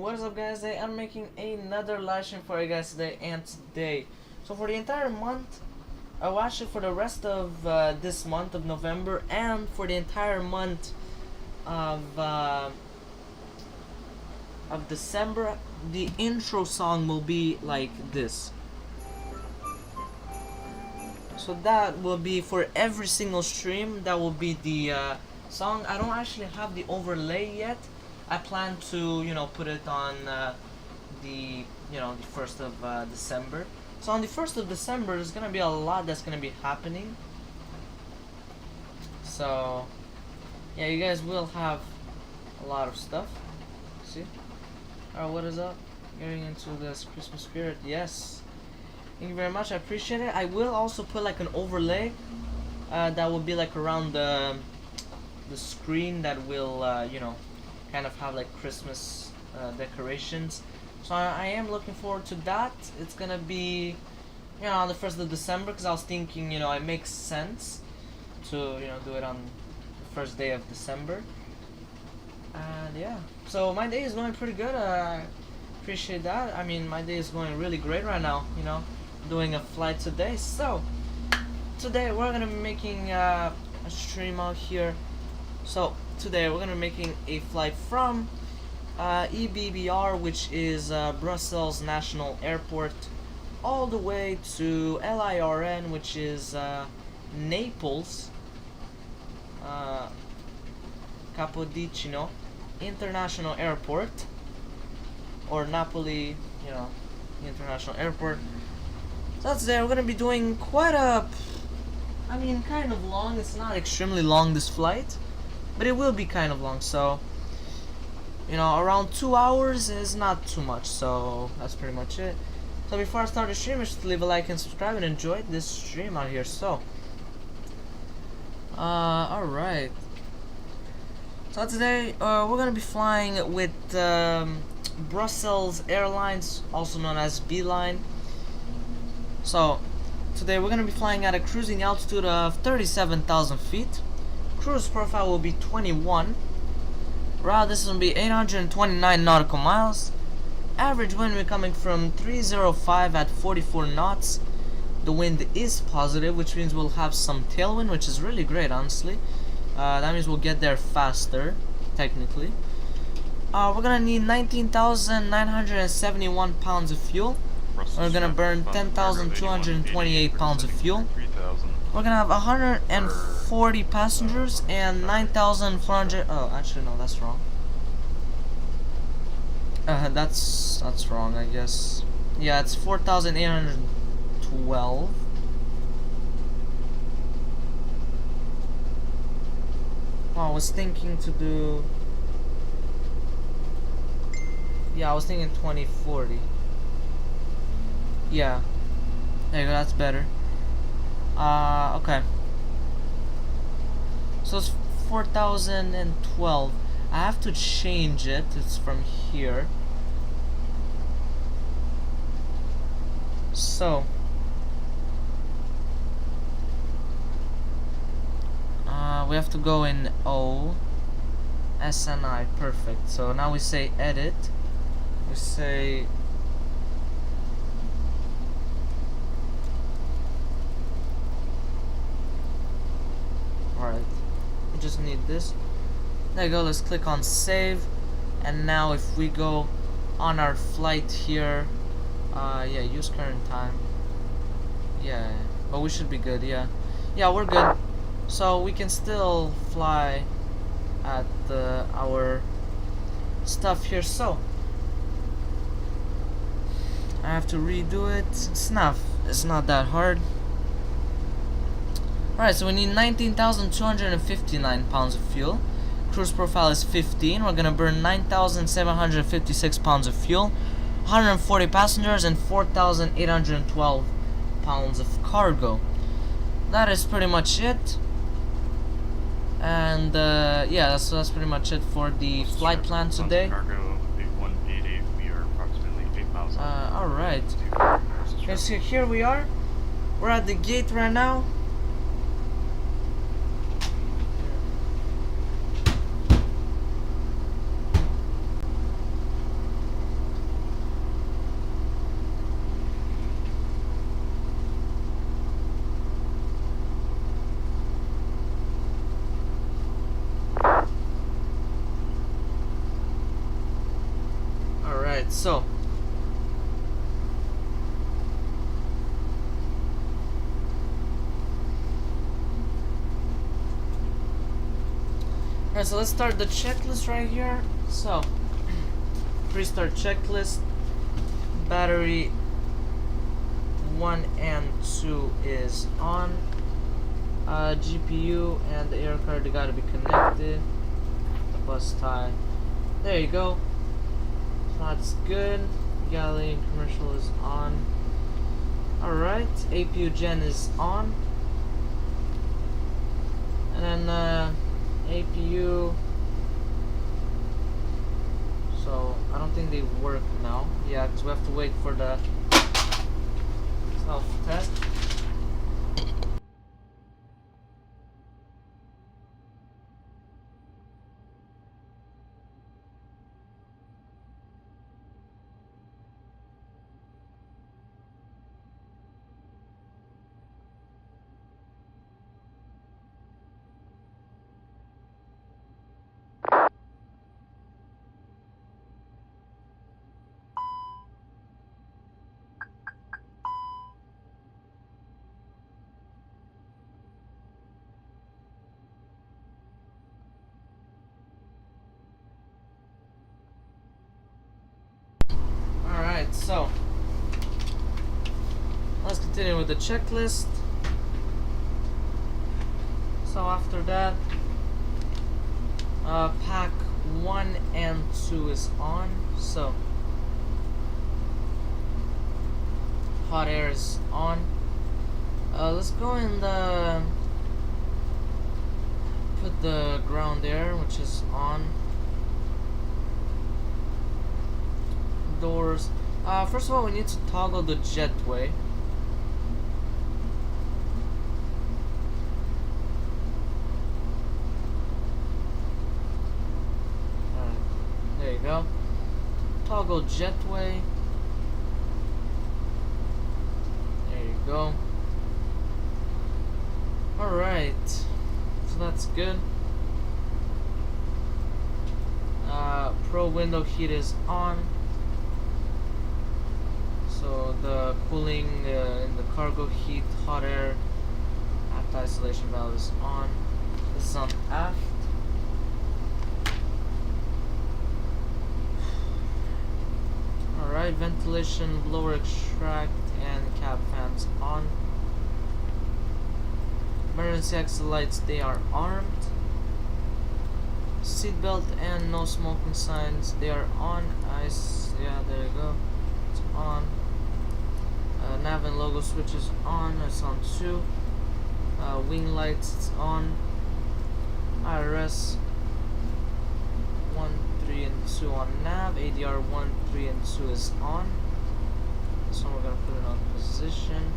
What is up, guys? Today I'm making another live stream for you guys today, and today, so for the entire month, I'll watch it for the rest of this month of November, and for the entire month of December. The intro song will be like this. So that will be for every single stream. That will be the song. I don't actually have the overlay yet. I plan to, put it on the 1st of December. So on the 1st of December, there's gonna be a lot that's gonna be happening. So yeah, you guys will have a lot of stuff. See? Alright, what is up? Getting into this Christmas spirit. Yes. Thank you very much. I appreciate it. I will also put like an overlay that will be like around the screen that will kind of have like Christmas decorations. So I am looking forward to that. It's gonna be on the 1st of December, because I was thinking it makes sense to do it on the first day of December. And yeah, so my day is going pretty good. I appreciate that. I mean, my day is going really great right now, doing a flight today. So today we're gonna be making a stream out here. So today we're gonna be making a flight from EBBR, which is Brussels National Airport, all the way to LIRN, which is Naples Capodichino International Airport, or Napoli, International Airport. So that's there. We're gonna be doing quite a, kind of long. It's not extremely long, this flight, but it will be kind of long. So around 2 hours is not too much. So that's pretty much it. So before I start the stream, just leave a like and subscribe and enjoy this stream out here. So alright. So today we're gonna be flying with Brussels Airlines, also known as Beeline. So today we're gonna be flying at a cruising altitude of 37,000 feet. Cruise profile will be 21. Route distance will be 829 nautical miles. Average wind will be coming from 305 at 44 knots. The wind is positive, which means we'll have some tailwind, which is really great, honestly. That means we'll get there faster, technically. We're gonna need 19,971 pounds of fuel. We're gonna burn 10,228 pounds of fuel. We're gonna have 140 passengers and 9,400. Oh, actually no, that's wrong. That's wrong, I guess. Yeah, it's 4,812. Oh, I was thinking to do. Yeah, I was thinking 2040. Yeah, there you go. That's better. Okay. So it's 4,012. I have to change it. It's from here. So we have to go in O SNI. Perfect. So now we say edit. We say alright, we just need this. There you go. Let's click on save, and now if we go on our flight here, yeah, use current time. Yeah, but we should be good. Yeah, we're good. So we can still fly at our stuff here. So I have to redo it. It's not that hard. Alright, so we need 19,259 pounds of fuel. Cruise profile is 15. We're gonna burn 9,756 pounds of fuel, 140 passengers, and 4,812 pounds of cargo. That is pretty much it. And yeah, that's pretty much it for the flight plan today. Cargo 8188. We are approximately 8 miles. All right. Okay, so here we are. We're at the gate right now. so alright, so let's start the checklist right here. So restart checklist. Battery 1 and 2 is on. GPU and the air card, they gotta be connected. The bus tie. There you go. So that's good. Galley commercial is on. Alright, APU gen is on. And then APU. So I don't think they work now. Yeah, because we have to wait for the self-test. So let's continue with the checklist. So after that, pack 1 and 2 is on. So hot air is on. Let's go and put the ground air, which is on. Doors. First of all, we need to toggle the jetway. Alright, there you go. Toggle jetway. There you go. Alright, so that's good. Pro window heat is on. So the cooling in the cargo heat, hot air, aft isolation valve is on. This is on aft. Alright, ventilation, blower extract, and cab fans on. Emergency exit lights, they are armed. Seatbelt and no smoking signs, they are on. Ice, yeah, there you go. It's on. Nav and logo switch is on. It's on 2. Wing lights, it's on. IRS 1, 3, and 2 on nav. ADR 1, 3, and 2 is on. This one we're gonna put it on position.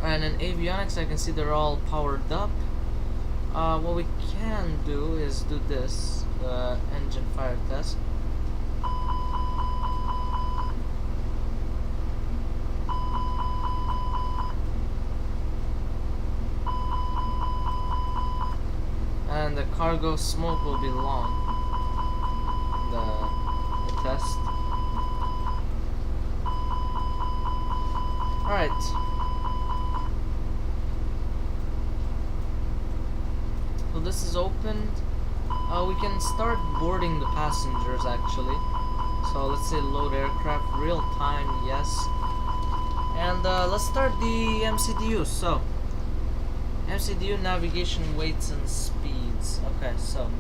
And in avionics, I can see they're all powered up. What we can do is do this, the engine fire test. And the cargo smoke will be long. The test. Alright. So this is opened. We can start boarding the passengers actually. So let's say load aircraft, real time, yes. And let's start the MCDU. So MCDU navigation weights and speeds. Okay, so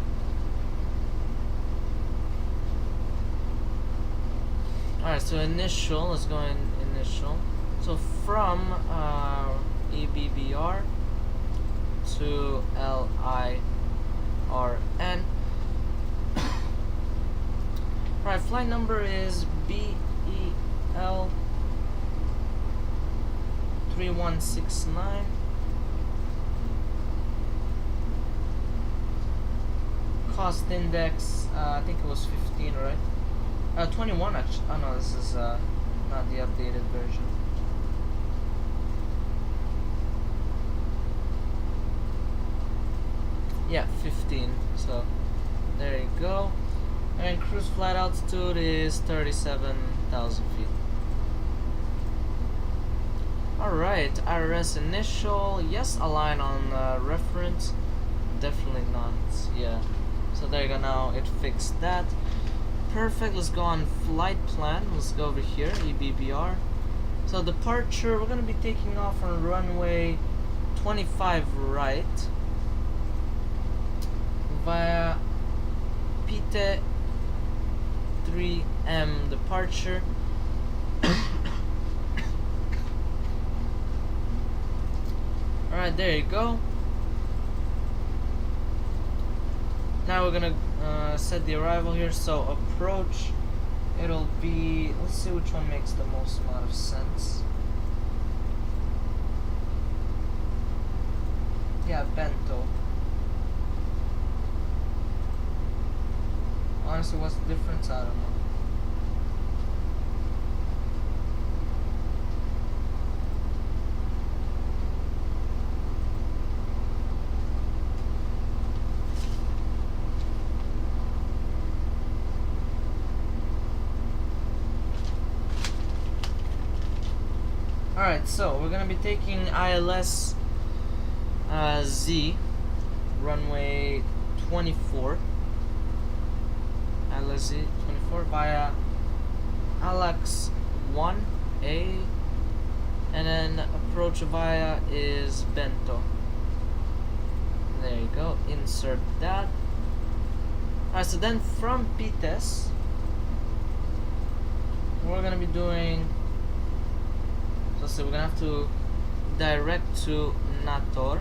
alright, so initial, let's go in initial. So from EBBR to LIRN. Alright, flight number is BEL 3169. Cost index, I think it was 15, right? 21 actually. Oh no, this is not the updated version. Yeah, 15. So there you go. And cruise flight altitude is 37,000 feet. Alright, IRS initial, yes, align on reference, definitely not, yeah. So there you go, now it fixed that. Perfect, let's go on flight plan, let's go over here, EBBR. So departure, we're going to be taking off on runway 25 right, via Pite 3M departure. Alright, there you go. Now we're gonna set the arrival here. So approach, it'll be, let's see which one makes the most amount of sense. Yeah, Bento. Honestly, what's the difference? I don't know. Alright, so we're gonna be taking ILS Z, runway 24. ILS Z 24 via Alex 1A, and then approach via is Bento. There you go, insert that. Alright, so then from Pites, we're gonna be doing, so we're gonna have to direct to Nator.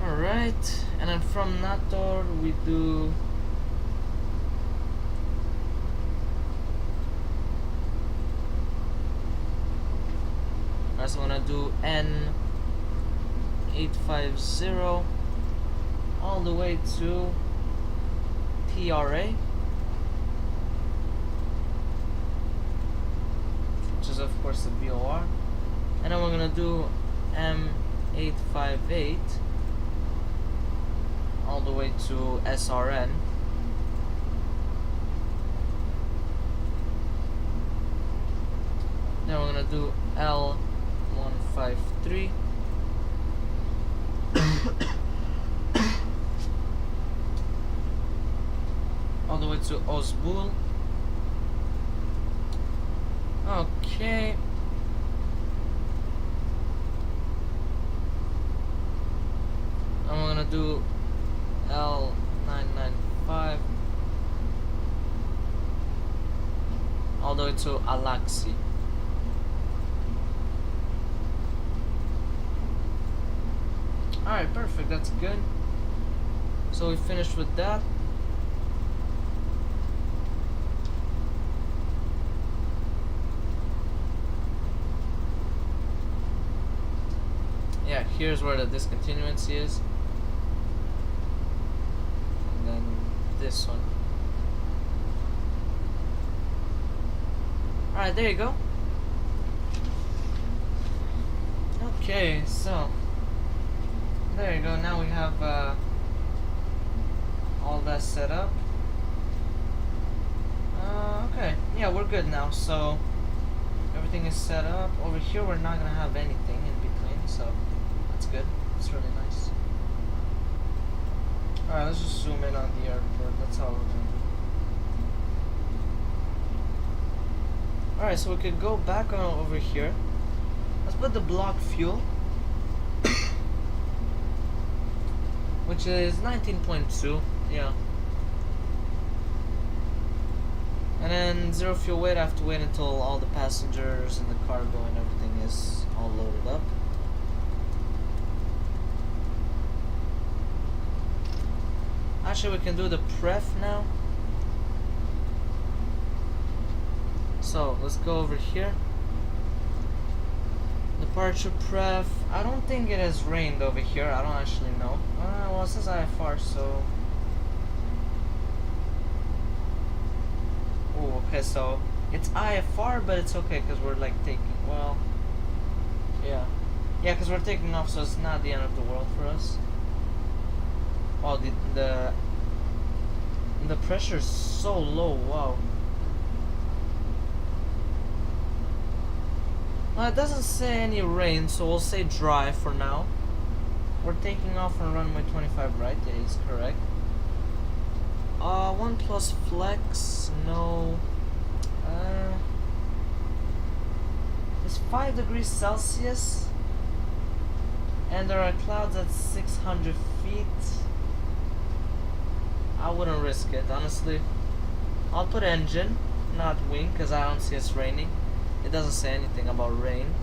Alright, and then from Nator we do so I'm gonna do N850 all the way to TRA, which is of course the VOR, and then we're gonna do M858 all the way to SRN. Then we're gonna do L153 all the way to Osbul. Okay. And we're gonna do L995 all the way to Alaxi. Alright, perfect, that's good. So we finished with that. Yeah, here's where the discontinuance is. And then this one. Alright, there you go. Okay, so there you go. Now we have all that set up. Okay, yeah, we're good now. So everything is set up. Over here, we're not gonna have anything in between, so that's good. It's really nice. Alright, let's just zoom in on the airport. That's all we're gonna do. Alright, so we could go back on over here. Let's put the block fuel, which is 19.2, yeah. And then zero fuel weight, I have to wait until all the passengers and the cargo and everything is all loaded up. Actually, we can do the pref now. So let's go over here. Departure pref. I don't think it has rained over here. I don't actually know. Well, it says IFR, so. Oh, okay. So it's IFR, but it's okay because we're like taking. Well, yeah. Yeah, because we're taking off, so it's not the end of the world for us. Oh, the pressure is so low. Wow. Well, it doesn't say any rain, so we'll say dry for now. We're taking off on runway 25, right? Yeah, he's correct. 1 plus flex, no. It's 5 degrees Celsius, and there are clouds at 600 feet. I wouldn't risk it, honestly. I'll put engine, not wing, because I don't see it's raining. It doesn't say anything about rain.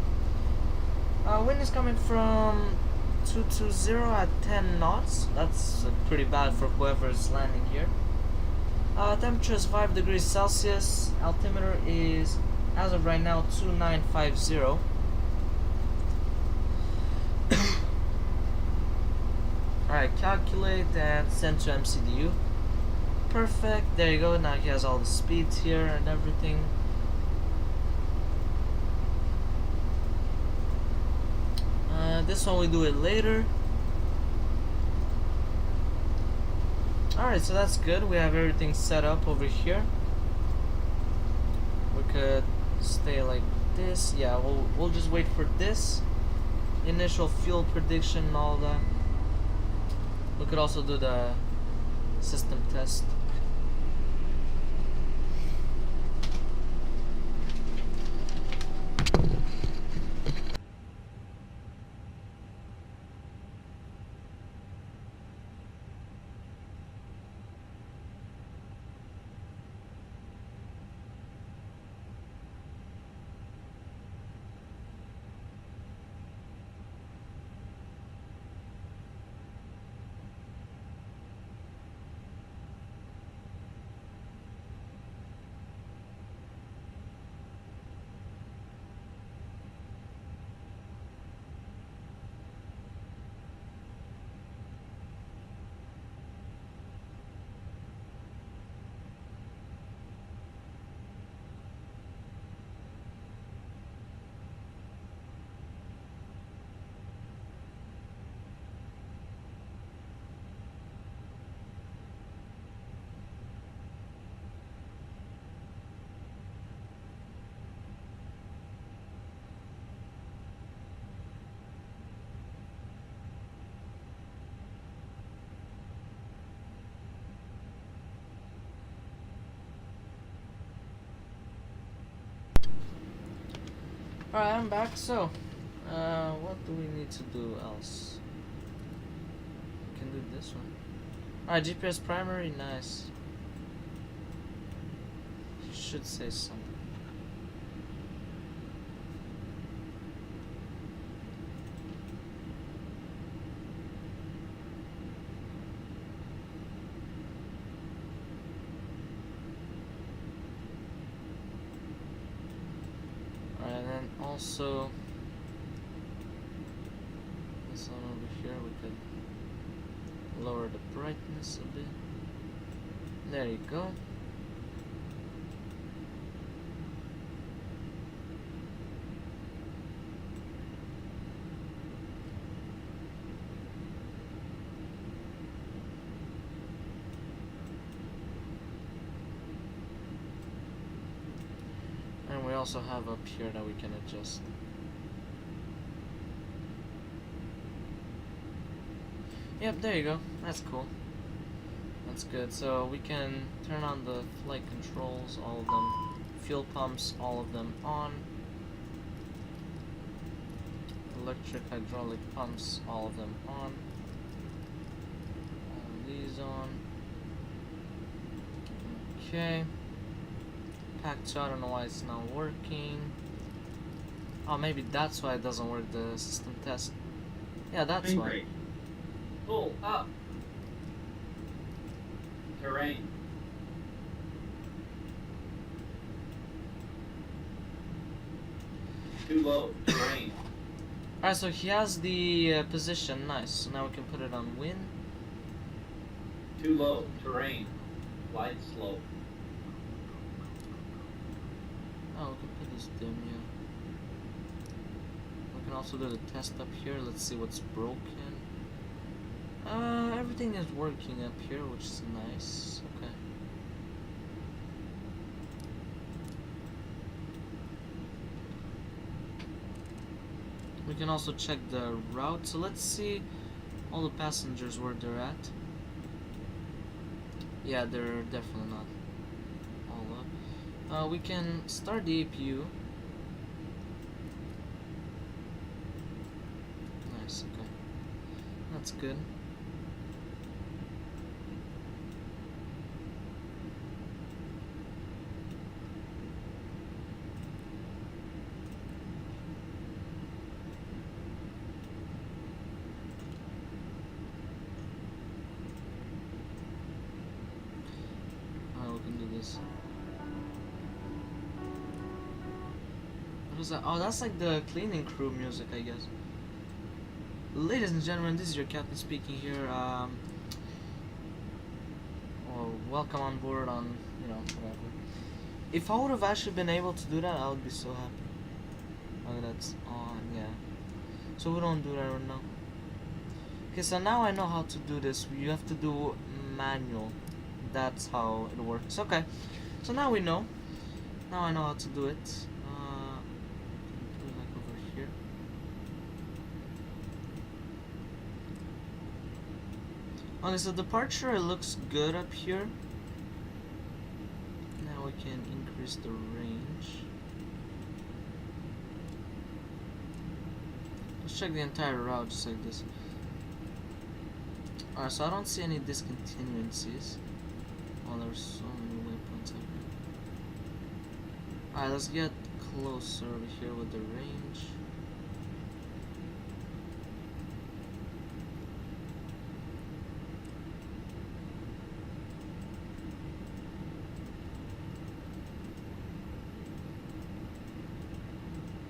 Wind is coming from 220 at 10 knots. That's pretty bad for whoever is landing here. Temperature is 5 degrees Celsius. Altimeter is, as of right now, 2950. Alright, calculate and send to MCDU. Perfect, there you go. Now he has all the speeds here and everything. This one we do it later. Alright, so that's good. We have everything set up over here. We could stay like this. Yeah, we'll just wait for this initial fuel prediction and all that. We could also do the system test. Alright, I'm back. So, what do we need to do else? We can do this one. Alright, GPS primary, nice. Should say something. Also, this one over here, we could lower the brightness a bit. There you go. And we also have up here that we can adjust. Yep, there you go. That's cool. That's good. So we can turn on the flight controls, all of them. Fuel pumps, all of them on. Electric hydraulic pumps, all of them on. All these on. Okay. Pack 2, I don't know why it's not working. Oh, maybe that's why it doesn't work, the system test. Yeah, that's why. Rate. Pull up. Terrain. Too low. Terrain. Alright, so he has the position, nice. So now we can put it on wind. Too low. Terrain. Glide slope. Oh, we can put this dim, yeah. can also do the test up here. Let's see what's broken. Everything is working up here, which is nice. Okay. We can also check the route. So let's see all the passengers where they're at. Yeah, they're definitely not all up. We can start the APU. Nice, okay. That's good. We can do this. What is that? Oh, that's like the cleaning crew music, I guess. Ladies and gentlemen, this is your captain speaking here. Well, welcome on board on, you know, whatever. If I would have actually been able to do that, I would be so happy. Oh, that's on, yeah. So we don't do that right now. Okay, so now I know how to do this. You have to do manual. That's how it works. Okay, so now we know. Now I know how to do it. Do it like over here. Okay, so departure, it looks good up here. Now we can increase the range. Let's check the entire route just like this. Alright, so I don't see any discontinuancies. Oh, there's so many waypoints out here. Alright, let's get closer over here with the range.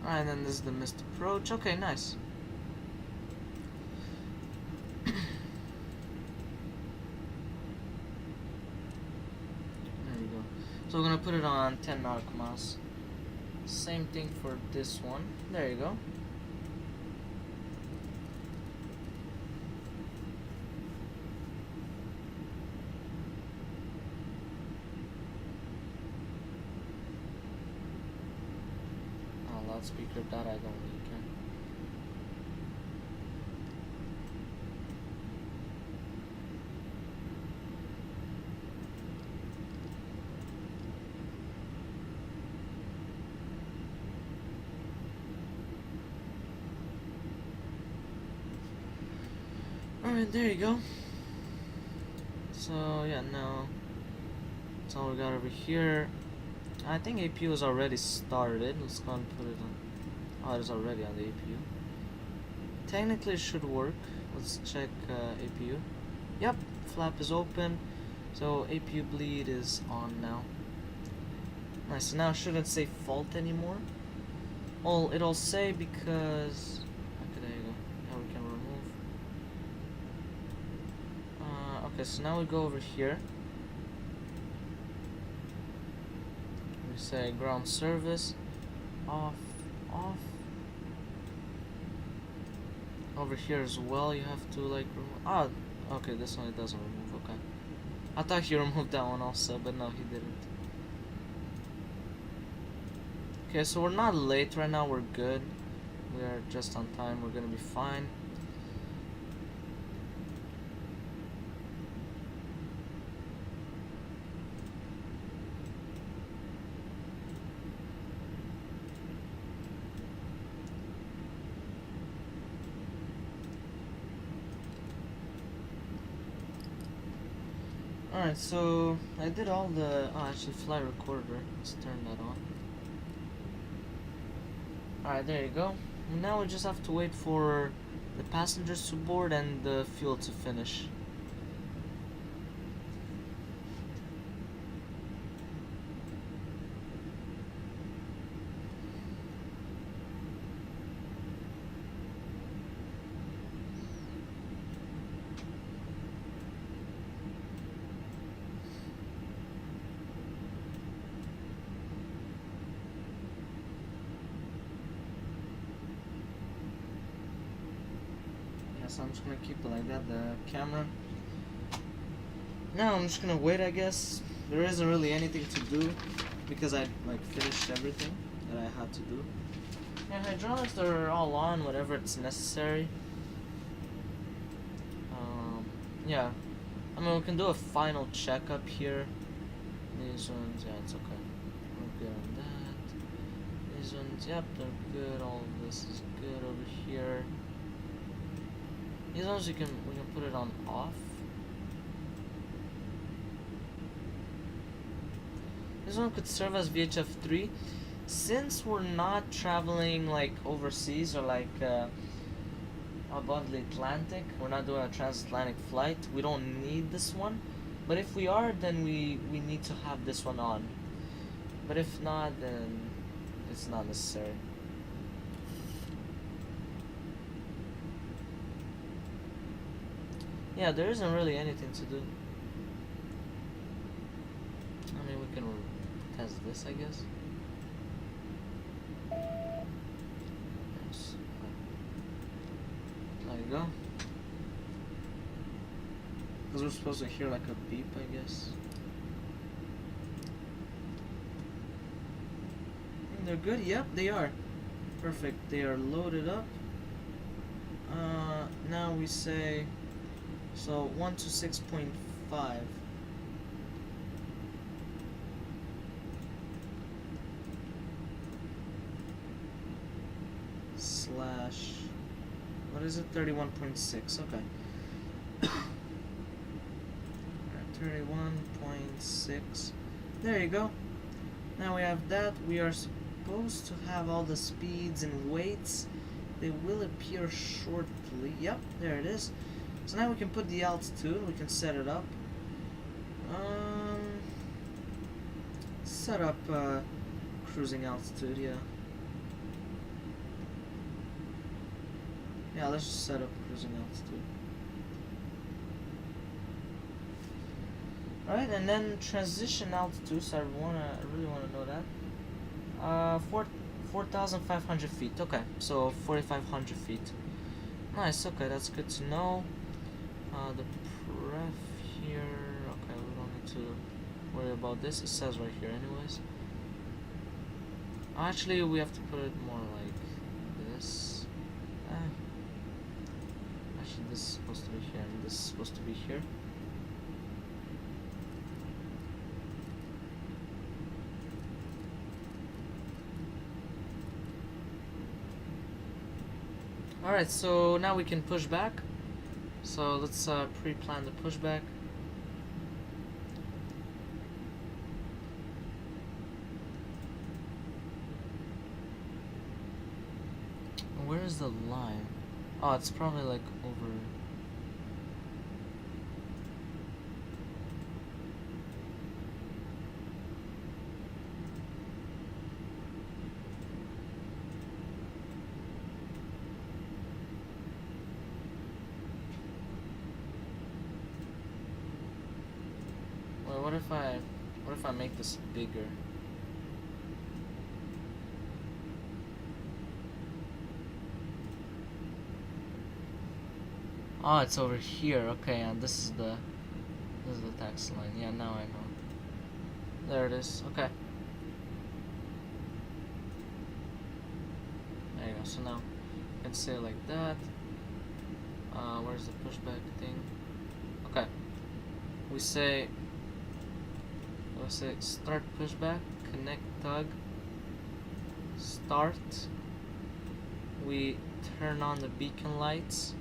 Alright, and then this is the missed approach. Okay, nice. So we're gonna put it on 10 nautical miles. Same thing for this one. There you go. Oh, loudspeaker, that I don't really care. Alright, there you go. So yeah, now that's all we got over here. I think APU is already started. Let's go and put it on. Oh, it is already on the APU. Technically it should work. Let's check APU. Yep, flap is open. So APU bleed is on now. Nice, so now it shouldn't say fault anymore. Well, it'll say because... Okay, there you go. Now we can remove. Okay, so now we go over here. We say ground service. Off, off. Over here as well, you have to like remove. Ah, okay, this one it doesn't remove. Okay, I thought he removed that one also, but no, he didn't. Okay, so we're not late right now. We're good. We are just on time. We're gonna be fine. Alright, so I did all the... Oh, actually, flight recorder. Let's turn that on. Alright, there you go. Now we just have to wait for the passengers to board and the fuel to finish. So I'm just gonna keep it like that, the camera. Now I'm just gonna wait, I guess. There isn't really anything to do because I like finished everything that I had to do. And hydraulics are all on, whatever it's necessary. Yeah. I mean, we can do a final checkup here. These ones, yeah, it's okay. We're good on that. These ones, yep, they're good. All of this is good over here. These ones we can put it on off. This one could serve as VHF3. Since we're not traveling like overseas or like above the Atlantic, we're not doing a transatlantic flight, we don't need this one. But if we are, then we need to have this one on. But if not, then it's not necessary. Yeah, there isn't really anything to do. I mean, we can test this, I guess. Yes. There you go. Because we're supposed to hear like a beep, I guess. And they're good? Yep, they are. Perfect. They are loaded up. Now we say, so 1 to 6.5. Slash, what is it? 31.6. Okay. 31.6. There you go. Now we have that. We are supposed to have all the speeds and weights. They will appear shortly. Yep, there it is. So now we can put the altitude. We can set it up. Set up cruising altitude. Yeah. Yeah, let's just set up cruising altitude. Alright, and then transition altitude, so I really wanna know that. 4,500 feet. Okay, so 4,500 feet. Nice. Okay, that's good to know. The pref here. Okay, we don't need to worry about this. It says right here, anyways. Actually, we have to put it more like this. Actually, this is supposed to be here, and this is supposed to be here. Alright, so now we can push back. So let's pre-plan the pushback. Where is the line? Oh, it's probably like over. Well, what if I make this bigger? Oh, it's over here. Okay, and this is the tax line. Yeah, now I know. There it is. Okay. There you go. So now you can say it like that. Where's the pushback thing? Okay. We say start pushback, connect tug, start. We turn on the beacon lights.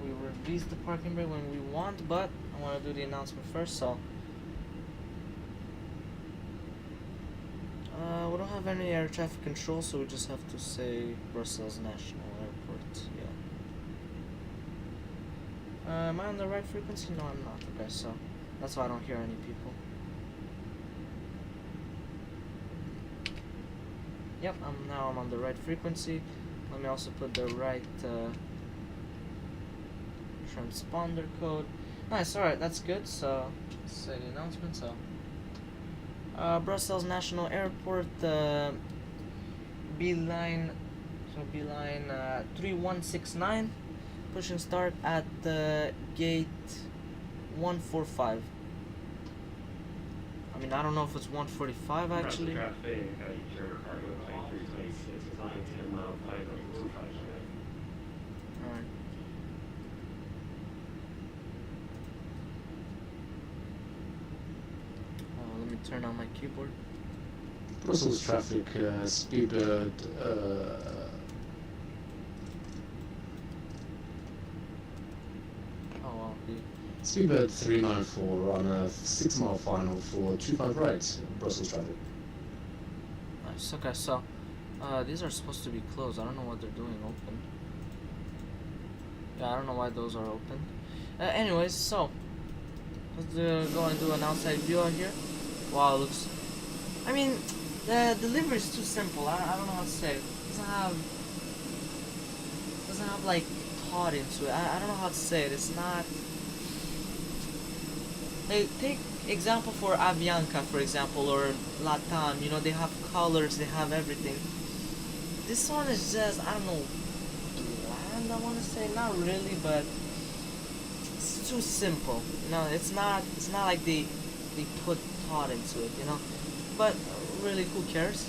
We release the parking brake when we want, but I want to do the announcement first, so we don't have any air traffic control, so we just have to say Brussels National Airport. Yeah. Am I on the right frequency? No, I'm not. Okay, so that's why I don't hear any people. Yep, I'm on the right frequency. Let me also put the right transponder code. Nice. Alright, that's good. So let's say the announcement. So Brussels National Airport, B line 3169. pushing start at the gate 145. I mean, I don't know if it's 145 actually. Traffic, German cargo plane 326 is on a 10-mile flight over 25 minutes. Alright. Let me turn on my keyboard. Brussels traffic, speedbird, Oh well. speedbird 394 on a 6-mile final for 25 right, Brussels traffic. Nice. Okay, so these are supposed to be closed. I don't know what they're doing open. Yeah, I don't know why those are open. Anyways, so let's go and do an outside view out here. Wow, it looks. I mean, the delivery is too simple. I don't know how to say it. Doesn't have like thought into it. I don't know how to say it. It's not. Like, take example for Avianca, for example, or Latam. You know, they have colors, they have everything. This one is just, I don't know, bland, I want to say. Not really, but it's too simple. You know, it's not like they put thought into it, you know. But really, who cares?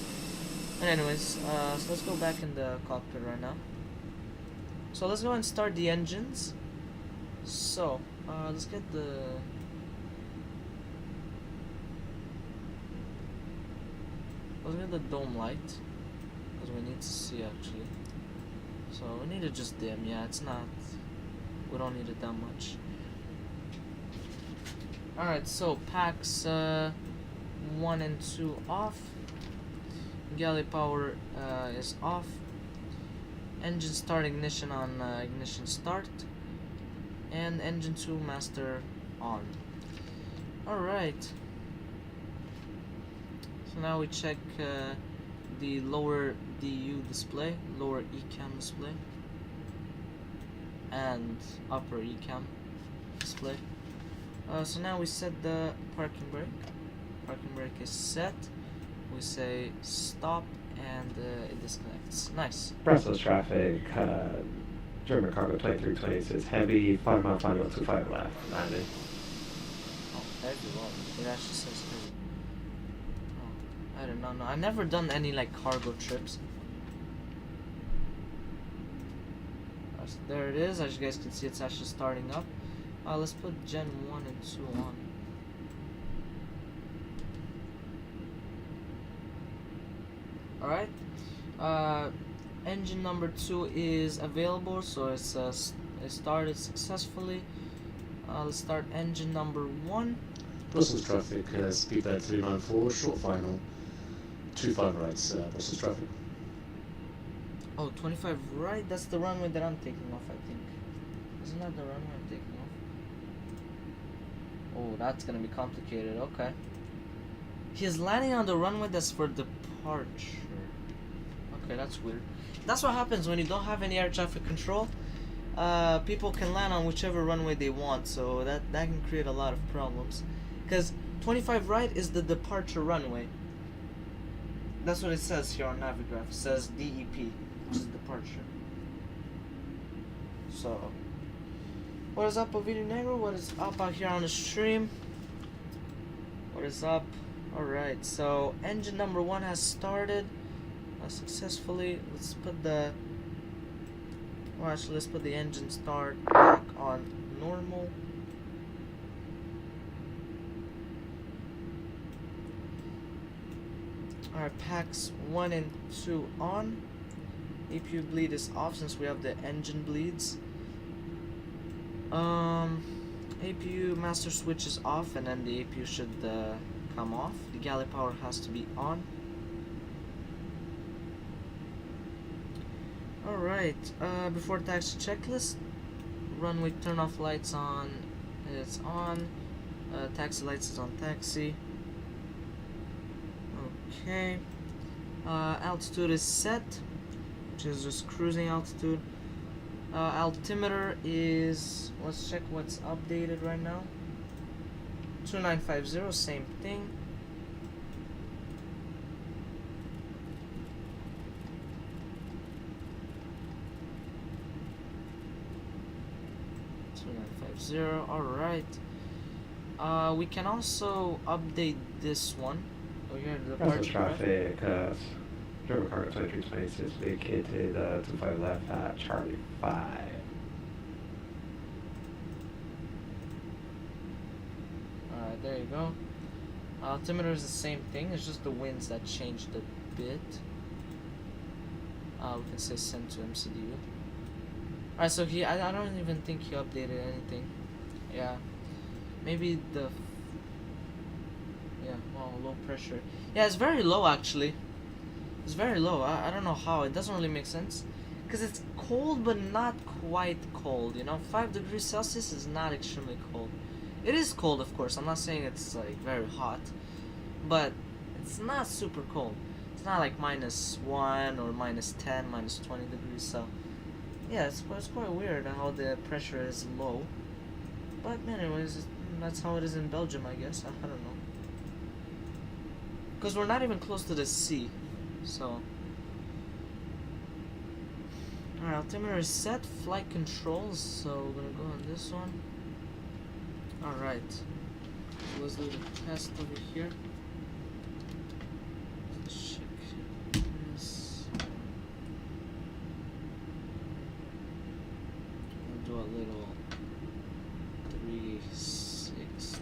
And anyways, so let's go back in the cockpit right now. So let's go and start the engines. So let's get the dome light, because we need to see actually. So we need to just dim. Yeah, it's not. We don't need it that much. Alright, so packs 1 and 2 off. Galley power is off. Engine start ignition on ignition start. And engine 2 master on. Alright. So now we check the lower DU display, lower ECAM display, and upper ECAM display. So now we set the parking brake. Parking brake is set. We say stop, and it disconnects. Nice. Brussels traffic, German cargo plane 326 heavy, 5-mile final 25 left, landing. Oh, heavy, wow. It actually says heavy. Oh, I don't know. I've never done any like cargo trips. So there it is. As you guys can see, it's actually starting up. Let's put Gen 1 and 2 on. Alright. Engine number 2 is available, so it's it started successfully. Let's start engine number 1. Brussels traffic, speedbird 394, short final, 25 rights, Brussels traffic. Oh, 25 right? That's the runway that I'm taking off, I think. Isn't that the runway I'm taking off? Oh, that's gonna be complicated. Okay. He's landing on the runway that's for departure. Okay, that's weird. That's what happens when you don't have any air traffic control. People can land on whichever runway they want, so that can create a lot of problems. Because 25 right is the departure runway. That's what it says here on Navigraph. It says DEP, which is departure. So, what is up, Ovidio Negro? What is up out here on the stream? What is up? Alright, so engine number 1 has started successfully. Let's put the let's put the engine start back on normal. Alright, packs 1 and 2 on. APU bleed is off since we have the engine bleeds. APU master switch is off, and then the APU should come off. The galley power has to be on. Alright, before taxi checklist, runway turn off lights on, it's on, taxi lights is on taxi. Okay, altitude is set, which is just cruising altitude. Altimeter is, let's check what's updated right now. 2950, same thing. 0. Alright. We can also update this one. Oh, here, the Present departure. traffic, German cargo 2326 is vacated 25 left at Charlie 5. Alright, there you go. Altimeter is the same thing, it's just the winds that changed a bit. We can say send to MCDU. Alright, so I don't even think he updated anything. Yeah. Maybe well, low pressure. Yeah, it's very low actually. It's very low. I don't know how. It doesn't really make sense. Because it's cold but not quite cold, you know? 5 degrees Celsius is not extremely cold. It is cold, of course. I'm not saying it's like very hot. But it's not super cold. It's not like -1 or -10, -20 degrees. So yeah, it's quite weird how the pressure is low. But anyways, that's how it is in Belgium, I guess. I don't know. Because we're not even close to the sea. So alright, altimeter is set. Flight controls. So we're gonna go on this one. Alright. So let's do the test over here. Let's check this. We'll do a little 360.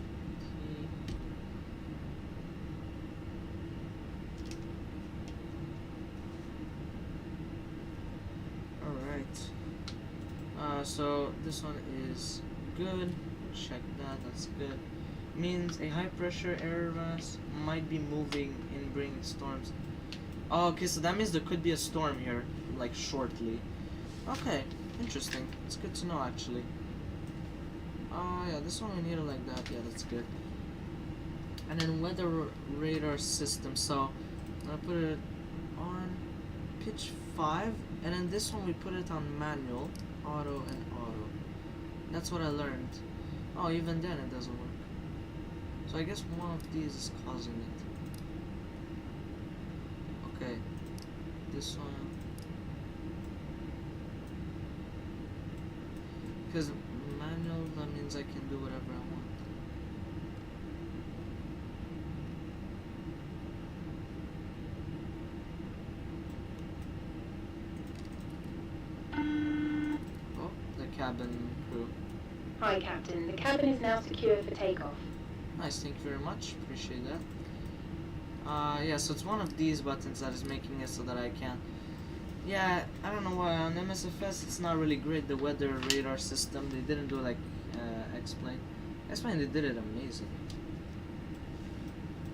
Alright. So this one is good. Check that, that's good. Means a high pressure Airbus might be moving and bringing storms. Oh, okay, so that means there could be a storm here, like shortly. Okay, interesting. It's good to know actually. Oh yeah, this one we need it like that. Yeah, that's good. And then weather radar system. So I put it on pitch 5, and then this one we put it on manual, auto and auto. That's what I learned. Oh, even then it doesn't work. So I guess one of these is causing it. Okay, this one. Because manual, that means I can do whatever I want. Oh, the cabin crew. Hi, Captain. The cabin is now secure for takeoff. Nice, thank you very much. Appreciate that. Yeah, so it's one of these buttons that is making it so that I can. Yeah, I don't know why on MSFS it's not really great. The weather radar system, they didn't do like explain. Explain, they did it amazing.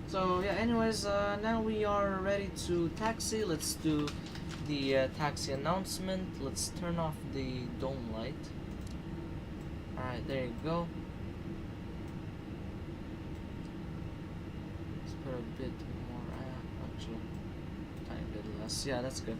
So yeah, anyways, now we are ready to taxi. Let's do the taxi announcement. Let's turn off the dome light. Alright, there you go. Let's put a bit more, actually, tiny bit less. Yeah, that's good.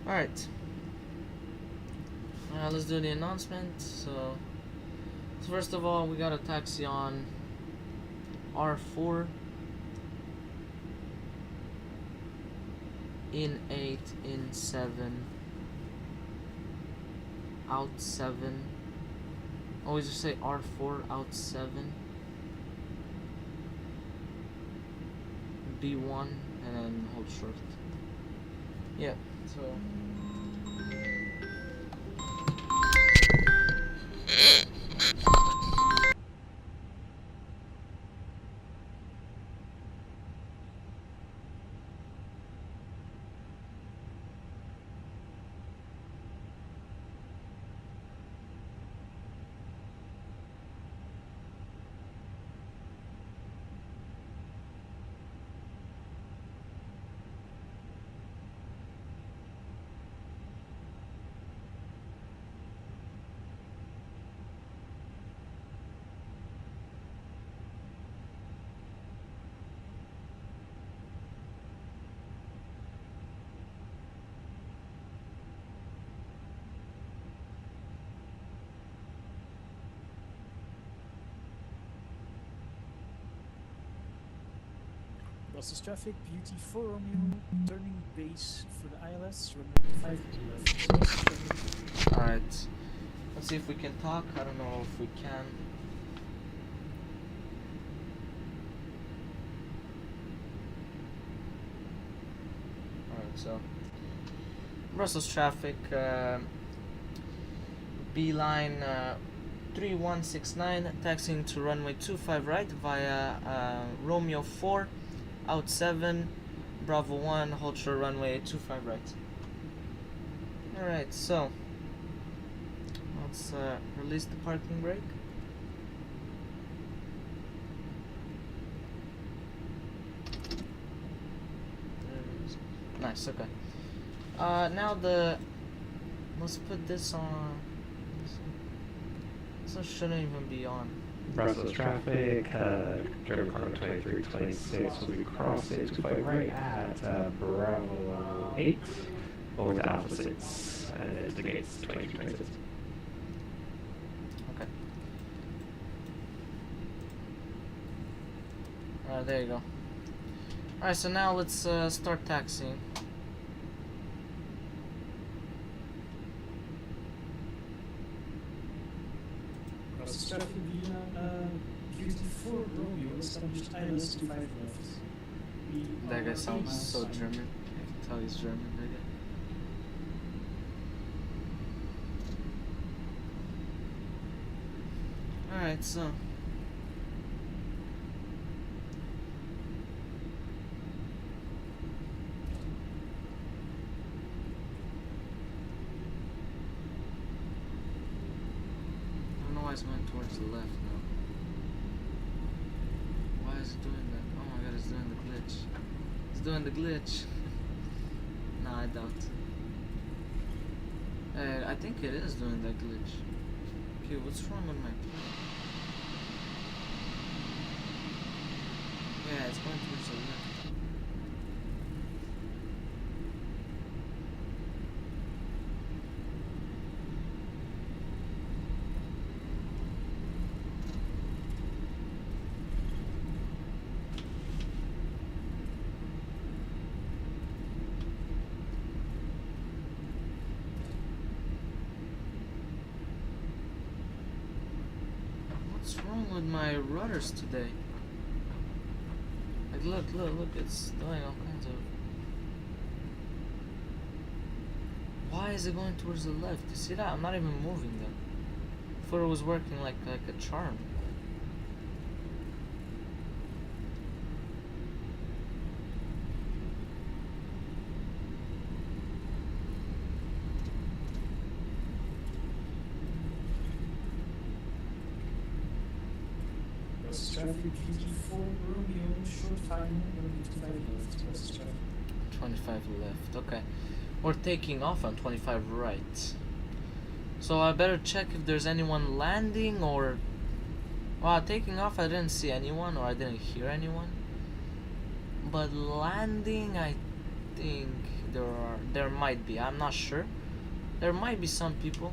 Alright. Let's do the announcement. So first of all, we got a taxi on R4, in 8, in 7, out 7. Always just say R4, out 7, B1, and then hold short. Yeah, so. Brussels traffic, Beauty 4 Romeo, turning base for the ILS, runway 5 to left. Alright. Let's see if we can talk. I don't know if we can. Alright, so Brussels traffic, beeline 3169, taxiing to runway 25 right via Romeo 4, out 7, Bravo 1, hold short runway 25 right. Alright, so let's release the parking brake. There it is. Nice, okay. Now let's put this on. This shouldn't even be on. Brussels traffic, German cargo 2326 will be crossing to flight right at Bravo 8, over to Alpha 6, and into the gates 2326. Okay. Alright, there you go. Alright, so now let's start taxiing. Brussels traffic via Beauty 4 Romeo, established ILS to 5 left. That guy sounds so German. I can tell he's German, that guy. Alright, so it's going towards the left now. Why is it doing that? Oh my god, it's doing the glitch. It's doing the glitch. Nah, I doubt. I think it is doing that glitch. Okay, what's wrong with my plane? Yeah, it's going towards the left. What's wrong with my rudders today? Like, look, it's doing all kinds of... Why is it going towards the left? You see that? I'm not even moving them. I thought it was working like a charm. Traffic Beauty 4 Romeo, short final, runway 25 left. Brussels traffic. 25 left, okay. We're taking off on 25 right. So I better check if there's anyone landing or... Well, taking off I didn't see anyone or I didn't hear anyone. But landing I think there might be, I'm not sure. There might be some people.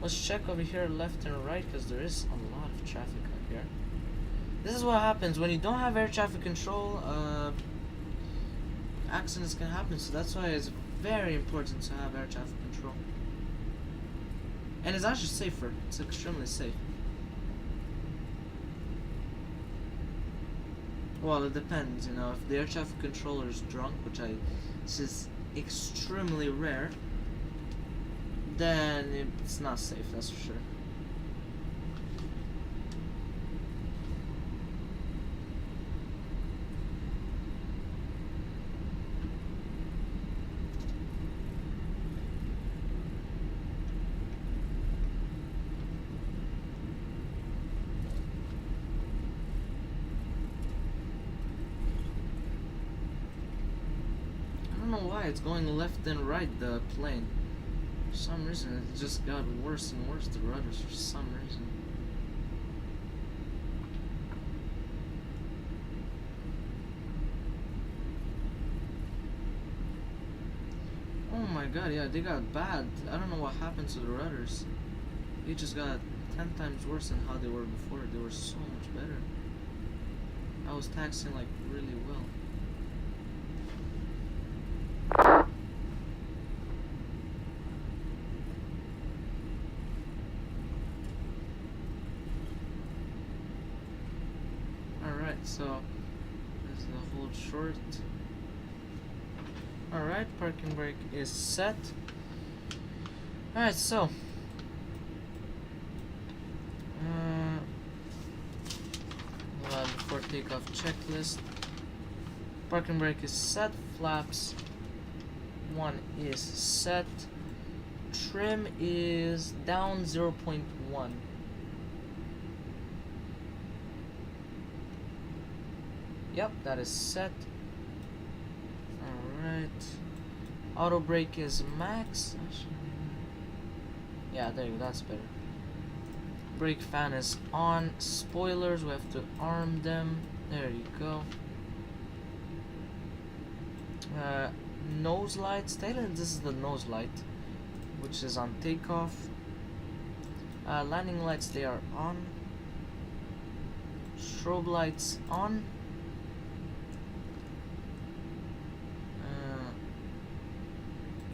Let's check over here left and right because there is a lot of traffic out here. This is what happens when you don't have air traffic control. Accidents can happen, so that's why it's very important to have air traffic control. And it's actually safer. It's extremely safe. Well, it depends, you know. If the air traffic controller is drunk, which this is extremely rare, then it's not safe. That's for sure. Why it's going left and right, the plane. For some reason it just got worse and worse, the rudders, for some reason. Oh my god, yeah, they got bad. I don't know what happened to the rudders. They just got 10 times worse than how they were before. They were so much better. I was taxiing like really well. so this is the hold short. Alright, parking brake is set. Alright, so before takeoff checklist. Parking brake is set, flaps 1 is set, trim is down 0.1. Yep, that is set. Alright. Auto brake is max. Yeah, there you go, that's better. Brake fan is on. Spoilers, we have to arm them. There you go. Nose lights. This is the nose light, which is on takeoff. Landing lights, they are on. Strobe lights on.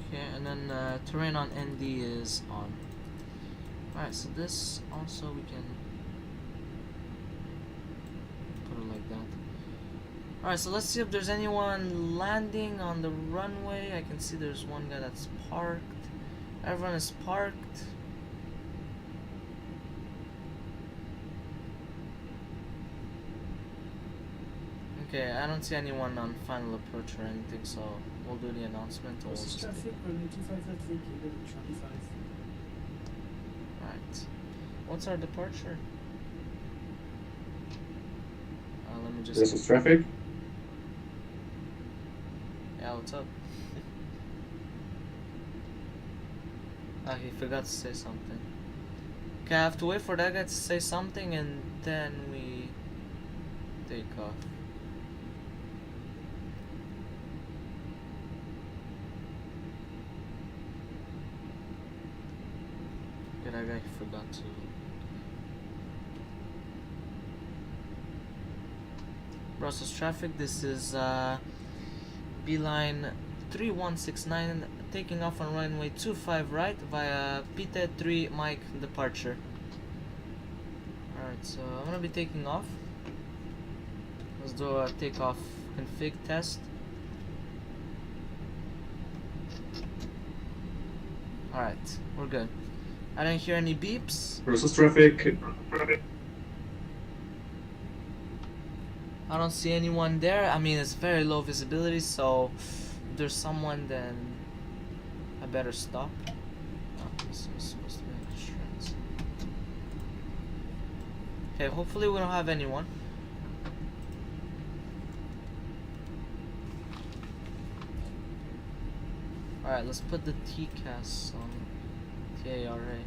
Okay, and then terrain on ND is on. Alright, so this also we can put it like that. Alright, so let's see if there's anyone landing on the runway. I can see there's one guy that's parked. Everyone is parked. Okay, I don't see anyone on final approach or anything, so we'll do the announcement. Process traffic, runway 25 at 3 kilo, 25. Right. What's our departure? Let me just. This is traffic. Yeah, what's up? He forgot to say something. Okay, I have to wait for that guy to say something and then we take off. Okay, that guy forgot to. Brussels traffic, this is Beeline 3169 taking off on runway 25 right via PT3 Mike departure. Alright, so I'm gonna be taking off. Let's do a takeoff config test. Alright, we're good. I didn't hear any beeps. Brussels traffic. I don't see anyone there. I mean, it's very low visibility, so if there's someone, then I better stop. Oh, this is supposed to be insurance. Okay, hopefully we don't have anyone. Alright, let's put the TCAS on TARA.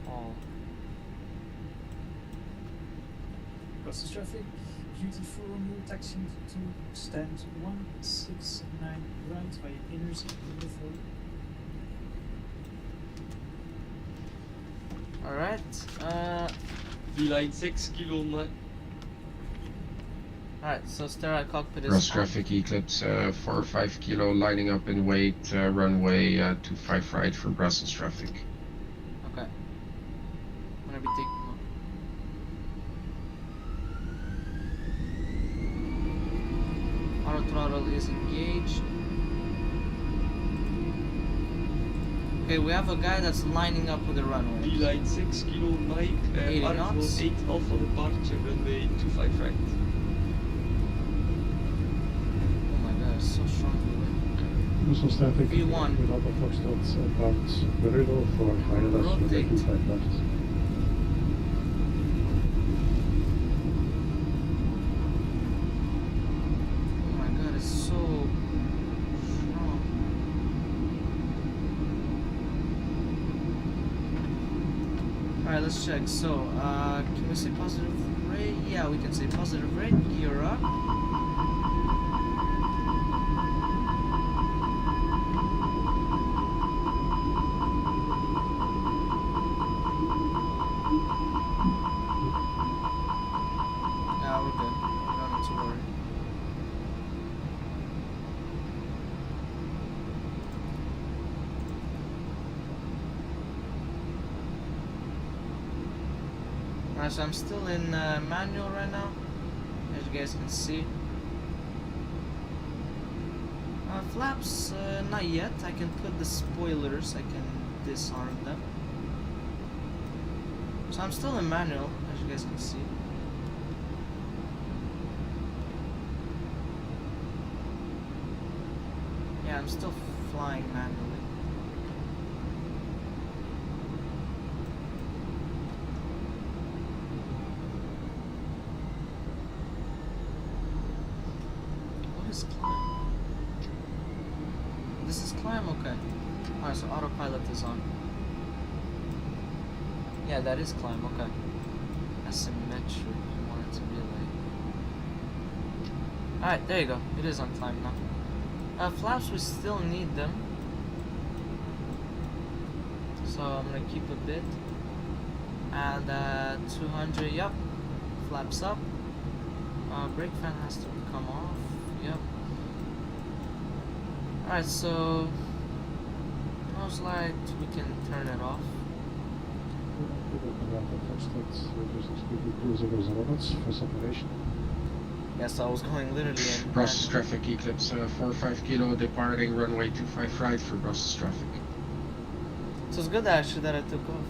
All. Process traffic, beautiful Romeo taxi to stand 169 right via Inners number 4. Alright, Beeline 6 kilo Mike. alright, so sterile cockpit is Cross on. traffic Eclipse 4-5 kilo lining up in wait runway 25 right for Brussels traffic. Okay. I'm gonna be taking off. Auto throttle is engaged. Okay, we have a guy that's lining up with the runway. Beeline 6 kilo Mike. 80 knots. 8 alpha departure runway 25 right. Oh my god, it's so strong. Brussels traffic. V1. With Alpha Foxtrot about Berrido for final Rotate. 25 knots. Oh my god, it's so strong. Alright, let's check. So, can we say positive rate? Yeah, we can say positive rate. Gear up. Yeah, we're good. We don't need to worry. Alright, so I'm still in manual right now, as you guys can see. Flaps, not yet. I can put the spoilers, I can disarm them. So I'm still in manual, as you guys can see. Yeah, I'm still flying manually. What is climb? This is climb? Okay. Alright, so autopilot is on. Yeah, that is climb, okay. Asymmetric, you want it to be like... Alright, there you go. It is on climb now. Flaps, we still need them. So I'm gonna keep a bit. And 200, yep. Flaps up. Brake fan has to come off, yep. Alright, so most like we can turn it off. For separation. Yes, I was going literally in. Brussels traffic Eclipse 45 kilo departing runway 25 right for Brussels traffic. So it's good actually that I took off.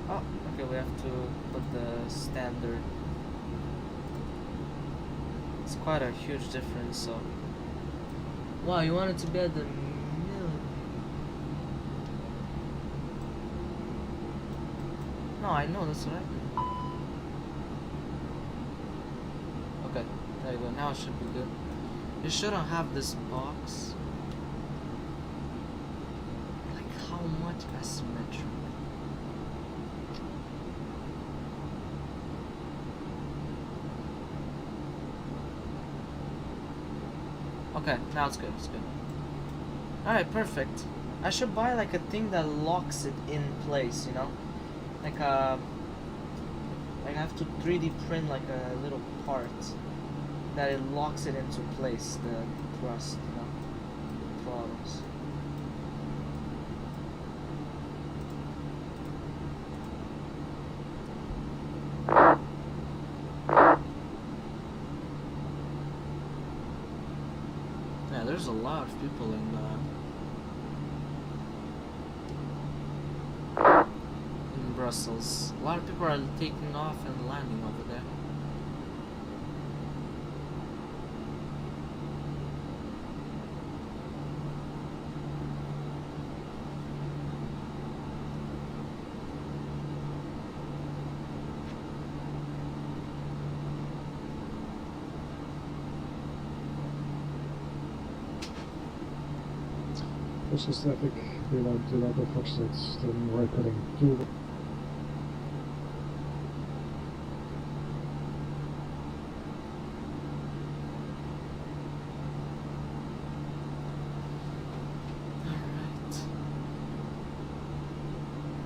Oh, okay, we have to put the standard. It's quite a huge difference, so. Wow, you want it to be at the middle. No, I know, that's what I did. Okay, there you go, now it should be good. You shouldn't have this box. Like, how much asymmetric? Okay, now it's good, it's good. Alright, perfect. I should buy like a thing that locks it in place, you know? Like I have to 3D print like a little part that it locks it into place, the thrust, you know, throttles. Yeah, there's a lot of people in Brussels. A lot of people are taking off and landing over there. Brussels traffic, reload to Labo Foxtrot, turning right heading to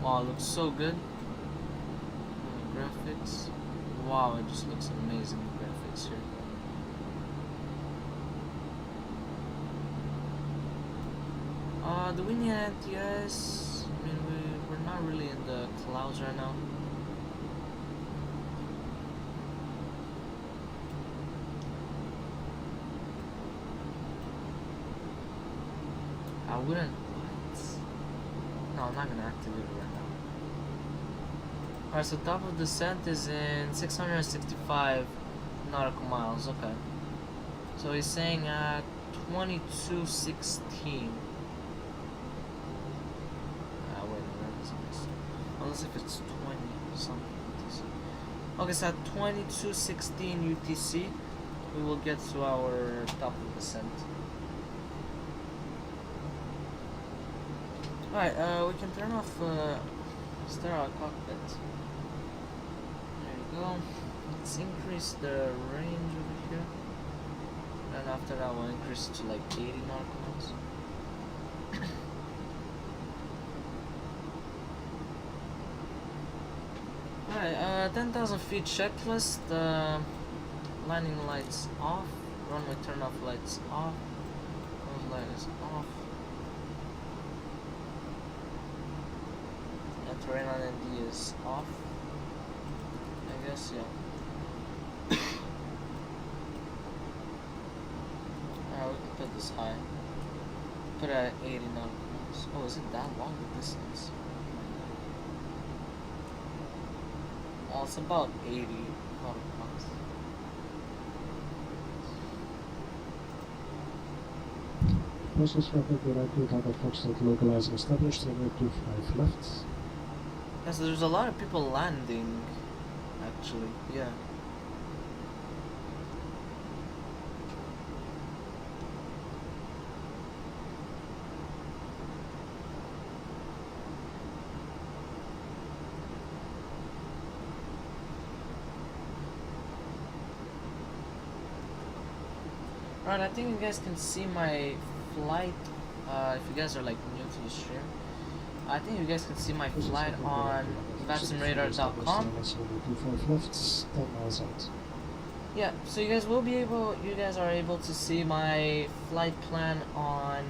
Wow, it looks so good. Graphics. Wow, it just looks amazing, the graphics here. Do we need anti-ice? I mean, we're not really in the clouds right now. I wouldn't. What? No, I'm not gonna activate it right now. Alright, so top of descent is in 665 nautical miles. Okay. So he's saying at 2216. Unless if it's 20 something UTC. Okay, so at 2216 UTC, we will get to our top of descent. Alright, we can turn off sterile cockpit. There you go. Let's increase the range over here. And after that, we'll increase it to like 80 nautical miles. Alright, 10,000 feet checklist. Landing lights off. Runway turn off lights off. Those lights off. terrain on ND is off. I guess, yeah. Alright, we can put this high. Put it at 80 nautical miles. Oh, is it that long the distance? Oh, it's about 80 nautical miles. Process traffic, the right 2 Delta Foxtrot localizing established, runway 25 left. Yes, there's a lot of people landing, actually, yeah. Alright, I think you guys can see my flight, if you guys are like new to the stream. I think you guys can see my flight on VATSIMRadar.com. 25 left, 10 miles out. Yeah, so you guys are able to see my flight plan on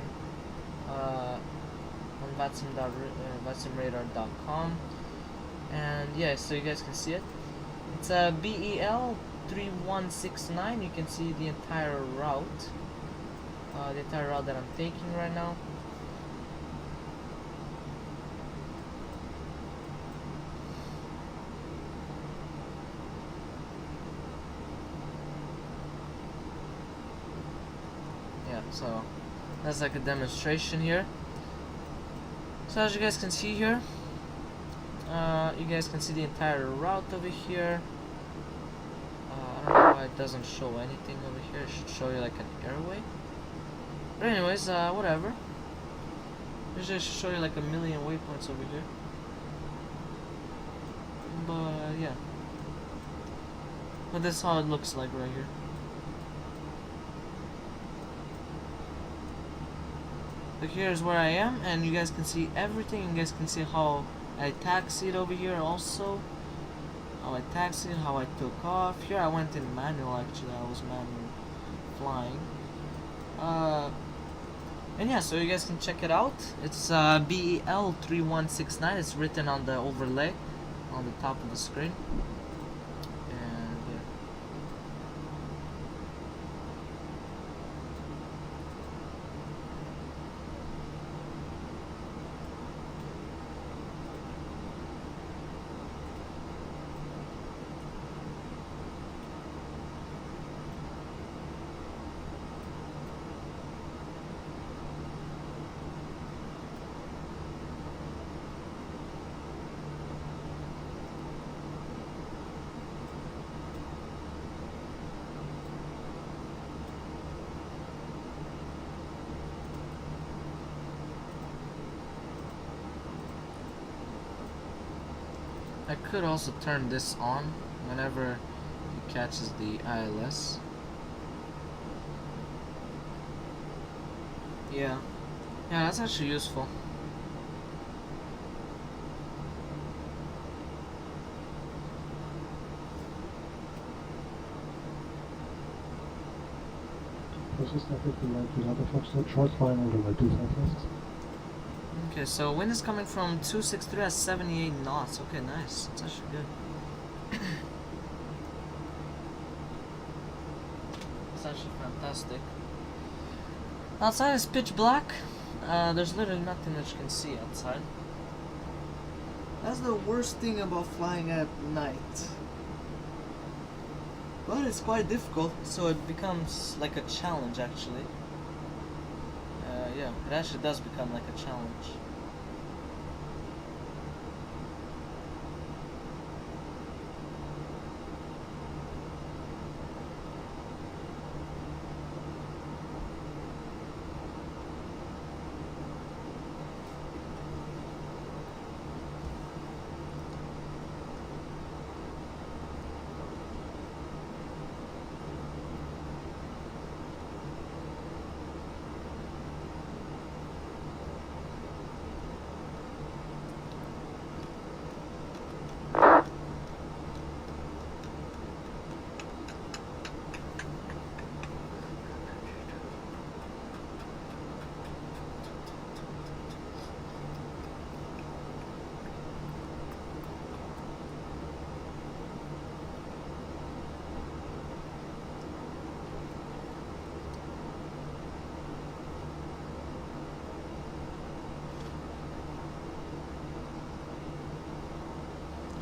VATSIMRadar.com. And yeah, so you guys can see it. It's a BEL 3169. You can see the entire route. The entire route that I'm taking right now. Yeah, so that's like a demonstration here. So as you guys can see here, you guys can see the entire route over here. I don't know why it doesn't show anything over here. It should show you like an airway. But anyways, whatever. Usually it should show you like a million waypoints over here. But yeah. But that's how it looks like right here. So here's where I am, and you guys can see everything. You guys can see how I taxied over here also. How I taxied, how I took off. Here I went in manual actually, I was manual flying. And yeah, so you guys can check it out. It's BEL 3169. It's written on the overlay on the top of the screen. And yeah. I could also turn this on whenever it catches the ILS. Yeah, that's actually useful. Process traffic, the right 2 Delta Foxtrot short final, runway 25 left. Okay, so wind is coming from 263 at 78 knots. Okay, nice. That's actually good. It's actually fantastic. Outside is pitch black. There's literally nothing that you can see outside. That's the worst thing about flying at night. But it's quite difficult, so it becomes like a challenge actually. Yeah, it actually does become like a challenge.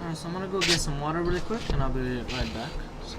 Alright, so I'm gonna go get some water really quick and I'll be right back. So.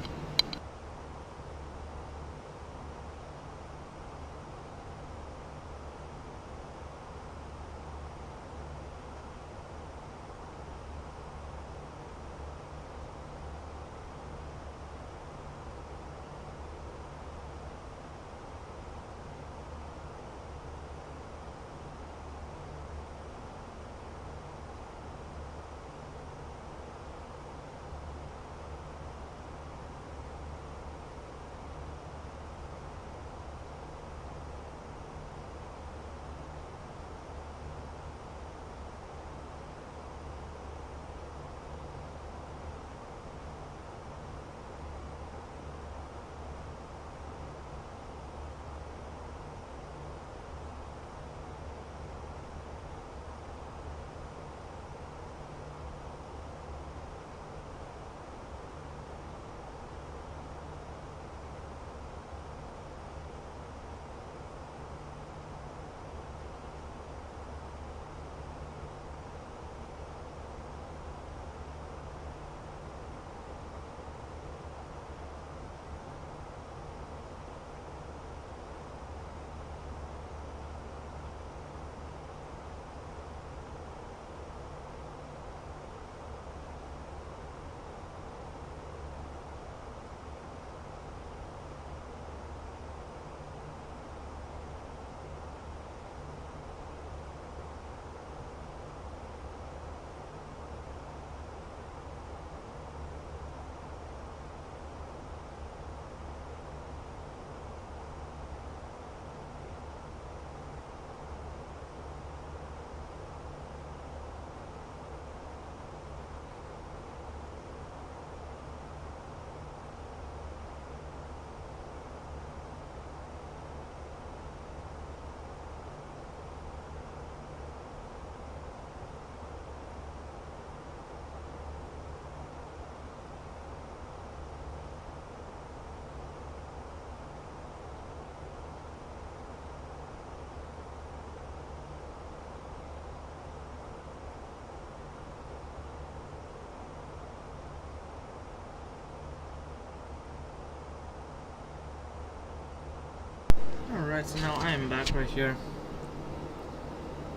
Alright, so now I am back right here.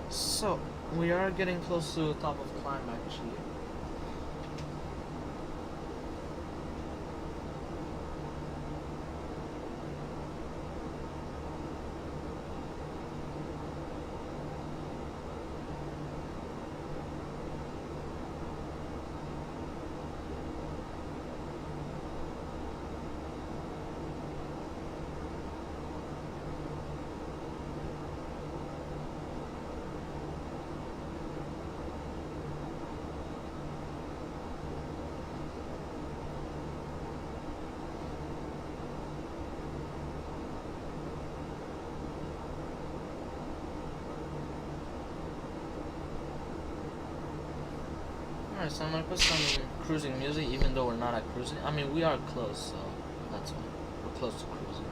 So, we are getting close to the top of climb actually. Alright, so I'm gonna put some cruising music even though we're not at cruising. I mean, we are close, so that's why. We're close to cruising.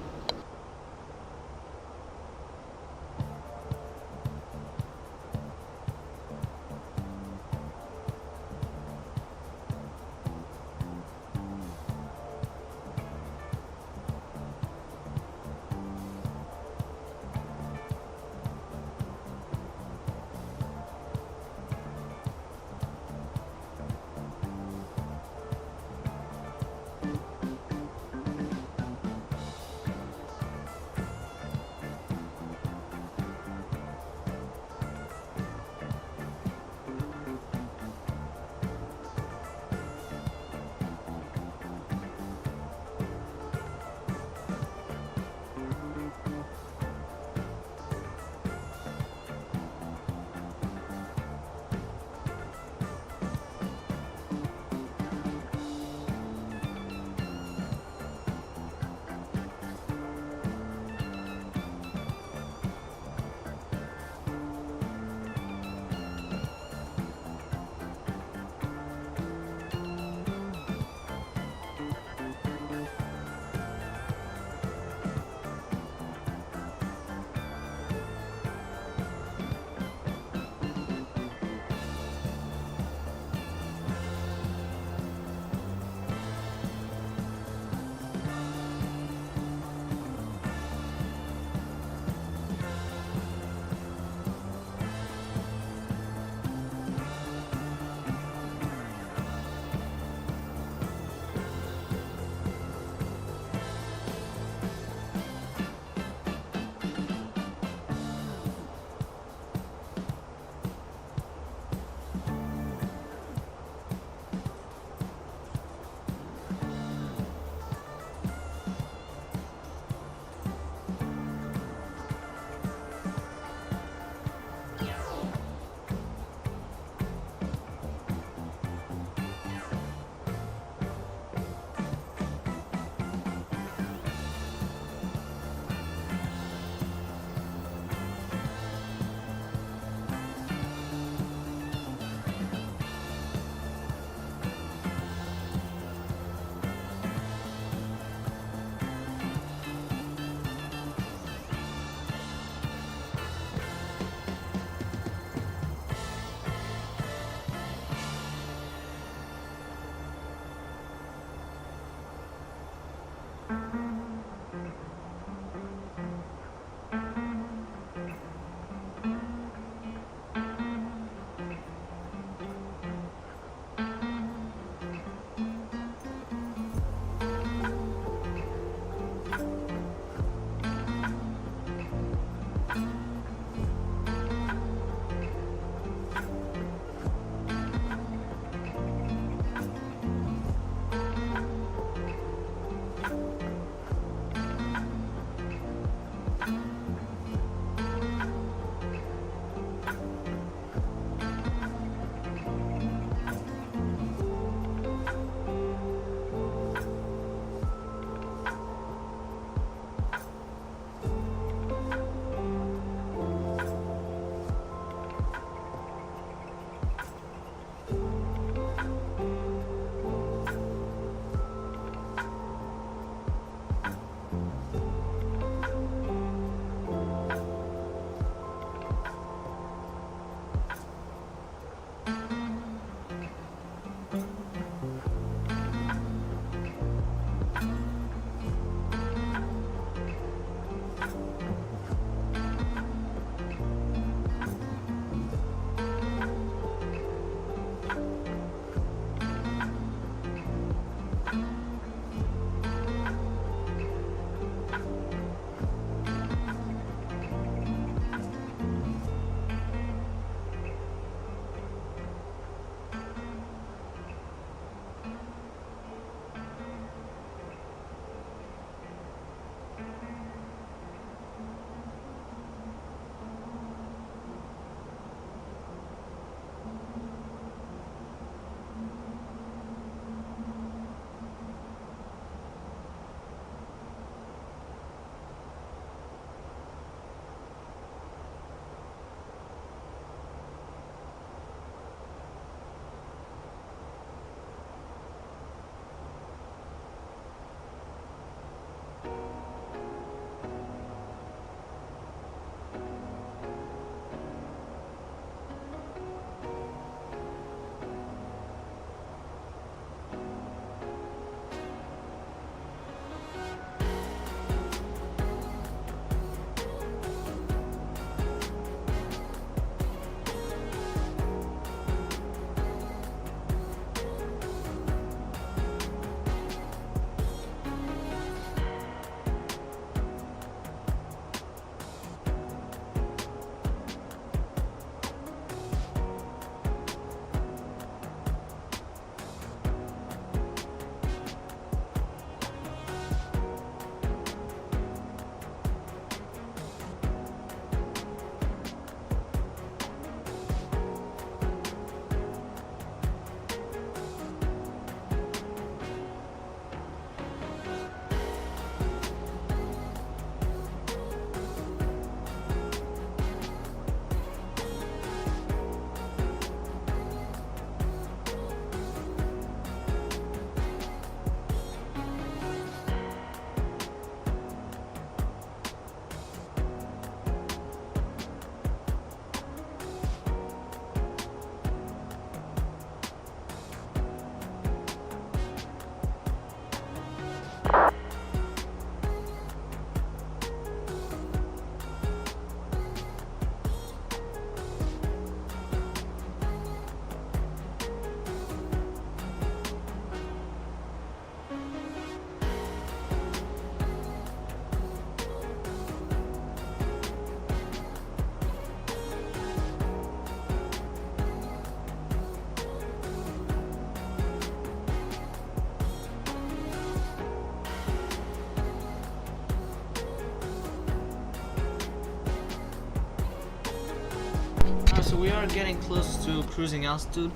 So we are getting close to cruising altitude.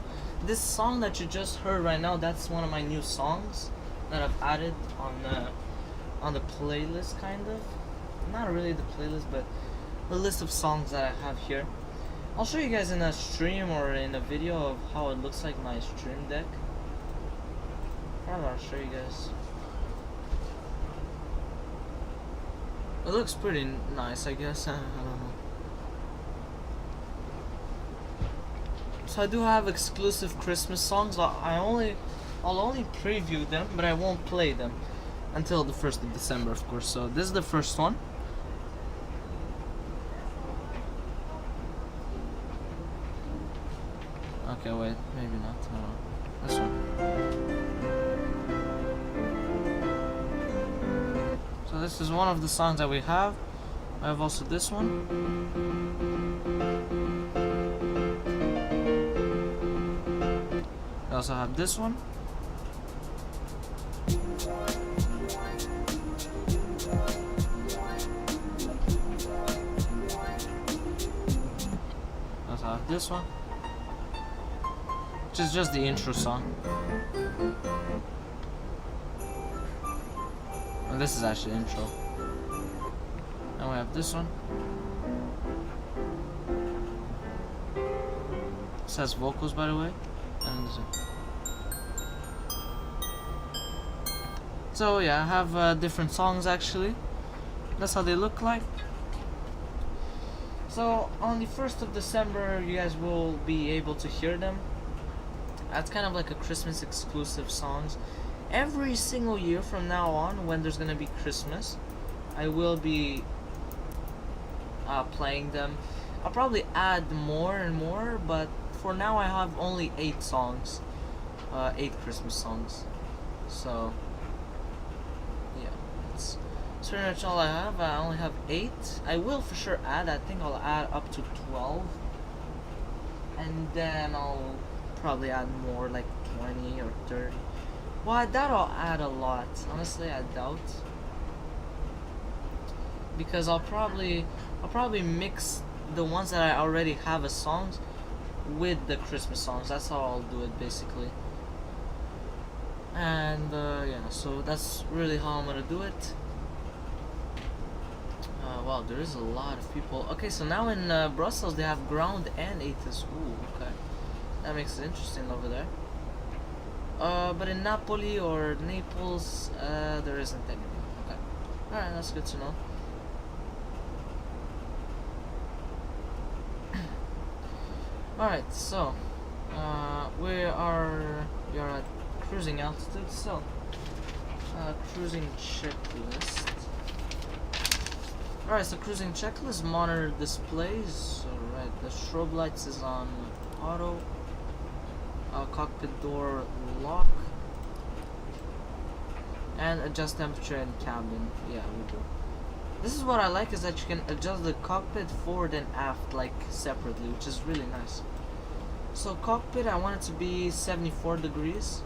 This song that you just heard right now, that's one of my new songs that I've added on the playlist, kind of. Not really the playlist, but the list of songs that I have here. I'll show you guys in a stream or in a video of how it looks like my stream deck. Probably I'll show you guys. It looks pretty nice, I guess. I don't know. So I do have exclusive Christmas songs. I'll only preview them, but I won't play them. until the 1st of December, of course. So this is the first one. Okay, wait, maybe not. No, this one. So this is one of the songs that we have. I have also this one. I also have this one. I also have this one, which is just the intro song. And this is actually the intro. And we have this one. It says vocals, by the way. And so yeah, I have different songs actually. That's how they look like. So on the 1st of December, you guys will be able to hear them. That's kind of like a Christmas exclusive songs. Every single year from now on, when there's gonna be Christmas, I will be playing them. I'll probably add more and more, but for now I have only 8 songs, 8 Christmas songs. So yeah, that's pretty much all I have. I only have 8. I will for sure add. I think I'll add up to 12, and then I'll probably add more, like 20 or 30. Well, I doubt I'll add a lot. Honestly, I doubt, because I'll probably mix the ones that I already have as songs with the Christmas songs. That's how I'll do it basically. And yeah, so that's really how I'm gonna do it. Wow, there is a lot of people. Okay, so now in Brussels they have ground and ATIS. Ooh, okay, that makes it interesting over there. But in Napoli or Naples, there isn't anything. Okay, alright, that's good to know. Alright, so we are at cruising altitude. So cruising checklist. Alright, so cruising checklist, monitor displays. Alright, the strobe lights is on auto. Cockpit door lock. And adjust temperature in cabin. Yeah, we do. This is what I like, is that you can adjust the cockpit forward and aft like separately, which is really nice. So cockpit, I want it to be 74 degrees.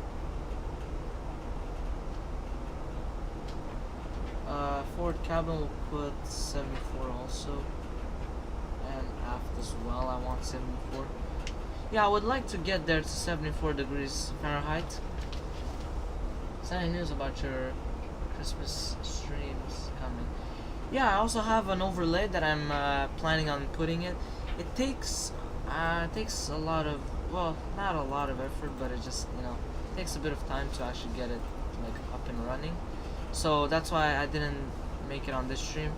Forward cabin will put 74 also, and aft as well I want 74. Yeah, I would like to get there to 74 degrees Fahrenheit. Is there any news about your Christmas streams coming? Yeah, I also have an overlay that I'm planning on putting it. It takes a lot of, well, not a lot of effort, but it just, you know, takes a bit of time to actually get it like up and running. So that's why I didn't make it on this stream.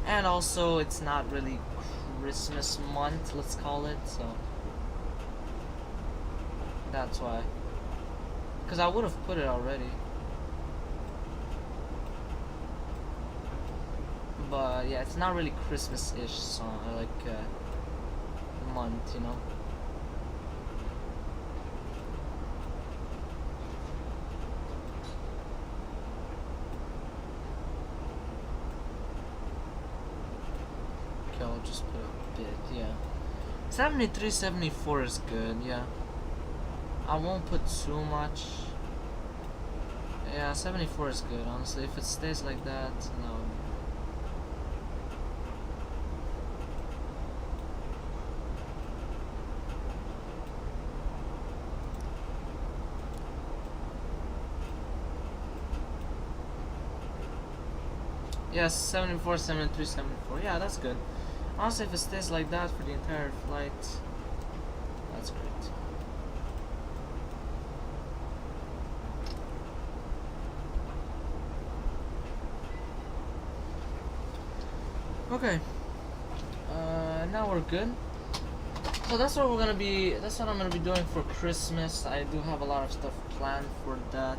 And also it's not really Christmas month, let's call it, so that's why. Because I would have put it already. But yeah, it's not really Christmas-ish song, like month, you know. Okay, I'll just put a bit, yeah. 73, 74 is good, yeah. I won't put too much. Yeah, 74 is good, honestly. If it stays like that, no. Yes, 74, 73, 74. Yeah, that's good. Honestly, if it stays like that for the entire flight, that's great. Okay. Now we're good. So that's what we're gonna be. That's what I'm gonna be doing for Christmas. I do have a lot of stuff planned for that.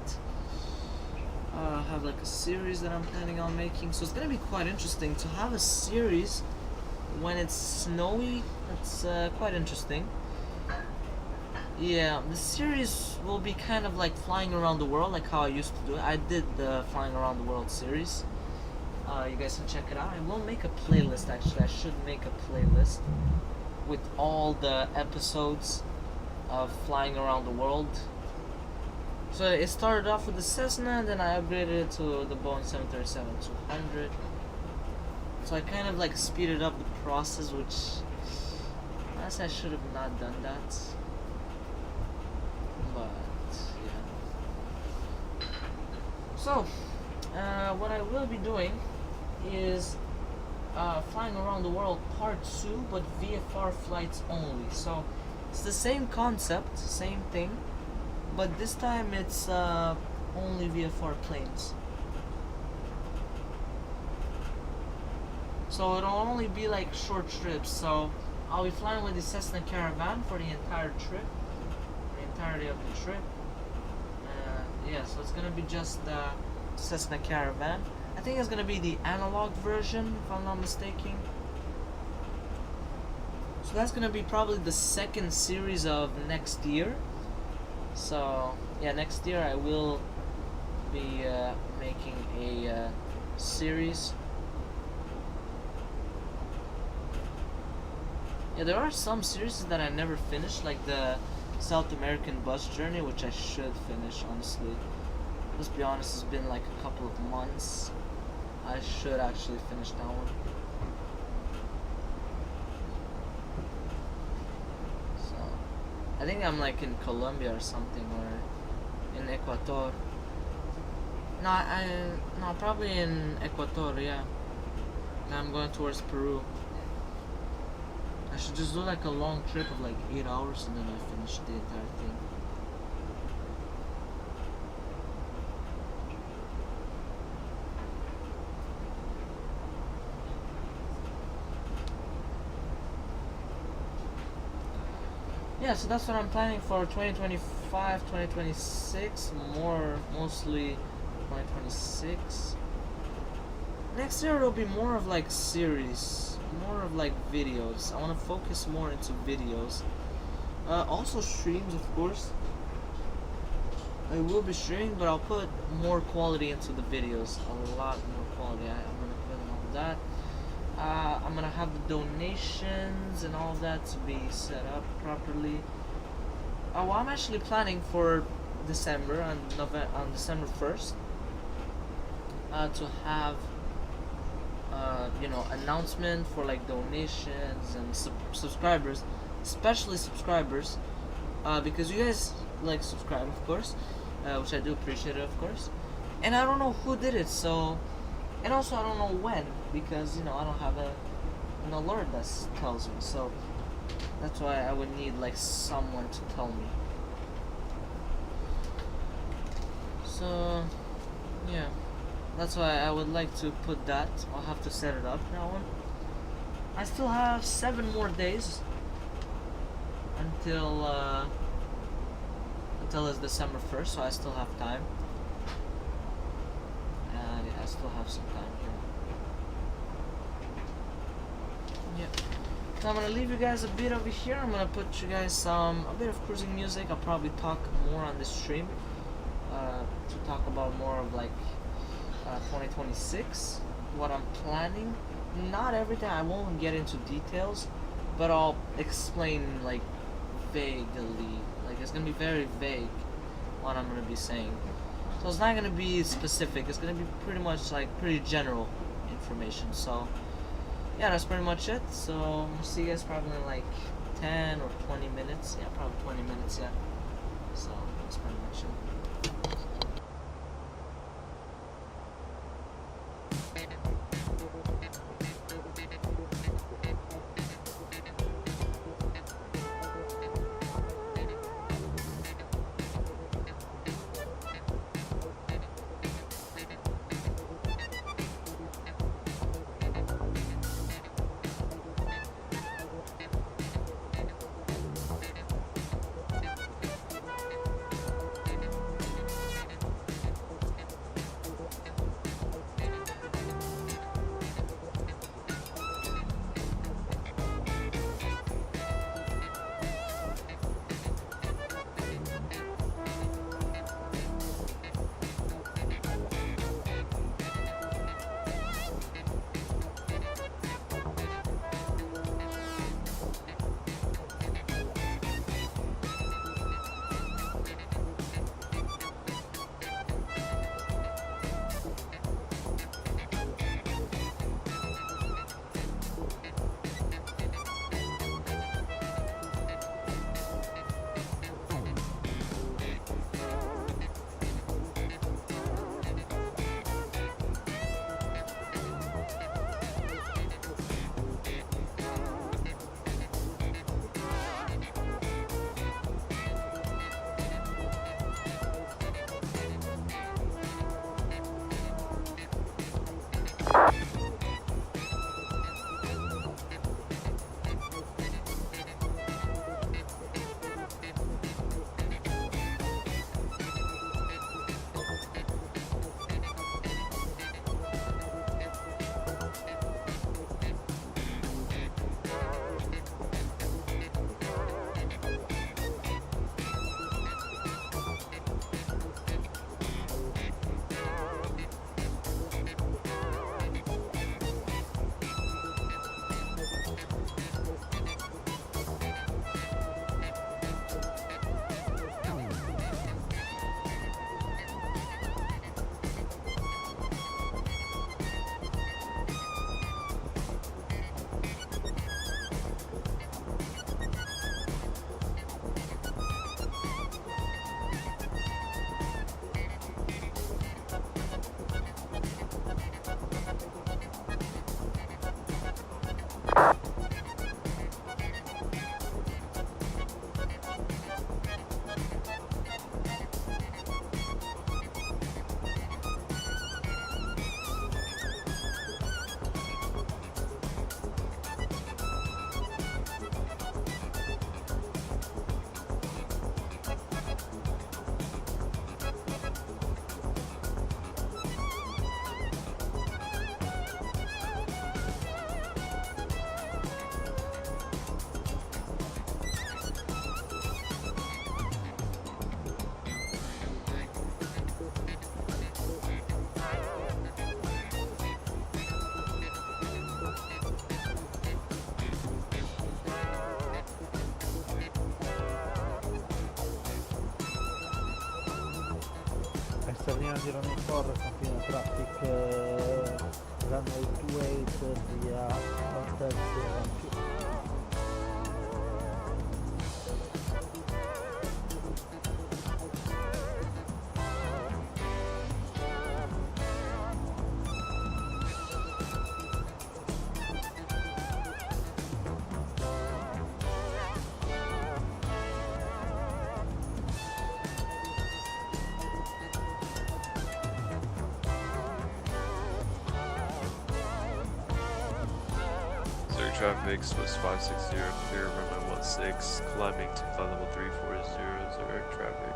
have like a series that I'm planning on making. So it's gonna be quite interesting to have a series when it's snowy. That's quite interesting. Yeah, the series will be kind of like flying around the world, like how I used to do it. I did the flying around the world series. You guys can check it out. I will make a playlist, actually. I should make a playlist with all the episodes of flying around the world. So it started off with the Cessna, and then I upgraded it to the Boeing 737-200. So I kind of like speeded up the process, which honestly I should have not done that. But yeah. So what I will be doing is flying around the world part 2, but VFR flights only. So it's the same concept, same thing, but this time it's only VFR planes. So it'll only be like short trips. So I'll be flying with the Cessna Caravan for the entire trip, the entirety of the trip. Yeah, so it's gonna be just the Cessna Caravan. I think it's gonna be the analog version, if I'm not mistaken. So that's gonna be probably the second series of next year. So yeah, next year I will be making a series. Yeah, there are some series that I never finished, like the South American bus journey, which I should finish, honestly. Let's be honest, it's been like a couple of months. I should actually finish that one. So I think I'm like in Colombia or something, or in Ecuador. No, probably in Ecuador, yeah. And I'm going towards Peru. I should just do like a long trip of like 8 hours and then I finish the entire thing. Yeah, so that's what I'm planning for 2025, 2026, mostly 2026. Next year it'll be more of like series, more of like videos. I want to focus more into videos. Also streams, of course. I will be streaming, but I'll put more quality into the videos, a lot more quality. I'm gonna put in all that. I'm gonna have the donations and all of that to be set up properly. Well, I'm actually planning for December, on December 1st, to have you know, announcement for like donations and subscribers, especially subscribers, because you guys like subscribe, of course, which I do appreciate it, of course. And I don't know who did it, so, and also I don't know when, because you know I don't have an alert that tells me, so that's why I would need like someone to tell me. So yeah, that's why I would like to put that. I'll have to set it up now. I still have 7 more days until it's December 1st, so I still have time. And yeah, I still have some time here. Yep. So I'm gonna leave you guys a bit over here. I'm gonna put you guys a bit of cruising music. I'll probably talk more on this stream, to talk about more of like 2026, what I'm planning. Not everything, I won't get into details, but I'll explain like vaguely. Like it's gonna be very vague what I'm gonna be saying. So it's not gonna be specific, it's gonna be pretty much like pretty general information. So yeah, that's pretty much it. So I'll see you guys probably in like 10 or 20 minutes. Yeah, probably 20 minutes, yeah. So that's pretty much it. Sardinia 094, continua traffic runway 28 via contact 2. Traffic, Swiss 560, clear runway 16, climbing to flight level 3400, traffic.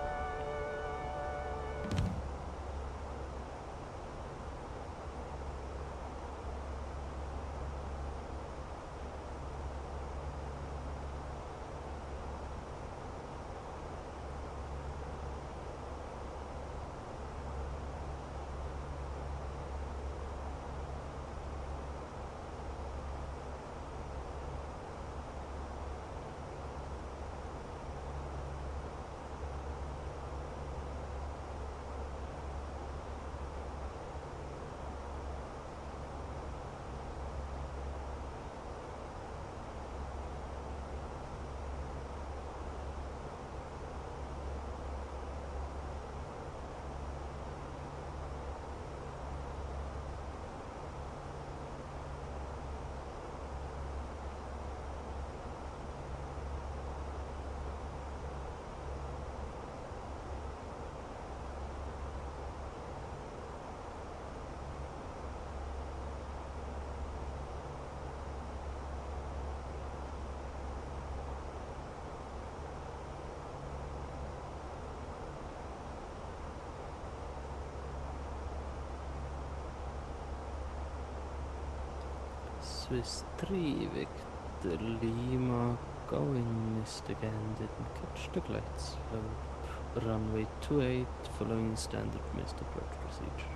Swiss 3 Victor Lima, going missed again, didn't catch the glide slope. Runway 28, following standard missed approach procedure.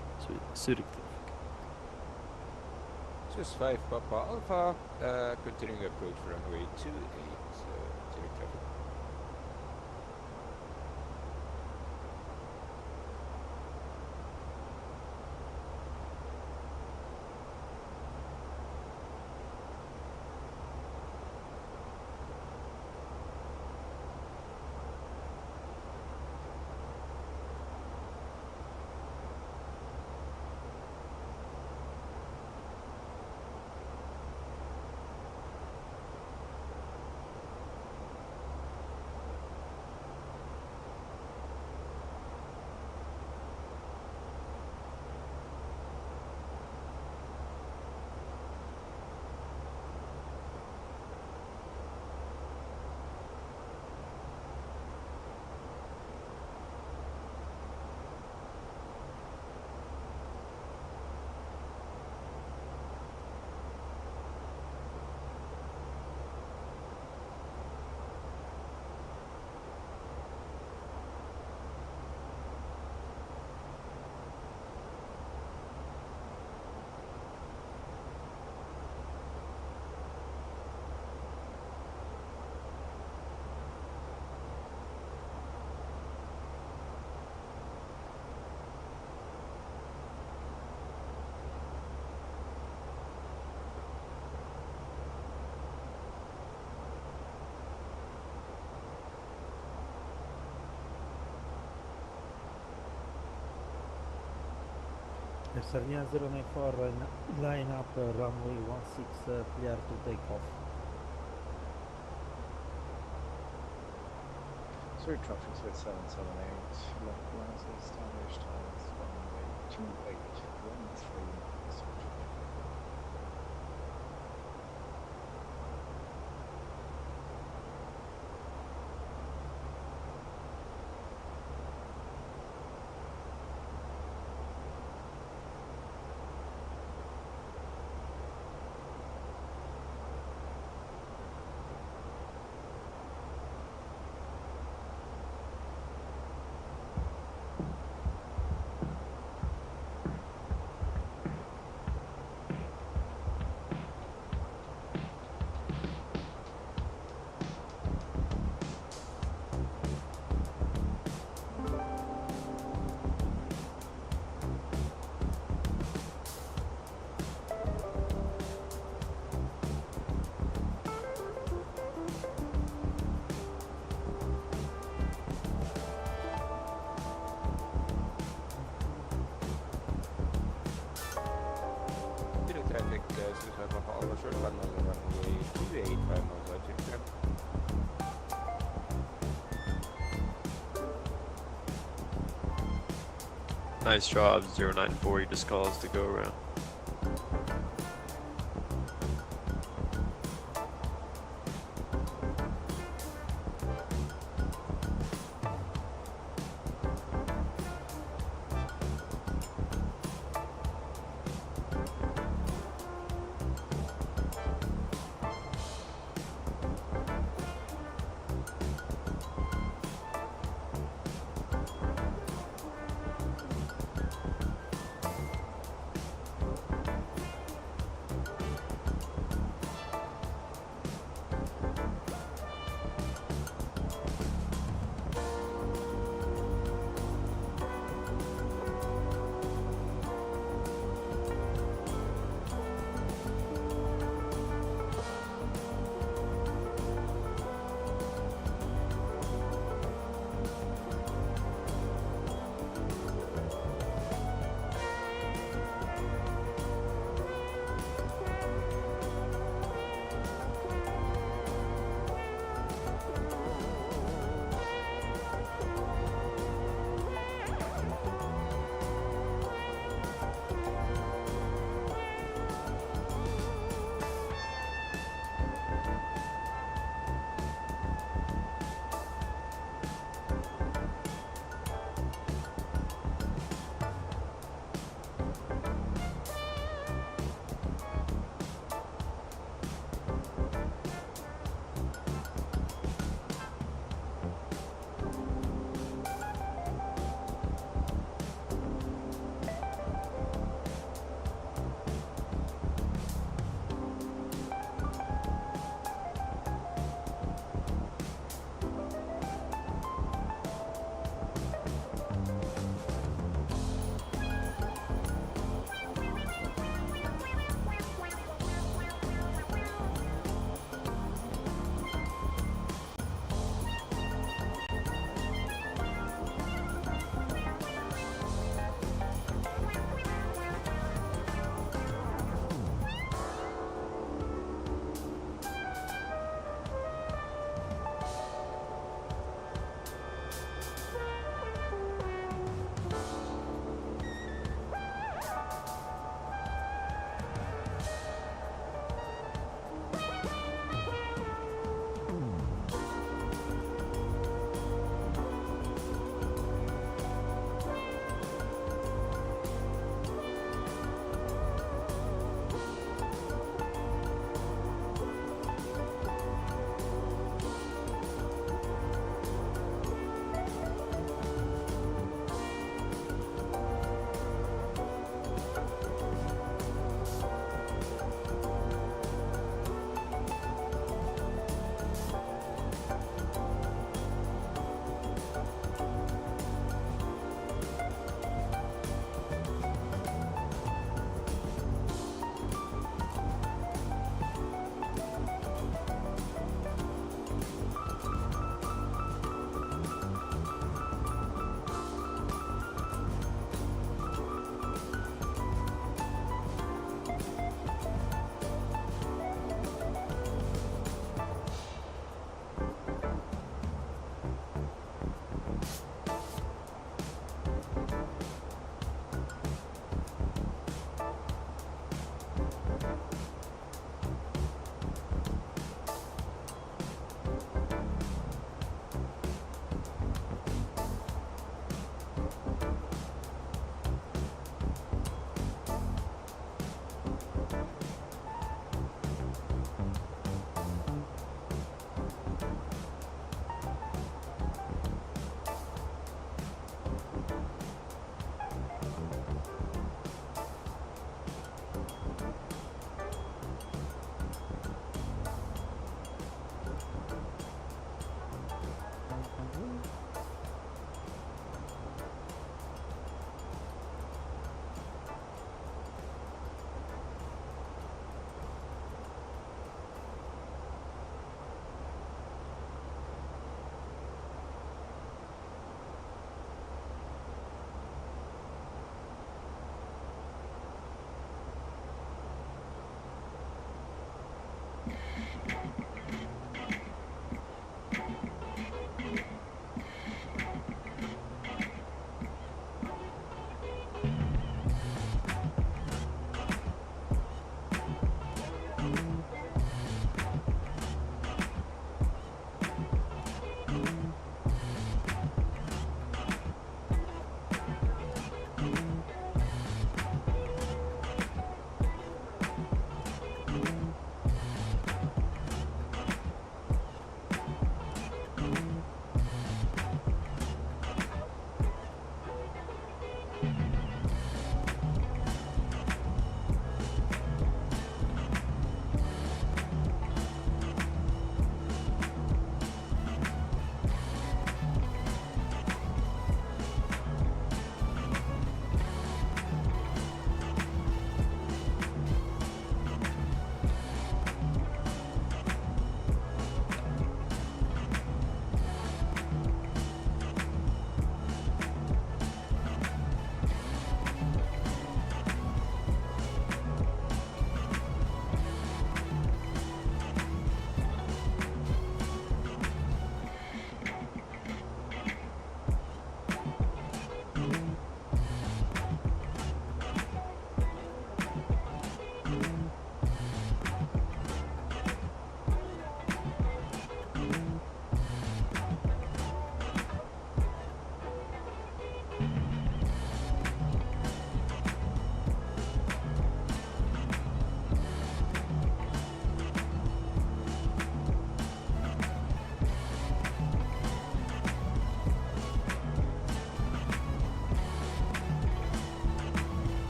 Zurich traffic. Swiss 5 Papa Alpha, continuing approach for runway 28, Zurich traffic. Sardinia 094, line up runway 16, clear to take off. Zurich traffic with 778, localizer established as runway 2813. short final on runway 28, 5 miles right, take care. Nice job, 094. You just call us to go around.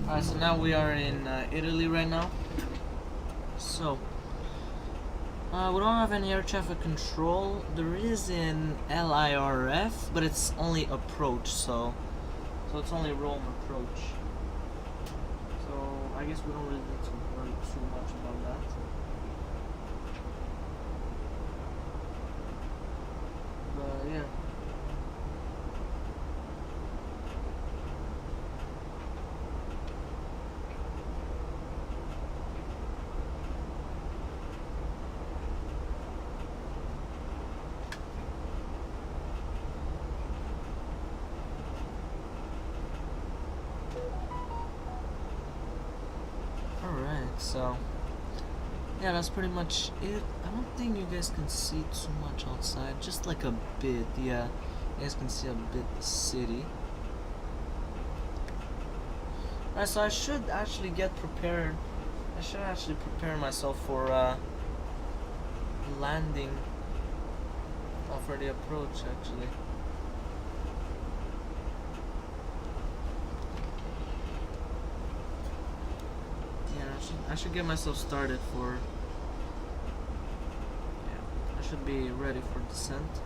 Alright, so now we are in Italy right now. So, we don't have any air traffic control. There is in LIRF, but it's only approach, so it's only Rome approach. So I guess we don't really need to worry too much about that. But yeah. So yeah, that's pretty much it. I don't think you guys can see too much outside, just like a bit. Yeah, you guys can see a bit the city. Alright, so I should actually get prepared. I should actually prepare myself for landing for the approach actually. I should get myself started for, yeah, I should be ready for descent.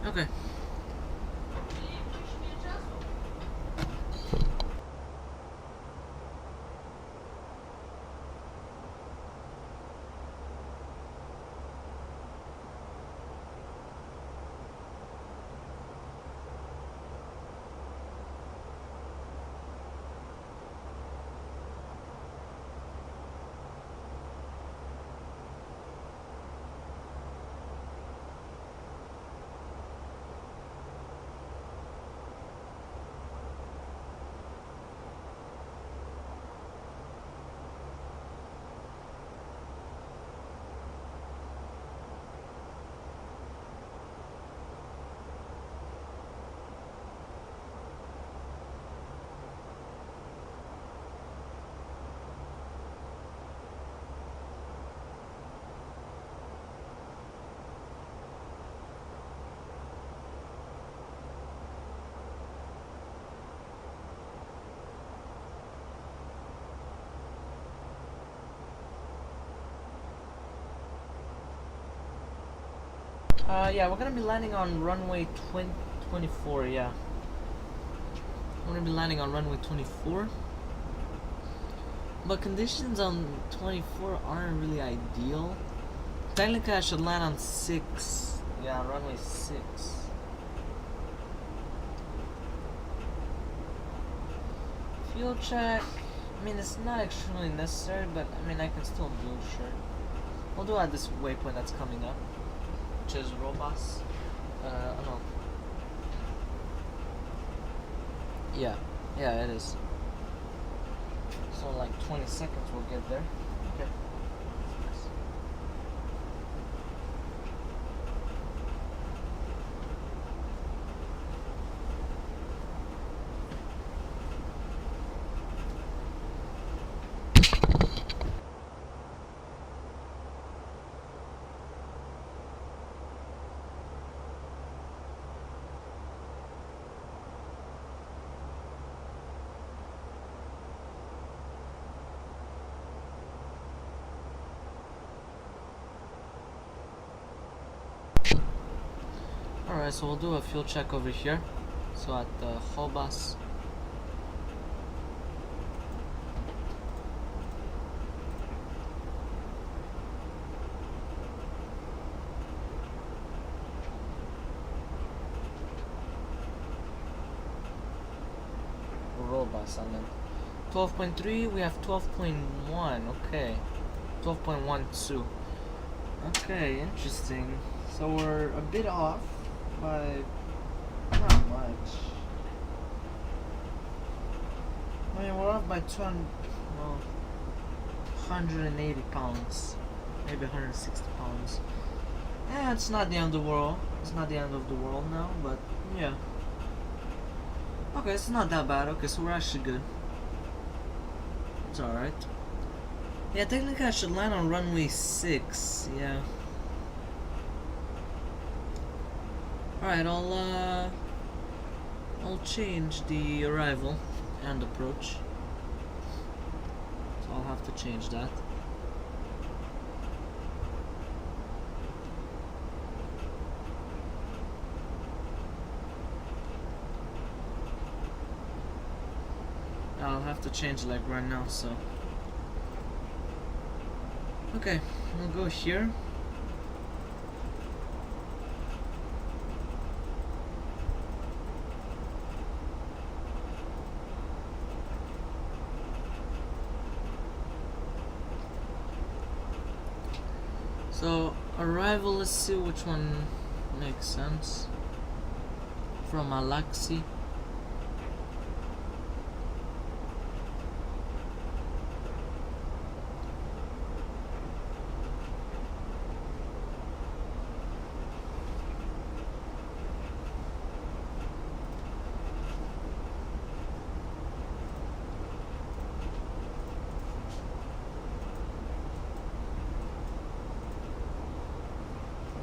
Okay. Yeah, we're gonna be landing on runway 24, yeah. We're gonna be landing on runway 24. But conditions on 24 aren't really ideal. Technically, I should land on 6. Yeah, runway 6. Fuel check. I mean, it's not extremely necessary, but I mean, I can still do it, sure. We'll do it at this waypoint that's coming up, which is Robas. Oh no. Yeah, it is. So like 20 seconds we'll get there. Okay. Alright, so we'll do a fuel check over here. So at the Hobas. Robas, I meant. 12.3, we have 12.1, okay. 12.12. Okay, interesting. So we're a bit off by not much. I mean, we're off by 180 pounds, maybe 160 pounds. Yeah, it's not the end of the world. It's not the end of the world now, but yeah. Okay, it's not that bad. Okay, so we're actually good. It's alright. Yeah, technically I should land on runway 6, yeah. Alright, I'll change the arrival and approach. So I'll have to change that. I'll have to change like right now, so okay, we'll go here. So arrival, let's see which one makes sense. From Alaxi.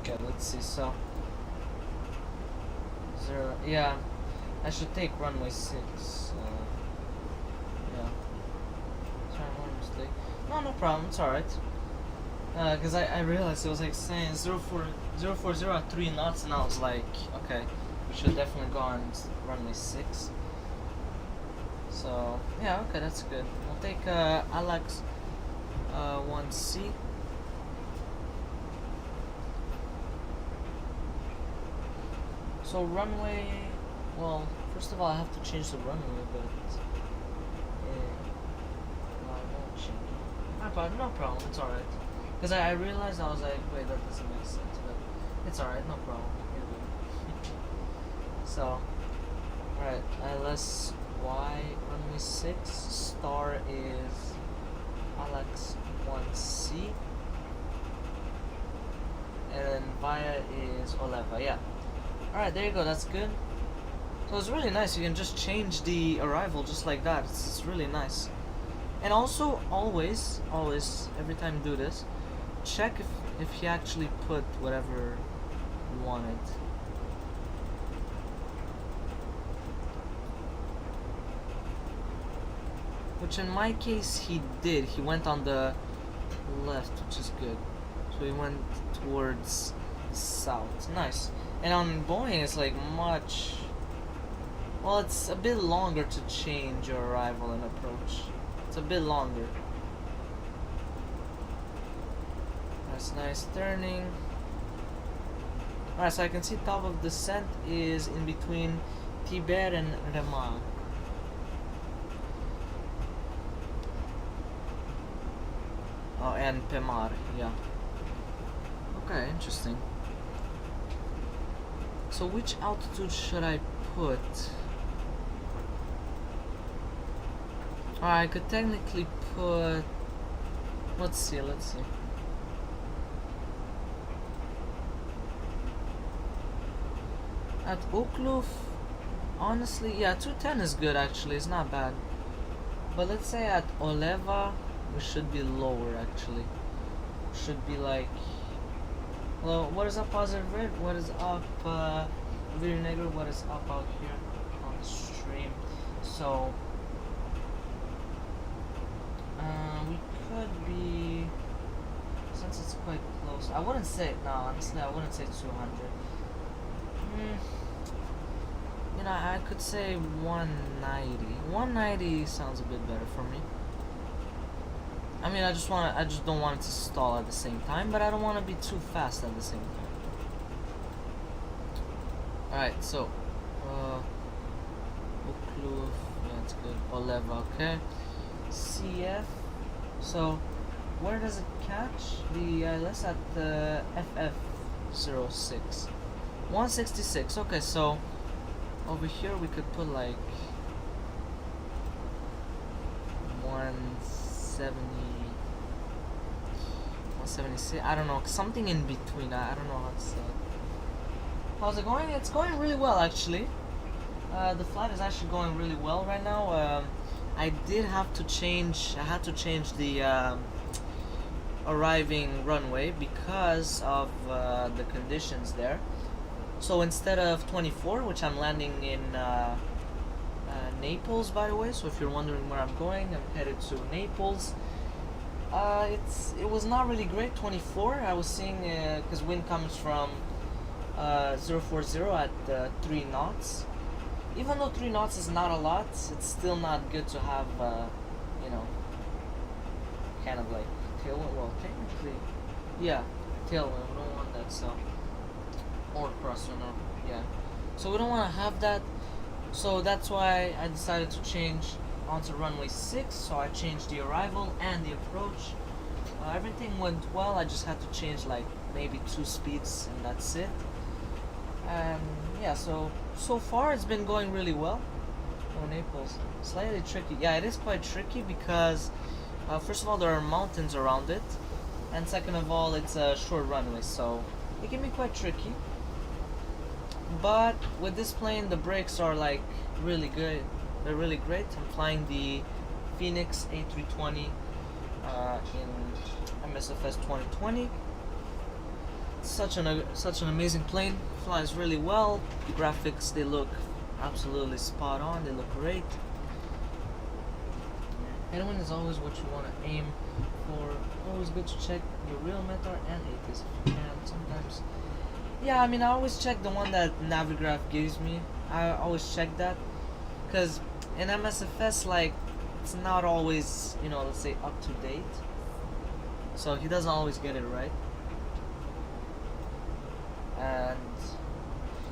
Okay, let's see, so 0, yeah, I should take runway 6, yeah, sorry, one mistake, no problem, it's alright, because I realized it was like saying 040 at 3 knots, and I was like, okay, we should definitely go on runway 6, so, yeah, okay, that's good. We'll take Alex 1C. So runway, well, first of all I have to change the runway, but no, I won't change it. No problem, it's alright. Because I realized, I was like, wait, that doesn't make sense, but it's alright, no problem. You're good. So, alright, LSY runway 6, star is Alex 1C, and then Via is Oleva, yeah. Alright, there you go, that's good. So it's really nice, you can just change the arrival just like that. It's really nice. And also, always, every time you do this, check if he actually put whatever you wanted. Which in my case he did. He went on the left, which is good. So he went towards the south. Nice. And on Boeing, it's like much... Well, it's a bit longer to change your arrival and approach. It's a bit longer. That's nice turning. Alright, so I can see top of descent is in between Tibet and Remar. Oh, and Pemar, yeah. Okay, interesting. So which altitude should I put? I could technically put... Let's see. At Okloof, honestly, yeah, 210 is good actually, it's not bad. But let's say at Oleva, we should be lower actually. Should be like... Well, what is up positive red? What is up very negative? What is up out here on the stream? So we could be, since it's quite close. I wouldn't say no. Honestly, I wouldn't say 200. You know, I could say 190. 190 sounds a bit better for me. I mean, I just don't want it to stall at the same time, but I don't want to be too fast at the same time. Alright, so Okloof, yeah, it's good. Oleva, okay. CF. So where does it catch? The let's at the FF06. 166. Okay, so over here we could put like 170, 176. I don't know, something in between. I don't know how to say it. How's it going? It's going really well actually. The flight is actually going really well right now. I did have to change. I had to change the arriving runway because of the conditions there. So instead of 24, which I'm landing in Naples, by the way. So if you're wondering where I'm going, I'm headed to Naples. It was not really great. 24. I was seeing because wind comes from 040 at 3 knots. Even though 3 knots is not a lot, it's still not good to have, you know, kind of like tailwind. Well, technically, yeah, tailwind. We don't want that, so. Or crosswind, yeah. So we don't want to have that. So that's why I decided to change onto runway 6. So I changed the arrival and the approach. Everything went well. I just had to change like maybe 2 speeds, and that's it. And yeah, so far it's been going really well. Oh, Naples, slightly tricky. Yeah, it is quite tricky because first of all there are mountains around it, and second of all it's a short runway, so it can be quite tricky. But with this plane the brakes are like really good. They're really great. I'm flying the Fenix A320 in MSFS 2020. Such an amazing plane. Flies really well. The graphics, they look absolutely spot on. They look great. Headwind is always what you want to aim for. Always good to check your real METAR and ATIS if you can. Sometimes, yeah. I mean, I always check the one that Navigraph gives me. I always check that because in MSFS, like, it's not always, you know, let's say up to date. So he doesn't always get it right. And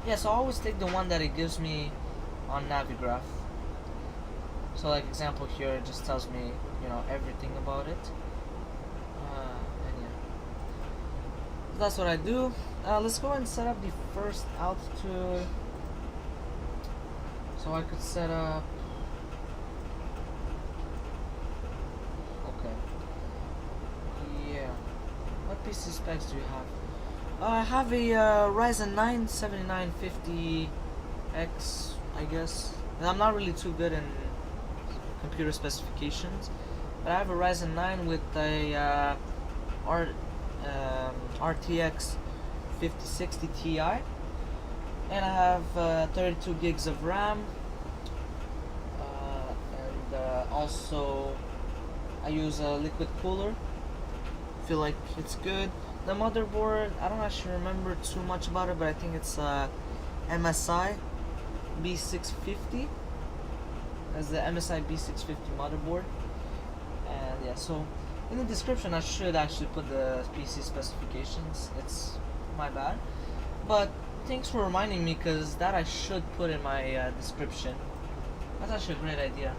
yeah, so I always take the one that it gives me on Navigraph. So like example here, it just tells me, you know, everything about it. And yeah, so that's what I do. Let's go and set up the first altitude. So I could set up. Okay. Yeah. What PC specs do you have? I have a Ryzen 9 7950X, I guess. And I'm not really too good in computer specifications, but I have a Ryzen 9 with a RTX 5060 Ti, and I have 32 gigs of RAM, and also I use a liquid cooler. Feel like it's good. The motherboard, I don't actually remember too much about it, but I think it's MSI B650. That's the MSI B650 motherboard. And yeah, so in the description I should actually put the PC specifications. It's my bad. But thanks for reminding me, because that I should put in my description. That's actually a great idea.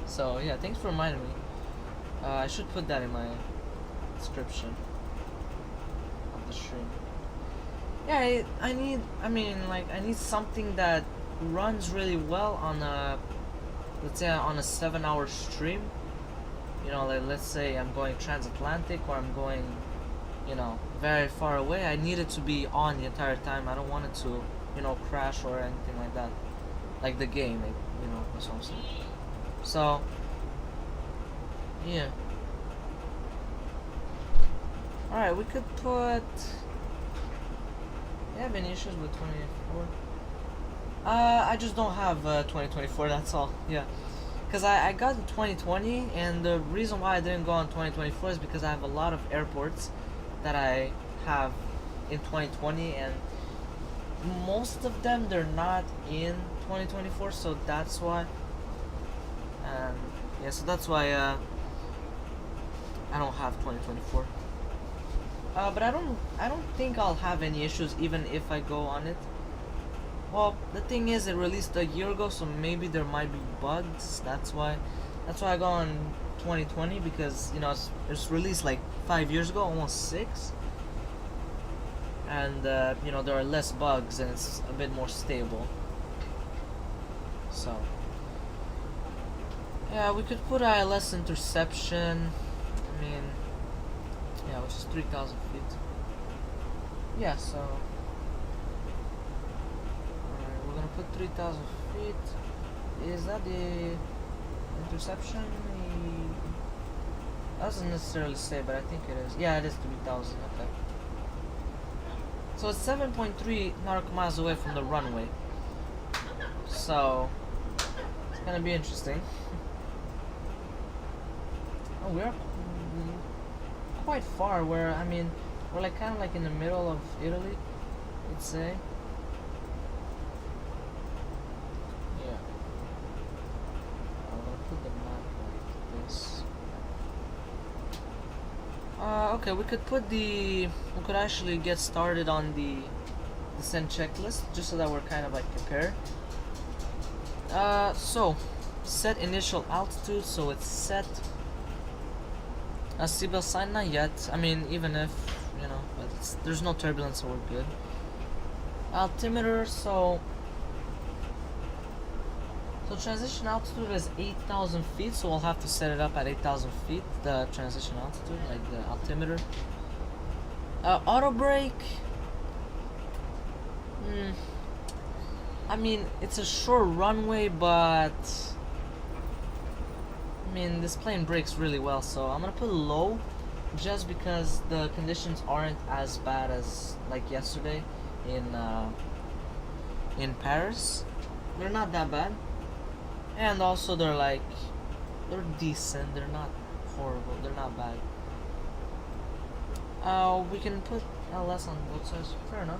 So yeah, thanks for reminding me. I should put that in my description of the stream. Yeah, I need something that runs really well on a, let's say on a 7-hour stream. You know, like let's say I'm going transatlantic, or I'm going, you know, very far away. I need it to be on the entire time. I don't want it to, you know, crash or anything like that. Like the game, like, you know, that's what I'm saying. So yeah. Alright, we could put. You have any issues with 24? I just don't have 2024, that's all. Yeah. Because I got in 2020, and the reason why I didn't go on 2024 is because I have a lot of airports that I have in 2020, and most of them, they're not in 2024, so that's why. And yeah, so that's why I don't have 2024. But I don't think I'll have any issues even if I go on it. Well, the thing is, it released a year ago, so maybe there might be bugs. That's why. That's why I go on 2020, because you know it's released like 5 years ago, almost 6, and you know there are less bugs and it's a bit more stable. So yeah, we could put ILS interception. I mean, yeah, which is 3,000 feet. Yeah, so alright, we're gonna put 3,000 feet. Is that the interception? Doesn't necessarily say, but I think it is. Yeah, it is 3,000. Okay. So it's 7.3 nautical miles away from the runway. So it's gonna be interesting. Oh, we're quite far. Where I mean, we're like kind of like in the middle of Italy, let's say. Yeah. I'm gonna put the map like this. Okay, we could actually get started on the descent checklist, just so that we're kind of like prepared. So set initial altitude, so it's set. Seatbelt sign, not yet. I mean, even if, you know, but there's no turbulence, so we're good. Altimeter, so transition altitude is 8,000 feet, so we'll have to set it up at 8,000 feet, the transition altitude, like the altimeter. Auto brake. I mean, it's a short runway, but I mean, this plane brakes really well, so I'm gonna put low, just because the conditions aren't as bad as like yesterday in Paris. They're not that bad. And also they're decent, they're not horrible, they're not bad. We can put LS on both sides, fair enough.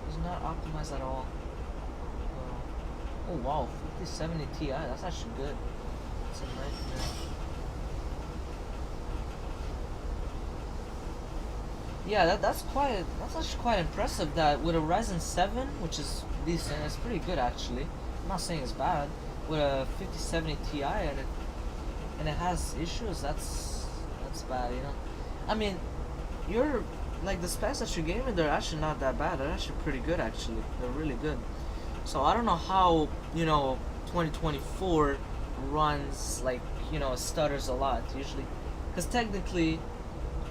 It's not optimized at all. Oh wow, 5070 Ti, that's actually good. It's a nightmare. Yeah, that's actually quite impressive, that with a Ryzen 7, which is decent, it's pretty good actually. I'm not saying it's bad. With a 5070 Ti and it has issues, that's bad, you know. I mean, you're like, the specs that you gave me, they're actually not that bad. They're actually pretty good actually. They're really good. So I don't know how, you know, 2024 runs, like, you know, stutters a lot usually, because technically,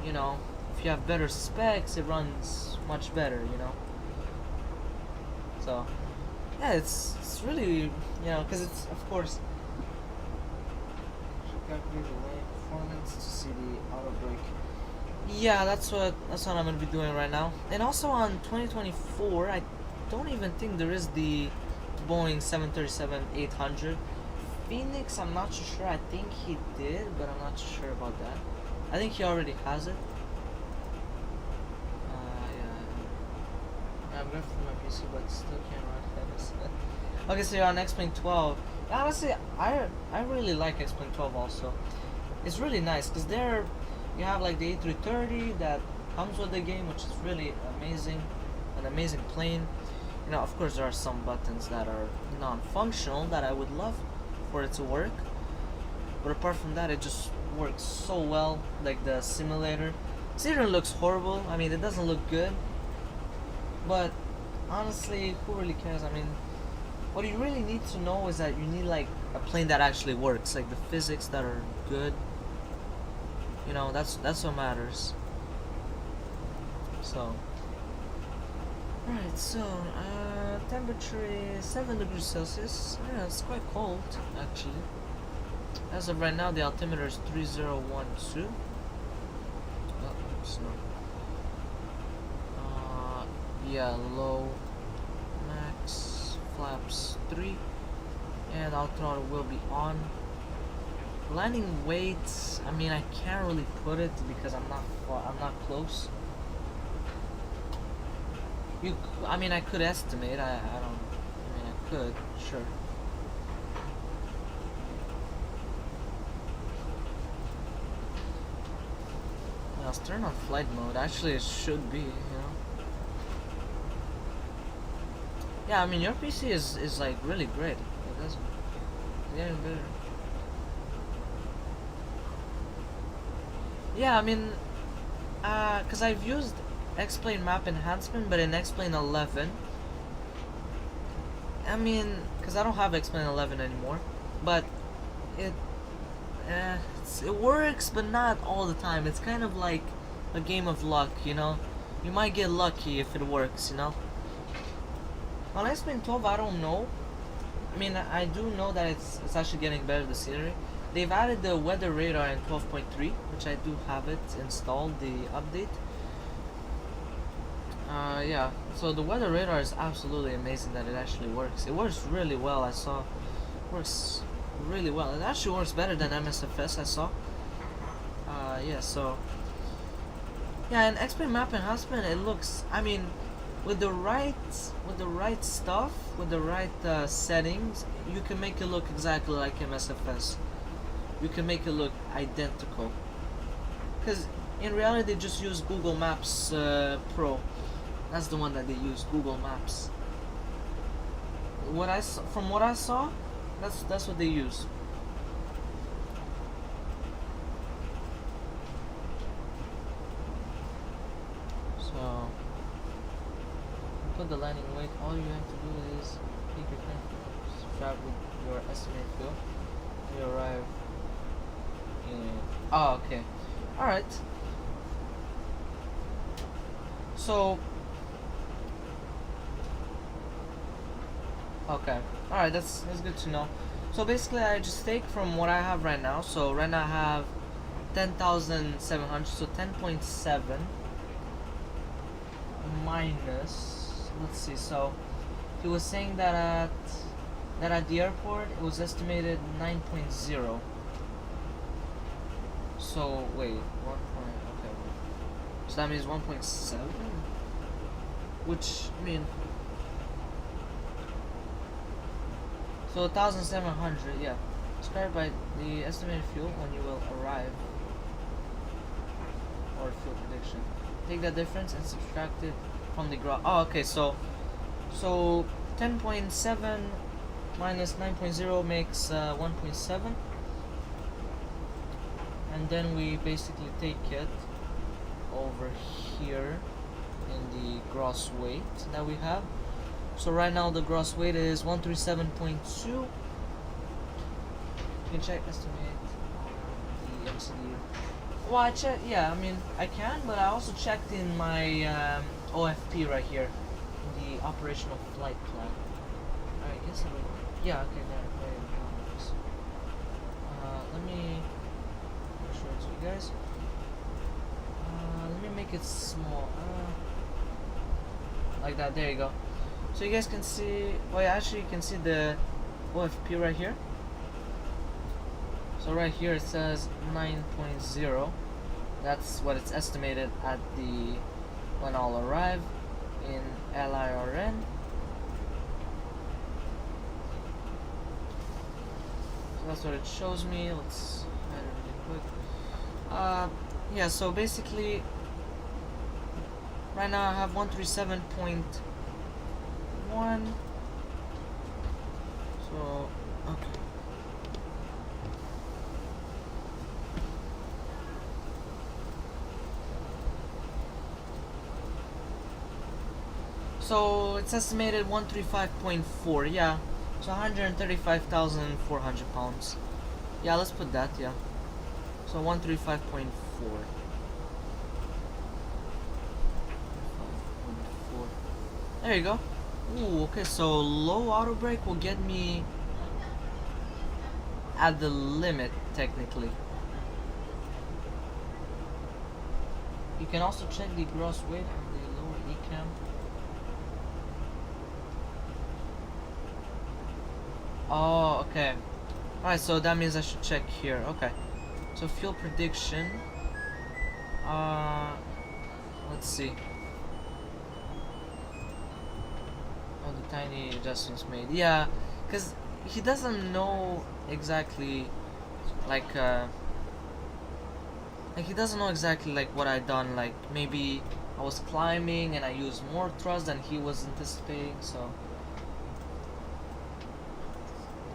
you know, if you have better specs, it runs much better, you know. So yeah, it's really, you know, because it's, of course, should calculate the lane performance to see the auto brake. Yeah, that's what I'm gonna be doing right now. And also on 2024, I don't even think there is the Boeing 737-800. Fenix, I'm not too sure. I think he did, but I'm not too sure about that. I think he already has it. Yeah. I'm going for my PC, but still can't run Fenix. Okay, so you're on X-Plane 12. Honestly, I really like X-Plane 12 also. It's really nice, because there you have like the A330 that comes with the game, which is really amazing. An amazing plane. You know, of course there are some buttons that are non-functional that I would love for it to work, but apart from that, it just works so well. Like the simulator looks horrible. I mean, it doesn't look good, but honestly, who really cares? I mean, what you really need to know is that you need like a plane that actually works, like the physics that are good. You know, that's what matters. So right, so temperature is 7 degrees Celsius. Yeah, it's quite cold actually. As of right now, the altimeter is 3012. Oh, oops, no. Yeah, low, max, flaps 3, and our throttle will be on. Landing weight, I mean, I can't really put it because I'm not close. I mean, I could estimate. I could, sure. Yeah, let's turn on flight mode. Actually, it should be, you know. Yeah, I mean, your PC is like really great. It's getting better. Yeah, I mean, cause I've used X-Plane map enhancement, but in X-Plane 11, I mean, cause I don't have X-Plane 11 anymore, but it works, but not all the time. It's kind of like a game of luck, you know. You might get lucky if it works, you know. On X-Plane 12, I don't know. I mean, I do know that it's actually getting better, the scenery. They've added the weather radar in 12.3, which I do have it installed, the update. Yeah, so the weather radar is absolutely amazing that it actually works. It works really well, I saw. It works really well. It actually works better than MSFS, I saw. Yeah, so... Yeah, in X-Plane map enhancement, it looks... I mean, with the right stuff, with the right settings, you can make it look exactly like MSFS. You can make it look identical. Because in reality, they just use Google Maps Pro. That's the one that they use, Google Maps. From what I saw, that's what they use. So put the landing weight. All you have to do is pick your plane, strap with your estimated fuel. You arrive in. Oh, okay. All right. So. Okay. All right. That's good to know. So basically, I just take from what I have right now. So right now I have 10,700. So 10.7 minus. Let's see. So he was saying that at the airport it was estimated 9.0. So wait, 1. Okay. So that means 1.7. Which I mean. So 1,700, yeah. Squared by the estimated fuel when you will arrive. Or fuel prediction. Take that difference and subtract it from the gross. Oh, okay, so 10.7 minus 9.0 makes 1.7. And then we basically take it over here in the gross weight that we have. So right now the gross weight is 137.2. You can check estimate the MCDU. Well, I check. Yeah, I mean I can, but I also checked in my OFP right here, in the operational flight plan. I guess I will. Yeah, okay, there it is. Let me show it to you guys. Let me make it small. Like that. There you go. So you guys can see, well actually you can see the OFP right here. So right here it says 9.0. That's what it's estimated at the, when I'll arrive in LIRN. So that's what it shows me. Let's add it really quick. Yeah, so basically right now I have 137.1. So okay. So it's estimated 135.4, yeah. So 135,400 pounds. Yeah, let's put that, yeah. So 135.4. There you go. Ooh, okay, so low auto brake will get me at the limit, technically. You can also check the gross weight on the lower ECAM. Oh, okay. Alright, so that means I should check here. Okay. So fuel prediction. Let's see. Oh, the tiny adjustments made. Yeah, because he doesn't know exactly, like he doesn't know exactly like what I done. Like maybe I was climbing and I used more thrust than he was anticipating. So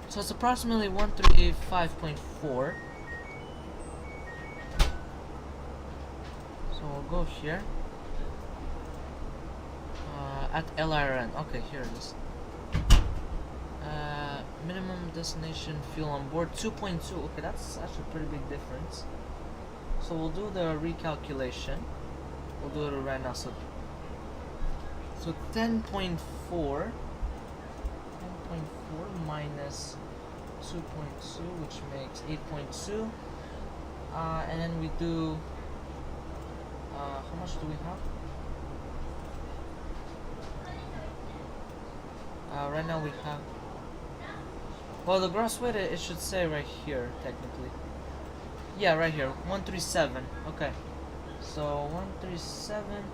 it's approximately 135.4. So we'll go here. At LIRN. Okay, here it is. Minimum destination fuel on board 2.2. Okay, that's actually a pretty big difference. So we'll do the recalculation. We'll do it right now. So 10.4 minus 2.2, which makes 8.2. And then we do how much do we have? Right now we have, well, the gross weight, it should say right here technically. Yeah, right here, 137. Okay, so 137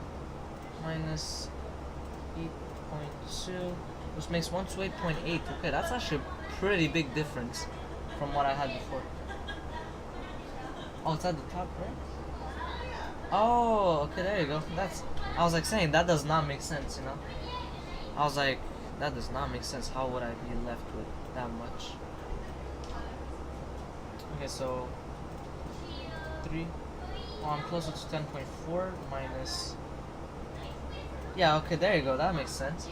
minus 8.2, which makes 128.8. Okay, that's actually a pretty big difference from what I had before. Oh, it's at the top, right? Oh, okay, there you go. I was like saying, that does not make sense, you know? I was like, that does not make sense. How would I be left with that much? Okay, so 3. Oh, I'm closer to 10.4 minus. Yeah, okay, there you go. That makes sense.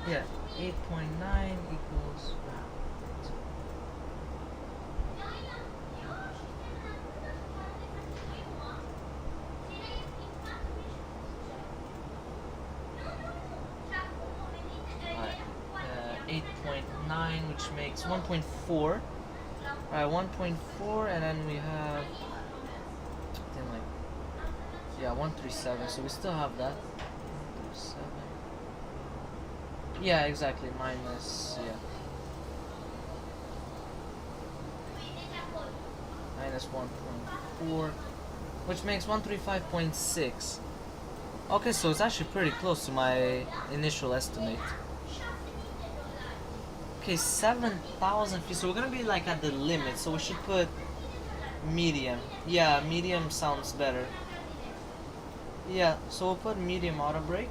Yeah, 8.9 equals. Alright, 8.9, which makes 1.4. Alright, 1.4, and then we have. Then like. Yeah, 137. So we still have that. 137. Yeah, exactly. Minus, yeah. Minus 1.4, which makes 135.6. Okay, so it's actually pretty close to my initial estimate. Okay, 7,000 feet. So we're gonna be like at the limit. So we should put medium. Yeah, medium sounds better. Yeah, so we'll put medium auto brake.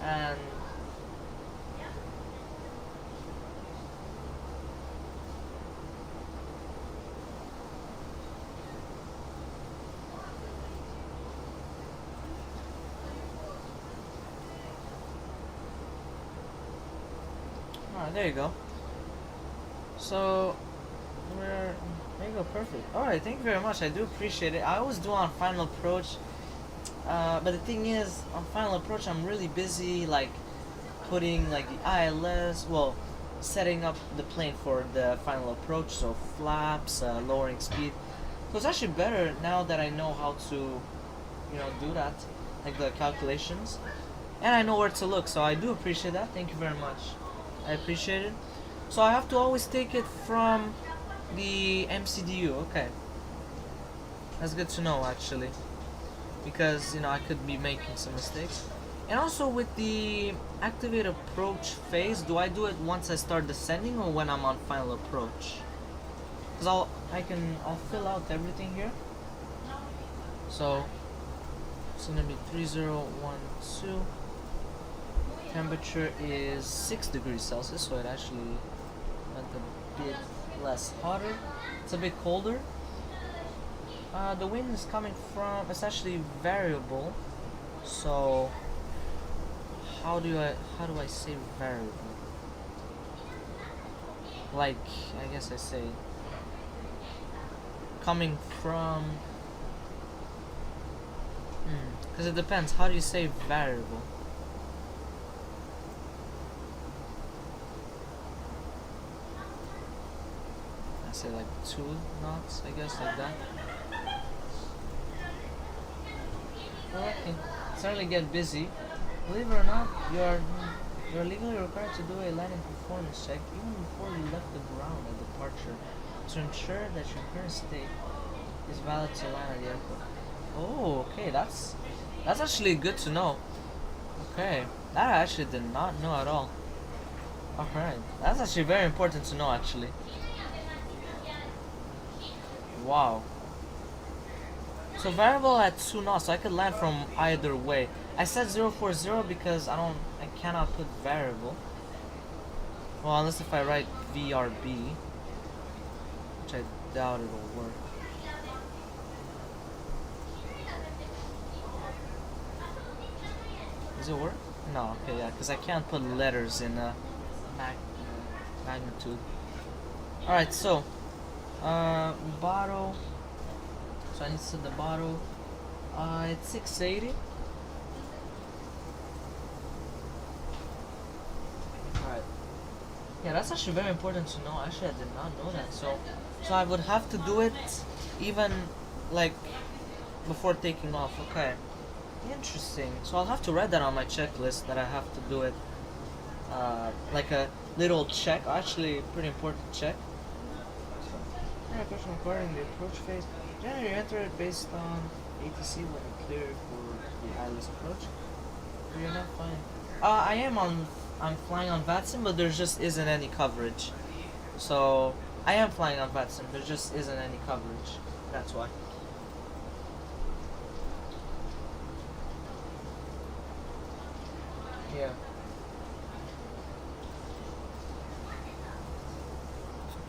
And alright, there you go. So there you go, perfect. Alright, thank you very much. I do appreciate it. I always do on final approach. But the thing is, on final approach, I'm really busy, like putting like the ILS, well, setting up the plane for the final approach, so flaps, lowering speed. So it's actually better now that I know how to, you know, do that, like the calculations, and I know where to look. So I do appreciate that. Thank you very much. I appreciate it. So I have to always take it from the MCDU. Okay, that's good to know actually, because you know I could be making some mistakes. And also with the activate approach phase, do I do it once I start descending or when I'm on final approach? Because I'll fill out everything here. So it's gonna be 3012. Temperature is 6 degrees Celsius, so it actually went a bit less hotter. It's a bit colder. The wind is coming from, it's actually variable. So how do I say variable? Like, I guess I say coming from, because it depends. How do you say variable? I say like 2 knots, I guess, like that. Okay, certainly get busy. Believe it or not, you're legally required to do a landing performance check even before you left the ground at departure to ensure that your current state is valid to land at the airport. Oh, okay, that's actually good to know. Okay, that I actually did not know at all. Alright, that's actually very important to know actually. Wow. So variable at 2 knots, so I could land from either way. I said 040 because I cannot put variable. Well, unless if I write VRB, which I doubt it'll work. Does it work? No, okay, yeah, because I can't put letters in magnitude. Alright, so bottle. So I need to set the bottle. It's 680. Alright. Yeah, that's actually very important to know. Actually, I did not know that. So I would have to do it even like before taking off. Okay. Interesting. So I'll have to write that on my checklist that I have to do it. Like a little check. Actually, pretty important check. So, question regarding the approach phase. Generally, you enter it based on ATC when clear for the ILS approach. You're not flying. I'm flying on VATSIM, but there just isn't any coverage. So I am flying on VATSIM. There just isn't any coverage. That's why. Yeah.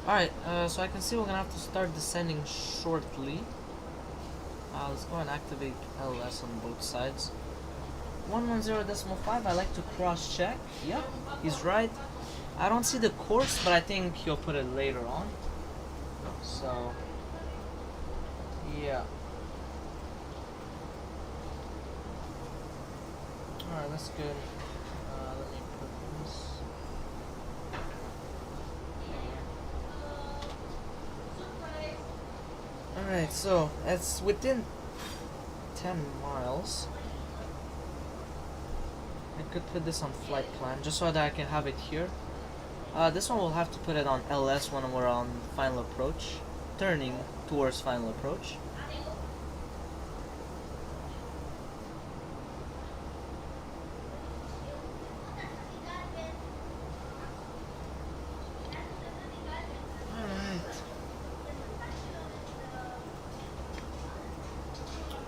Alright, so I can see we're gonna have to start descending shortly. Let's go and activate LS on both sides. 110.5, I like to cross check. Yep, he's right. I don't see the course, but I think he'll put it later on. So, yeah. Alright, that's good. Let me put this. Alright, so it's within 10 miles. I could put this on flight plan just so that I can have it here. This one we'll have to put it on LS when we're on final approach, turning towards final approach.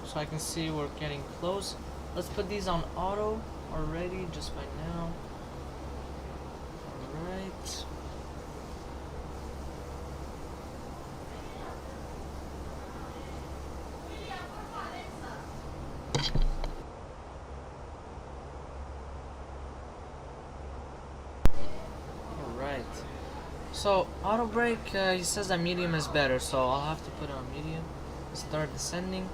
So I can see we're getting close. Let's put these on auto already just by now. Alright. Alright. So auto brake, he says that medium is better, so I'll have to put it on medium. Start descending.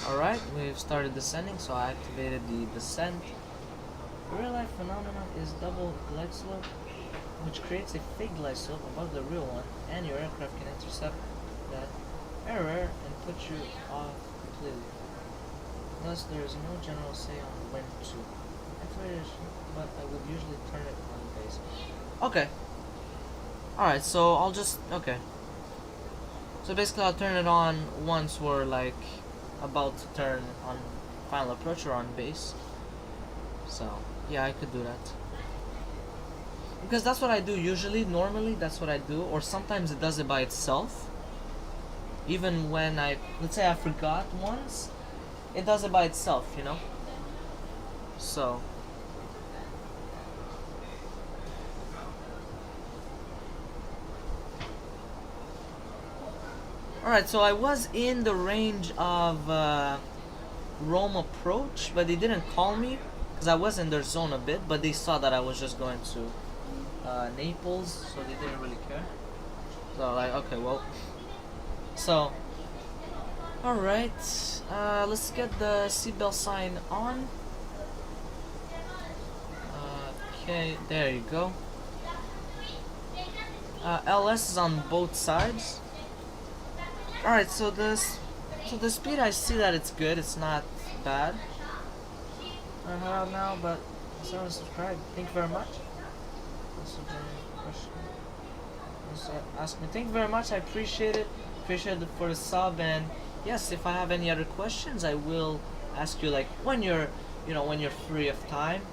Alright, we've started descending, so I activated the descent. The real life phenomenon is double glide slope, which creates a fake glide slope above the real one, and your aircraft can intercept that error and put you off completely. Thus, there is no general say on when to activate it, but I would usually turn it on base. Okay. Alright, so I'll just, okay. So basically I'll turn it on once we're like about to turn on final approach or on base. So yeah, I could do that because that's what I do usually. Normally that's what I do, or sometimes it does it by itself. Even when let's say I forgot once, it does it by itself, you know. So alright, so I was in the range of Rome approach, but they didn't call me because I was in their zone a bit, but they saw that I was just going to Naples, so they didn't really care. So like, okay, well, so alright, let's get the seatbelt sign on. Okay, there you go. LS is on both sides. Alright, so the speed, I see that it's good, it's not bad. I head out now, but someone subscribe. Thank you very much. Ask me. Thank you very much, I appreciate it. Appreciate it for the sub, and yes, if I have any other questions, I will ask you like when you're free of time.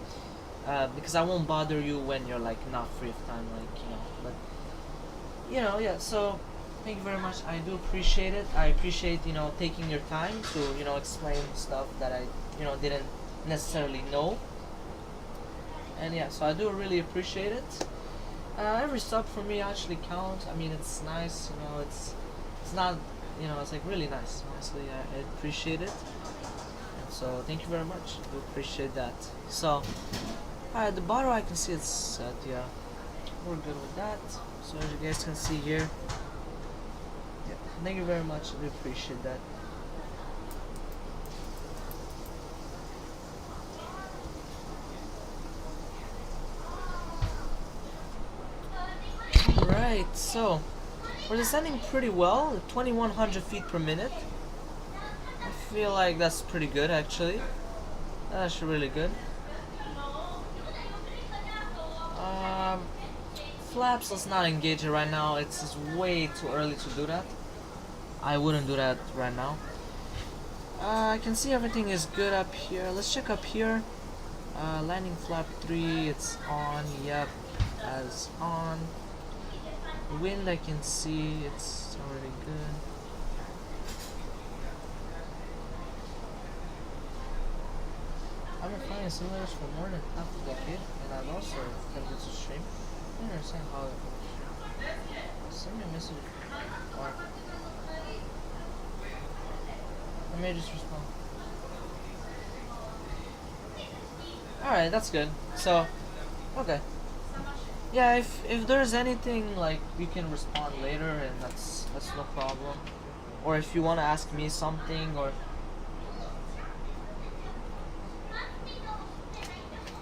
Because I won't bother you when you're like not free of time, like, you know, but yeah, so thank you very much. I do appreciate it. I appreciate, taking your time to, explain stuff that I, didn't necessarily know. And yeah, so I do really appreciate it. Every sub for me actually counts. I mean, it's nice, it's not, it's like really nice. Honestly, I appreciate it. And So thank you very much. We appreciate that. So, alright, the bottom I can see it's set. Yeah, we're good with that. So as you guys can see here, yeah, thank you very much. We appreciate that. Alright, so we're descending pretty well, 2100 feet per minute. I feel like that's pretty good actually. That's really good. Flaps, let's not engage it right now. It's way too early to do that. I wouldn't do that right now. I can see everything is good up here. Let's check up here. Landing flap 3, it's on. Yep, that's on. Wind, I can see it's already good. I've been flying simulators for more than half a decade, and I've also attempted to stream. I don't understand how it works. Send me a message. Or I may just respond. Alright, that's good. So, okay. Yeah, if there's anything like you can respond later, and that's no problem. Or if you want to ask me something, or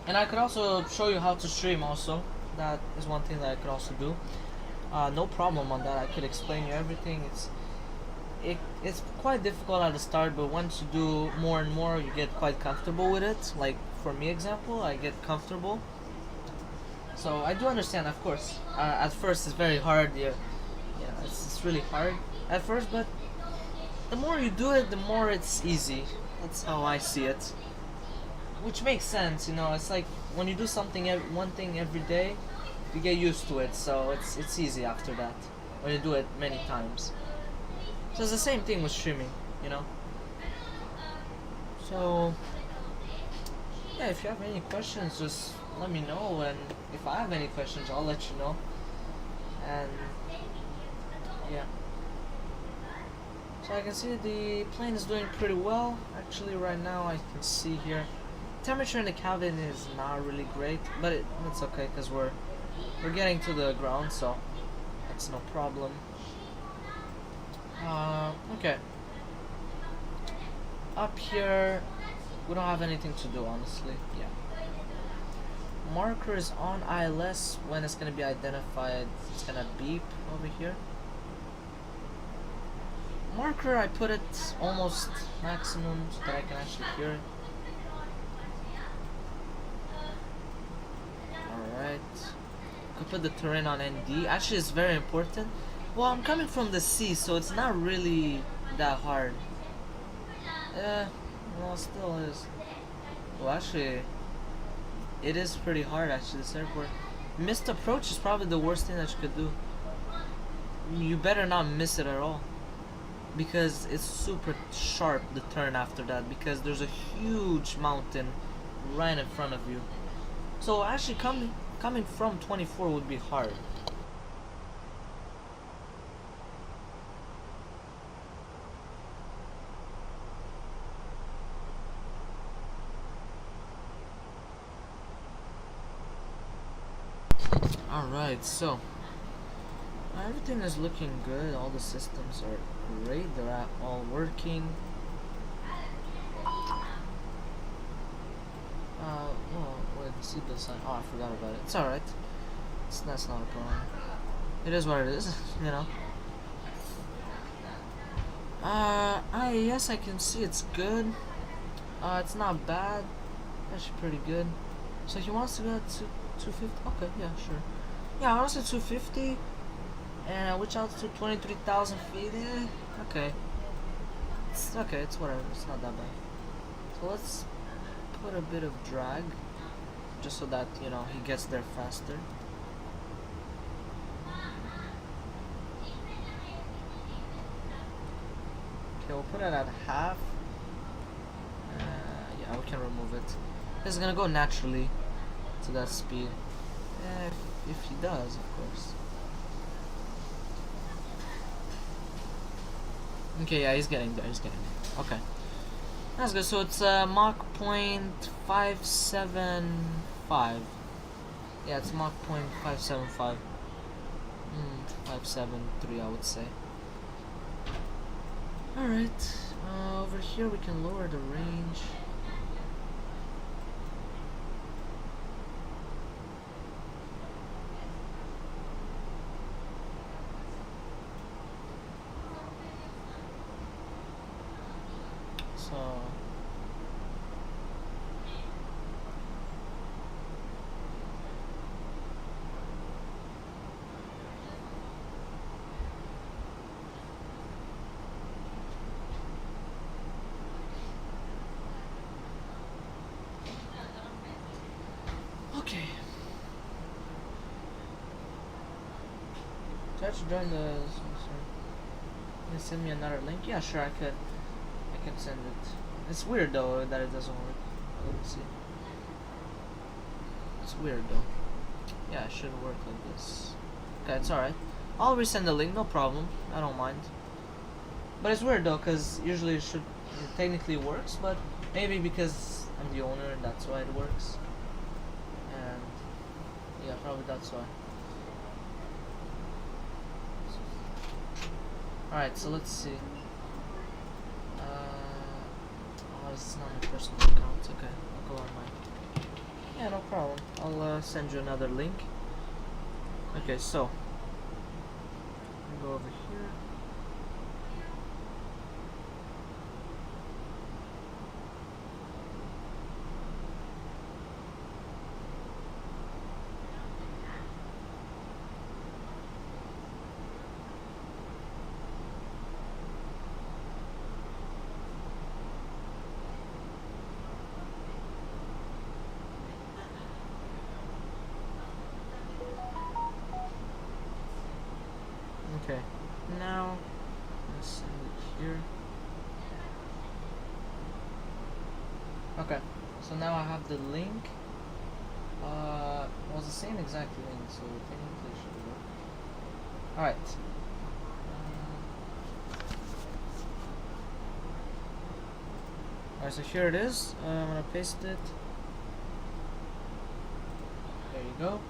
and I could also show you how to stream also. That is one thing that I could also do. No problem on that. I could explain you everything. It's quite difficult at the start, but once you do more and more, you get quite comfortable with it. Like for me, example, I get comfortable. So I do understand, of course. At first, it's very hard. Yeah, it's really hard at first, but the more you do it, the more it's easy. That's how I see it. Which makes sense, you know. It's like when you do something, one thing every day, you get used to it. So it's easy after that when you do it many times. So it's the same thing with streaming, you know. So yeah, if you have any questions, just let me know, and if I have any questions, I'll let you know. And yeah, so I can see the plane is doing pretty well. Actually, right now I can see here temperature in the cabin is not really great, but it's okay because we're getting to the ground, so that's no problem. Okay. Up here, we don't have anything to do, honestly. Yeah. Marker is on ILS. When it's gonna be identified, it's gonna beep over here. Marker, I put it almost maximum so that I can actually hear it. Alright. Could put the terrain on ND. Actually, it's very important. Well, I'm coming from the sea, so it's not really that hard. Well, it still is. Well, actually, it is pretty hard, actually, this airport. Missed approach is probably the worst thing that you could do. You better not miss it at all, because it's super sharp, the turn after that, because there's a huge mountain right in front of you. So actually coming from 24 would be hard. Alright, so everything is looking good. All the systems are great. They're all working. Well, wait, the seatbelt sign. Oh, I forgot about it. It's alright. That's not a problem. It is what it is, you know. Yes, I can see it's good. It's not bad. Actually pretty good. So he wants to go to 250. Okay, yeah, sure. Yeah, I want to say 250. And which altitude? 23,000 feet. Okay. It's okay. It's whatever. It's not that bad. So let's put a bit of drag, just so that, you know, he gets there faster. Okay, we'll put it at half. Yeah, we can remove it. It's gonna go naturally to that speed. If he does, of course. Okay, yeah, he's getting there. Okay. That's good. So it's Mach 0.575. Yeah, it's Mach 0.575. 573, I would say. Alright. Over here we can lower the range. So okay. Try to join the. Sorry. Can you send me another link? Yeah, sure. I can send it. It's weird though that it doesn't work. Let me see. It's weird though. Yeah, it should work like this. Okay, it's alright. I'll resend the link, no problem. I don't mind. But it's weird though, because usually it technically works, but maybe because I'm the owner and that's why it works. And yeah, probably that's why. Alright, so let's see. Oh, this is not my personal account. Okay, I'll go on mine. Yeah, no problem. I'll send you another link. Okay, so go over here. Okay, now let's send it here. Okay, so now I have the link. It was the same exact link, so technically it should work. Alright. Alright, so here it is. I'm gonna paste it. There you go.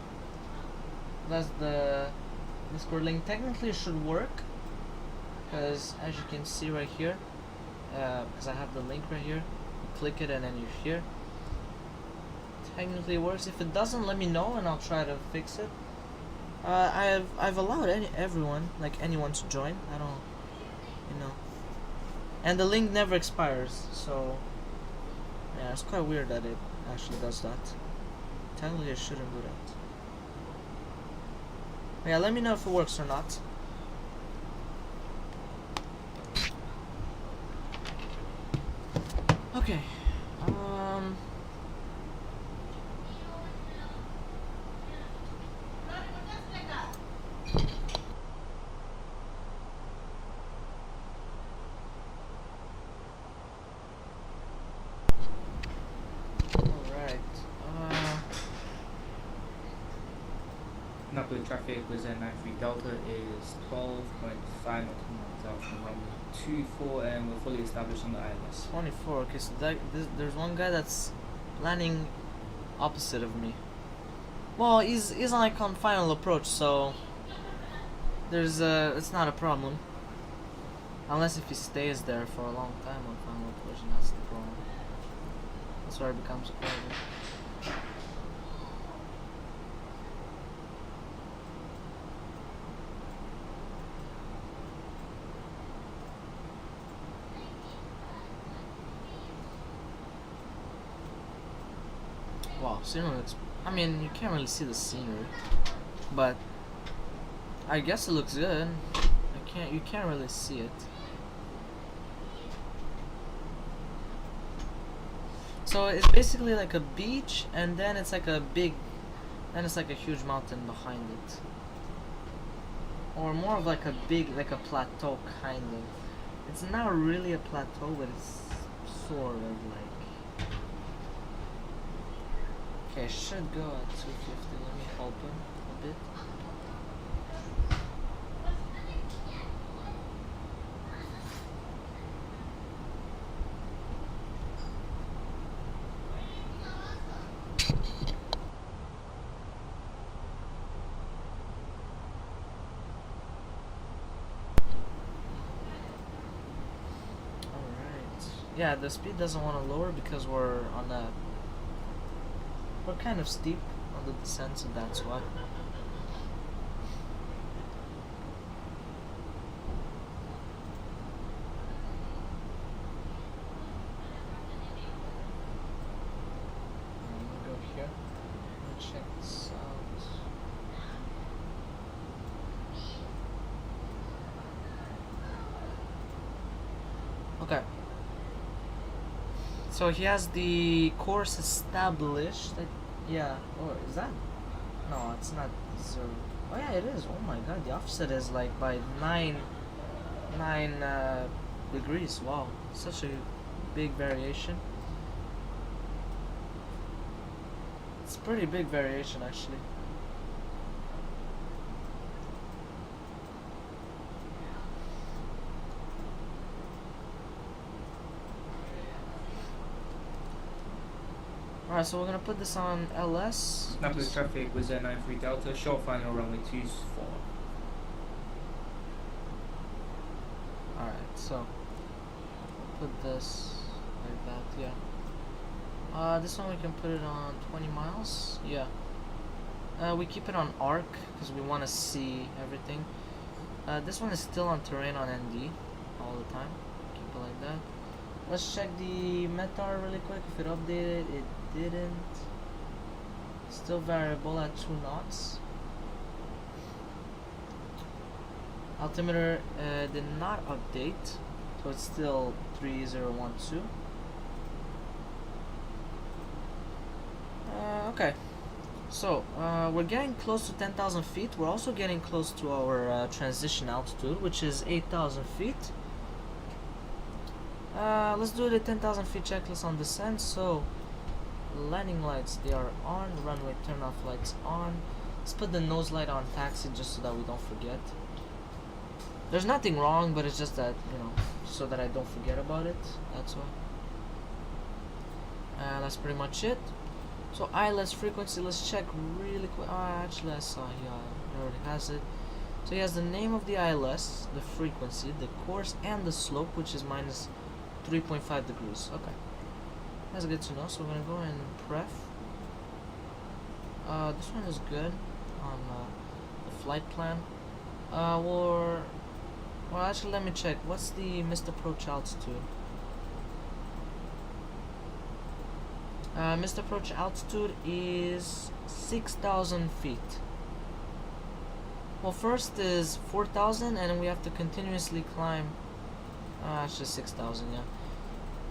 That's the Discord link. Technically it should work, because as you can see right here, because I have the link right here, you click it and then you're here. Technically it works. If it doesn't, let me know and I'll try to fix it. I've allowed everyone, like anyone, to join. I don't, and the link never expires, so yeah, it's quite weird that it actually does that. Technically it shouldn't do that. Yeah, let me know if it works or not. Okay. Naples traffic was at 93 Delta is 12.5 nautical miles out from runway 24, and we're fully established on the ILS. 24. Okay, so there's one guy that's landing opposite of me. Well, he's like on final approach, so there's it's not a problem. Unless if he stays there for a long time on final approach, and that's the problem. That's where it becomes a problem. Wow, scenery looks. I mean, you can't really see the scenery, but I guess it looks good. You can't really see it. So it's basically like a beach, and then it's like a huge mountain behind it, or more of like a plateau kind of. It's not really a plateau, but it's sort of like. Okay, I should go at 250. Let me help him a bit. yeah, the speed doesn't want to lower because we're on a, we're kind of steep on the descent, so that's why. Go here. Check this out. Okay. So he has the course established. Yeah. Oh, is that? No, it's not 0. Oh yeah, it is. Oh my god, the offset is like by 9 degrees. Wow, such a big variation. It's pretty big variation actually. Alright, so we're gonna put this on LS. Naples traffic was 93 Delta, short final runway 24. Alright, so put this like that, yeah. This one we can put it on 20 miles, yeah. We keep it on arc because we want to see everything. This one is still on terrain on ND all the time. Keep it like that. Let's check the METAR really quick. If it updated, it didn't. Still variable at 2 knots. Altimeter did not update, so it's still 3012. Okay, so we're getting close to 10,000 feet. We're also getting close to our transition altitude, which is 8,000 feet. Let's do the 10,000 feet checklist on descent. So landing lights, they are on. Runway turn-off lights on. Let's put the nose light on taxi just so that we don't forget. There's nothing wrong, but it's just that, you know, so that I don't forget about it. That's why. That's pretty much it. So ILS frequency, let's check really quick. Actually I saw he already has it. So he has the name of the ILS, the frequency, the course, and the slope, which is minus 3.5 degrees. Okay, that's good to know. So we're gonna go and pref. This one is good on the flight plan. Well, actually, let me check. What's the missed approach altitude? Missed approach altitude is 6,000 feet. Well, first is 4,000, and we have to continuously climb. Actually 6,000, yeah.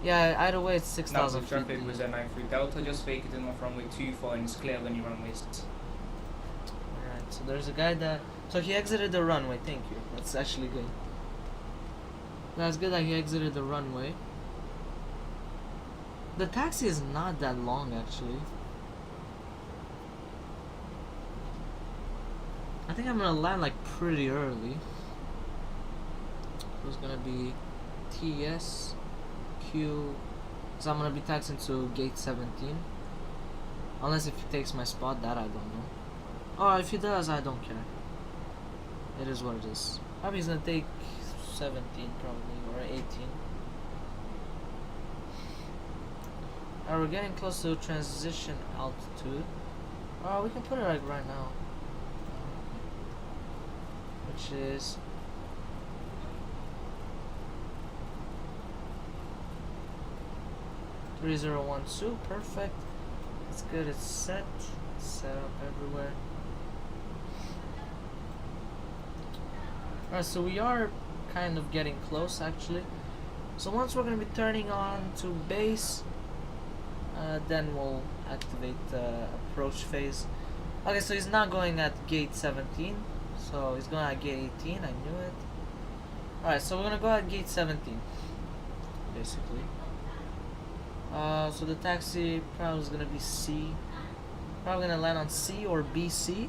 Yeah, either way, it's 6,000 feet. Traffic was at 93 Delta, just vacate in off runway 24 and it's clear when you runway. Alright, so there's a guy that. So he exited the runway, thank you. That's actually good. That's good that he exited the runway. The taxi is not that long actually. I think I'm gonna land like pretty early. It's gonna be TS Q, so I'm gonna be taxiing to gate 17. Unless if he takes my spot, that I don't know. Oh, if he does, I don't care. It is what it is. Probably he's gonna take 17 probably, or 18. We're getting close to transition altitude. We can put it like right now. Which is 3012, perfect. It's good, it's set. It's set up everywhere. Alright, so we are kind of getting close actually. So once we're going to be turning on to base, then we'll activate the approach phase. Okay, so he's not going at gate 17, so he's going at gate 18, I knew it. Alright, so we're going to go at gate 17, basically. So the taxi probably is going to be C. Probably going to land on C or BC.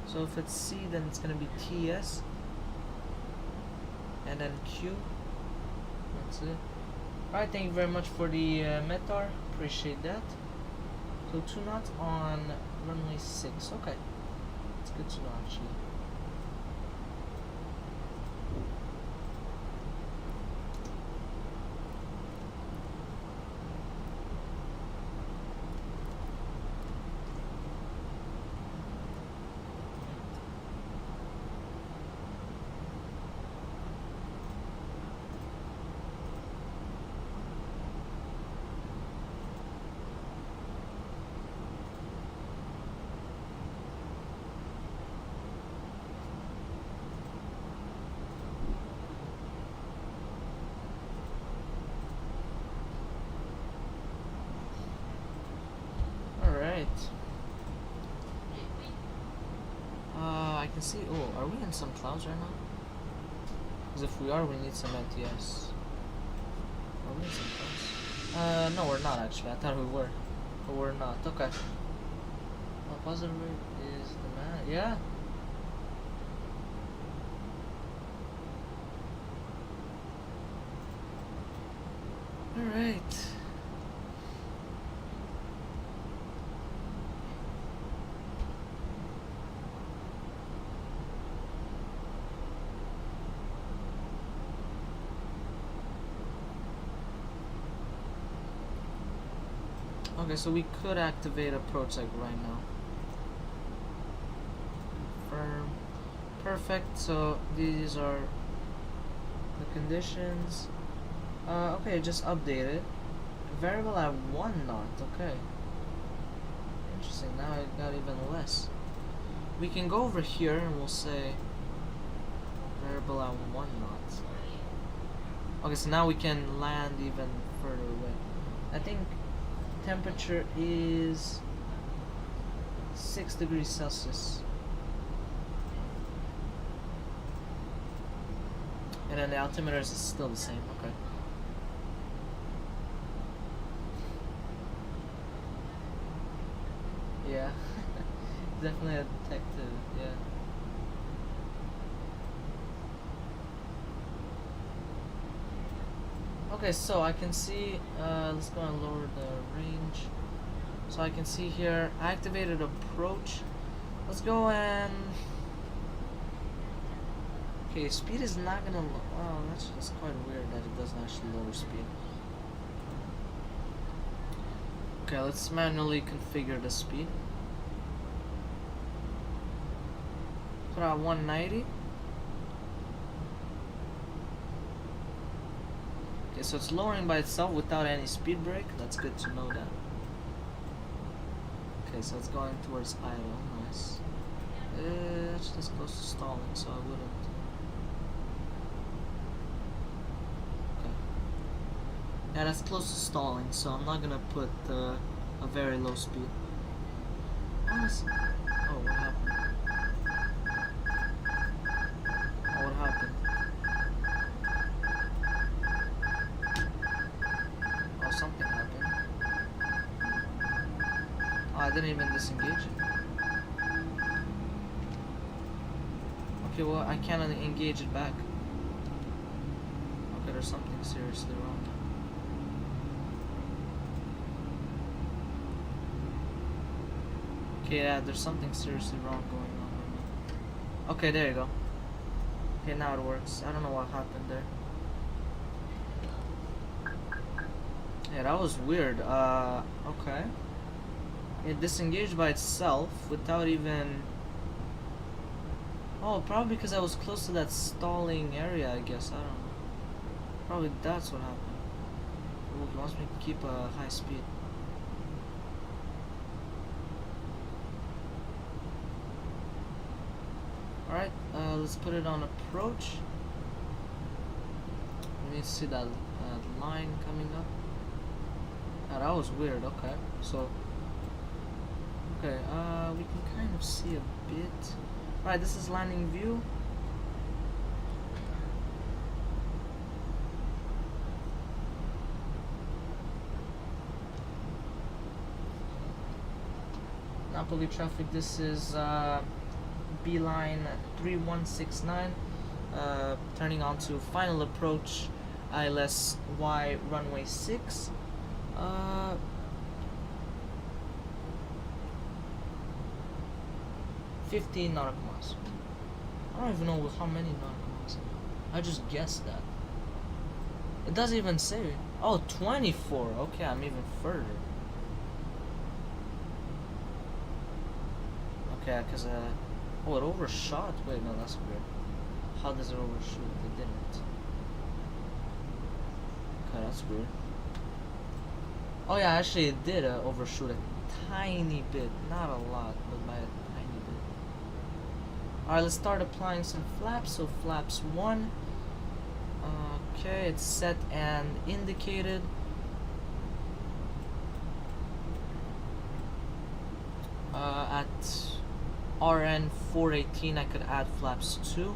So if it's C, then it's going to be TS. And then Q. That's it. Alright, thank you very much for the METAR. Appreciate that. So 2 knots on runway 6. Okay. It's good to know actually. can see. Oh, are we in some clouds right now? Because if we are, we need some NTS. Are we in some clouds? No, we're not actually. I thought we were, but we're not. Okay. Well, positive rate is the man. Yeah. All right. Okay, so we could activate approach like right now. Confirm. Perfect. So these are the conditions. Okay, just update it. Variable at 1 knot. Okay. Interesting. Now I got even less. We can go over here and we'll say variable at 1 knot. Okay, so now we can land even further away. I think temperature is 6 degrees Celsius. And then the altimeter is still the same, okay. Yeah, definitely a detective, yeah. Okay, so I can see, let's go and lower the range. So I can see here, activated approach. Let's go and... Okay, speed is not gonna, oh, that's just quite weird that it doesn't actually lower speed. Okay, let's manually configure the speed. Put out 190. Okay, so it's lowering by itself without any speed brake. That's good to know that. Okay, so it's going towards idle. Nice. It's just close to stalling, so I wouldn't. Okay. Yeah, that's close to stalling, so I'm not gonna put a very low speed. Honestly. Oh, what happened? Oh, what happened? Oh, something happened. Oh, I didn't even disengage it. Okay, well, I can't engage it back. Okay, there's something seriously wrong. Okay, yeah, there's something seriously wrong going on right now. Okay, there you go. Okay, now it works. I don't know what happened there. Yeah, that was weird. Okay. It disengaged by itself without even... Oh, probably because I was close to that stalling area, I guess. I don't know. Probably that's what happened. Ooh, it wants me to keep a high speed. Alright, let's put it on approach. We need to see that line coming up. Ah, that was weird, okay. So, okay, we can kind of see a bit. Alright, this is landing view. Napoli traffic, this is B-line 3169, turning on to final approach, ILS Y runway 6. 15 nautical miles. I don't even know how many nautical miles. I just guessed that. It doesn't even say. Oh, 24. Okay, I'm even further. Okay, because oh, it overshot. Wait, no, that's weird. How does it overshoot? It didn't. Okay, that's weird. Oh yeah, actually it did overshoot a tiny bit, not a lot, but by a tiny bit. Alright, let's start applying some flaps. So flaps 1. Okay, it's set and indicated. At RN 418, I could add flaps 2.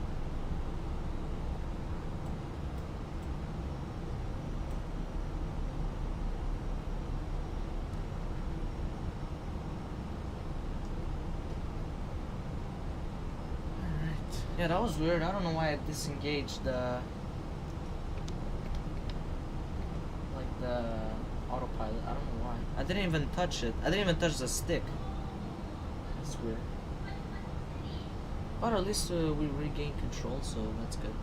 Yeah, that was weird. I don't know why I disengaged the autopilot. I don't know why. I didn't even touch it. I didn't even touch the stick. That's weird. But at least we regained control, so that's good.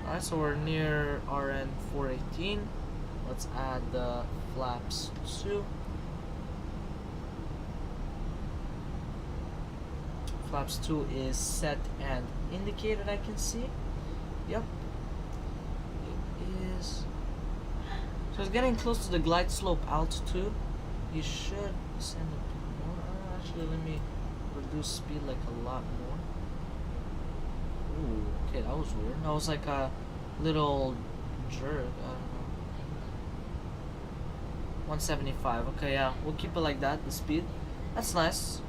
Alright, so we're near RN 418. Let's add the flaps 2. Flaps 2 is set and indicated, I can see. Yep. It is. So it's getting close to the glide slope altitude. You should send it more. Actually, let me reduce speed like a lot more. Ooh, okay, that was weird. That was like a little jerk. I don't know. 175. Okay, yeah, we'll keep it like that, the speed. That's nice.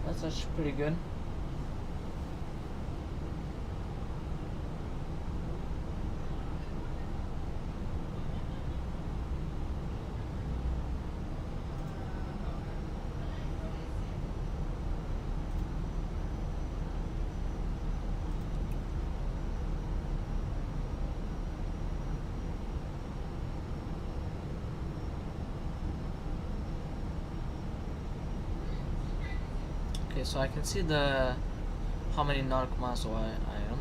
That's actually pretty good. Okay, so I can see how many nautical miles I am.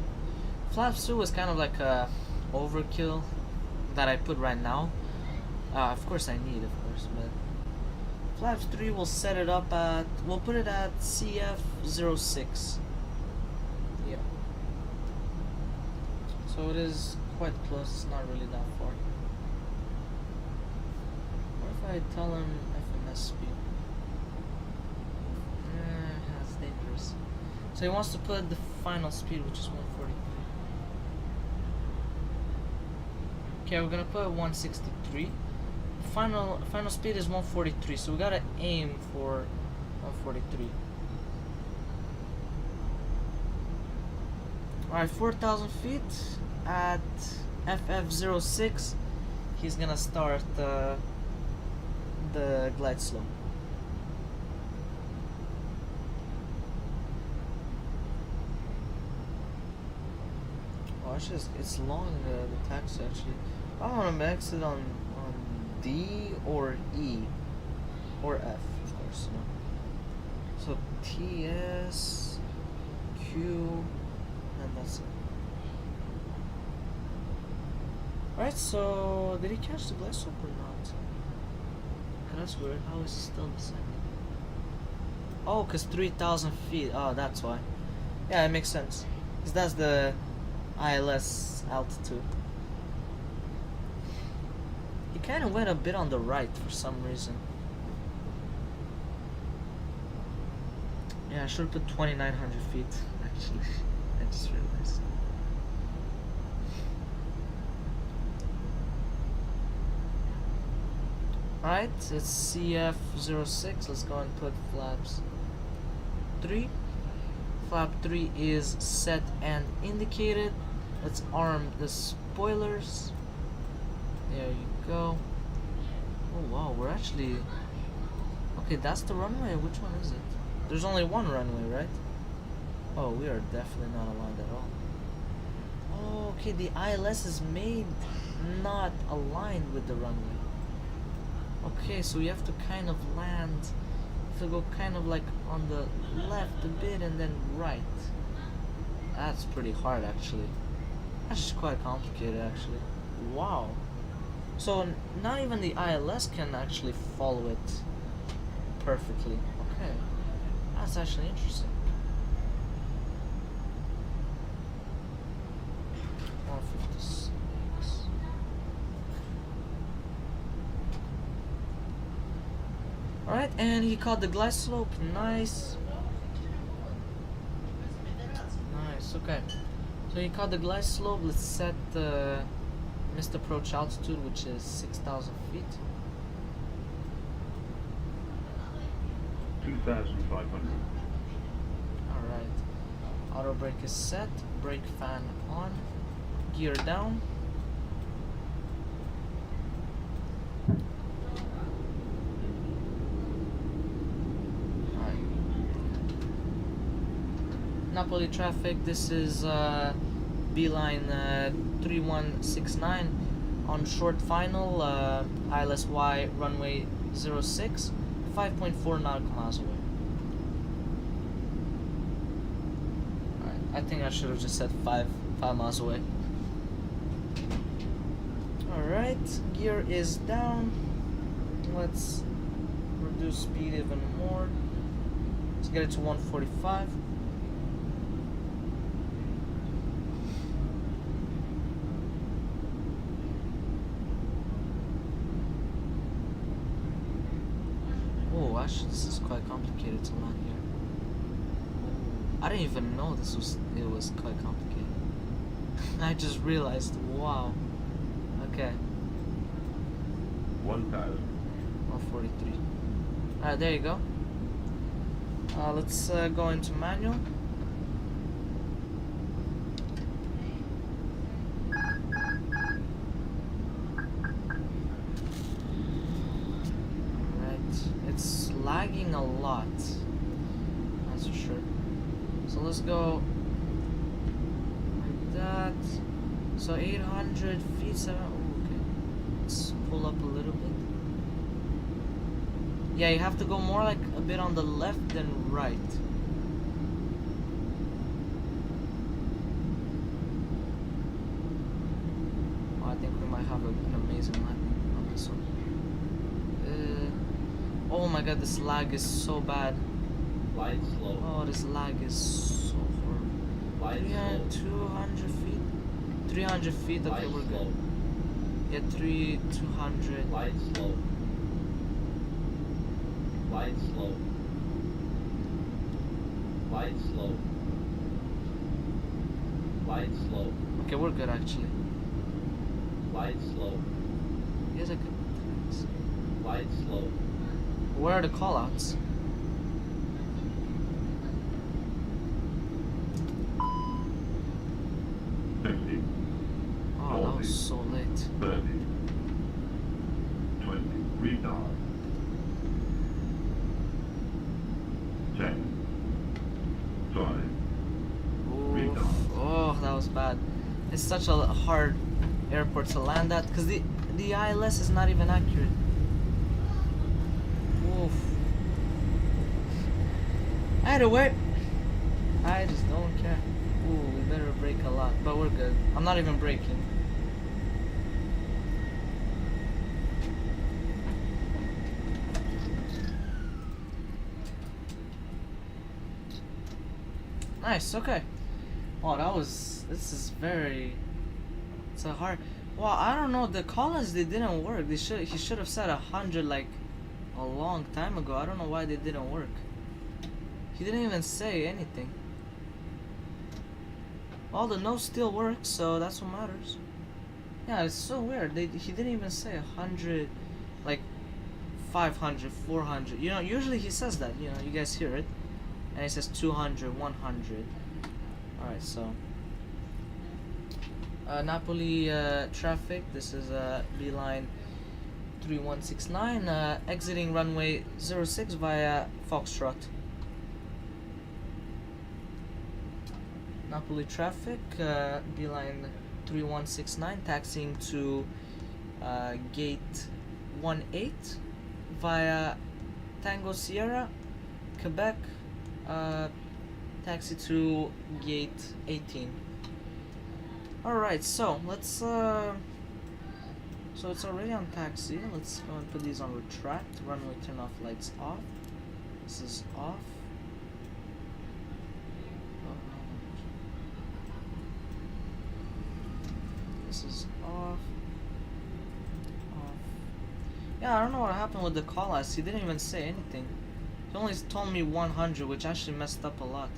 Flaps 2 is kind of like a overkill that I put right now. Of course I need, of course, but flaps 3 will set it up at, we'll put it at CF06. Yeah. So it is quite close, it's not really that far. What if I tell him FMS speed? Dangerous. So he wants to put the final speed, which is 143. Okay, we're gonna put 163. Final speed is 143, so we gotta aim for 143. Alright, 4,000 feet at FF06. He's gonna start the glide slope. It's long, the taxi actually. I want to max it on D or E or F, of course. You know. So TS, Q, and that's it. Alright, so did he catch the glide slope or not? That's weird. How is he still descending? Oh, because 3,000 feet. Oh, that's why. Yeah, it makes sense. Because that's the ILS altitude. He kind of went a bit on the right for some reason. Yeah, I should have put 2,900 feet actually. I just realized. Alright, it's CF06. Let's go and put flaps 3. Flap 3 is set and indicated. Let's arm the spoilers. There you go. Oh wow, we're actually... Okay, that's the runway. Which one is it? There's only one runway, right? Oh, we are definitely not aligned at all. Oh, okay, the ILS is made not aligned with the runway. Okay, so we have to kind of land... to go kind of like on the left a bit and then right. That's pretty hard actually. That's just quite complicated actually. Wow. So not even the ILS can actually follow it perfectly. Okay. That's actually interesting. 156. Alright, and he caught the glide slope. Nice. Nice, okay. So he caught the glide slope. Let's set the missed approach altitude, which is 6,000 feet. 2,500. Alright. Auto brake is set. Brake fan on. Gear down. Alright. Napoli traffic, this is beeline 3169 on short final, ILSY runway 06, 5.4 nautical miles away. Alright, I think I should have just said 5 miles away. Alright, gear is down. Let's reduce speed even more. Let's get it to 145. Oh, actually, this is quite complicated to land here. I didn't even know it was quite complicated. I just realized, wow. Okay. 143. Alright, there you go. Let's go into manual. It's lagging a lot, that's for sure. So let's go like that. So 800 feet, 7. Oh, okay. Let's pull up a little bit. Yeah, you have to go more like a bit on the left than right. Oh, I think we might have an amazing landing on this one. Oh my god, this lag is so bad. Light slow. Oh, this lag is so horrible. Light slow. 200 feet. 300 feet, okay, we're good. Yeah, 200. Light slow. Light slow. Light slow. Light slow. Okay, we're good actually. Light slow. Yes, I could. Light slow. Where are the callouts? Oh, that was so late. 30. 20. Retard. 10. 5. Retard. Oh, that was bad. It's such a hard airport to land at because the ILS is not even accurate. Oof. Anyway, I just don't care. Ooh, we better brake a lot, but we're good. I'm not even braking. Nice, okay. Oh, this is very, it's a hard, well, I don't know, the call-ins, they didn't work. He should have said 100 like a long time ago. I don't know why they didn't work. He didn't even say anything. Well, the nose still works, so that's what matters. Yeah, it's so weird. He didn't even say 100, like 500, 400. You know, usually he says that. You know, you guys hear it, and he says 200, 100. All right, so Napoli traffic. This is beeline 3169, exiting runway 06 via Foxtrot. Napoli traffic, beeline 3169, taxiing to gate 18 via Tango Sierra, Quebec, taxi to gate 18. Alright, so let's so it's already on taxi. Let's go and put these on retract. Runway turn off, lights off. This is off. This is off. Off. Yeah, I don't know what happened with the call outs. He didn't even say anything. He only told me 100, which actually messed up a lot.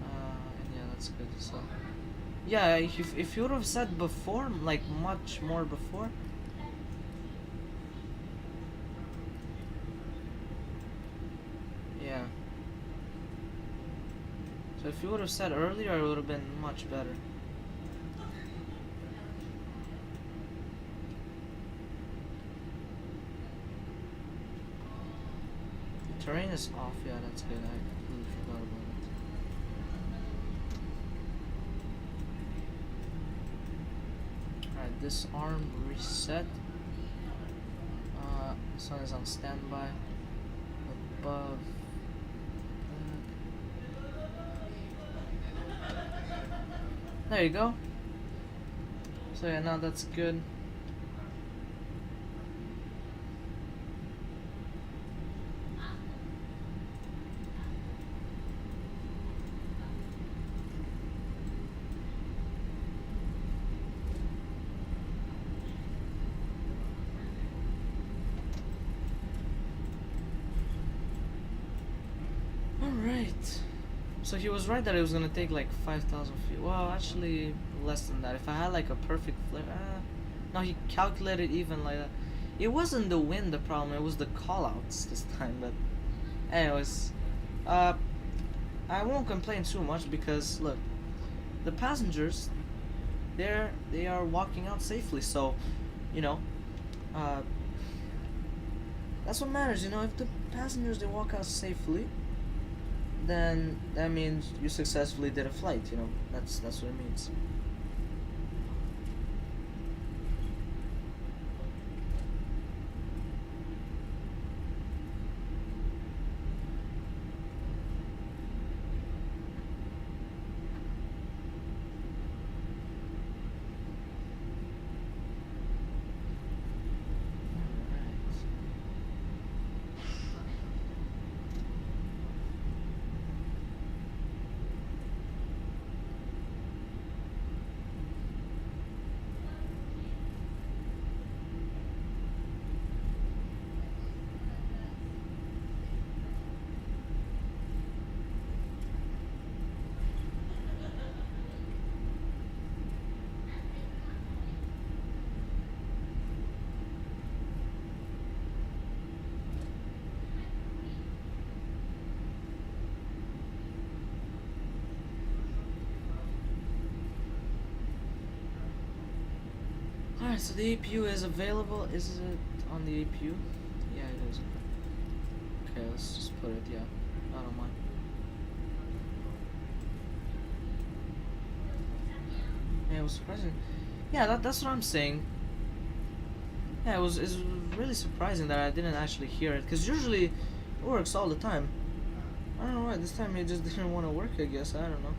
And yeah, that's good. So yeah, if you would have said before, like much more before. So if you would have said earlier, it would have been much better. The terrain is off, yeah, that's good. I completely forgot about it. Alright, this arm reset. Sun is on standby. Above. There you go. So yeah, now that's good. Alright. So he was right that it was gonna take like 5,000 feet. Well, actually less than that. If I had like a perfect flare, no, he calculated even like that. It wasn't the wind the problem; it was the callouts this time. But, anyways, I won't complain too much because look, the passengers, they are walking out safely. So, you know, that's what matters. You know, if the passengers they walk out safely, then that means you successfully did a flight, you know. That's what it means. Alright, so the APU is available. Is it on the APU? Yeah, it is. Okay, let's just put it, yeah. I don't mind. Yeah, it was surprising. Yeah, that's what I'm saying. Yeah, it's really surprising that I didn't actually hear it, because usually it works all the time. I don't know why, this time it just didn't want to work, I guess. I don't know.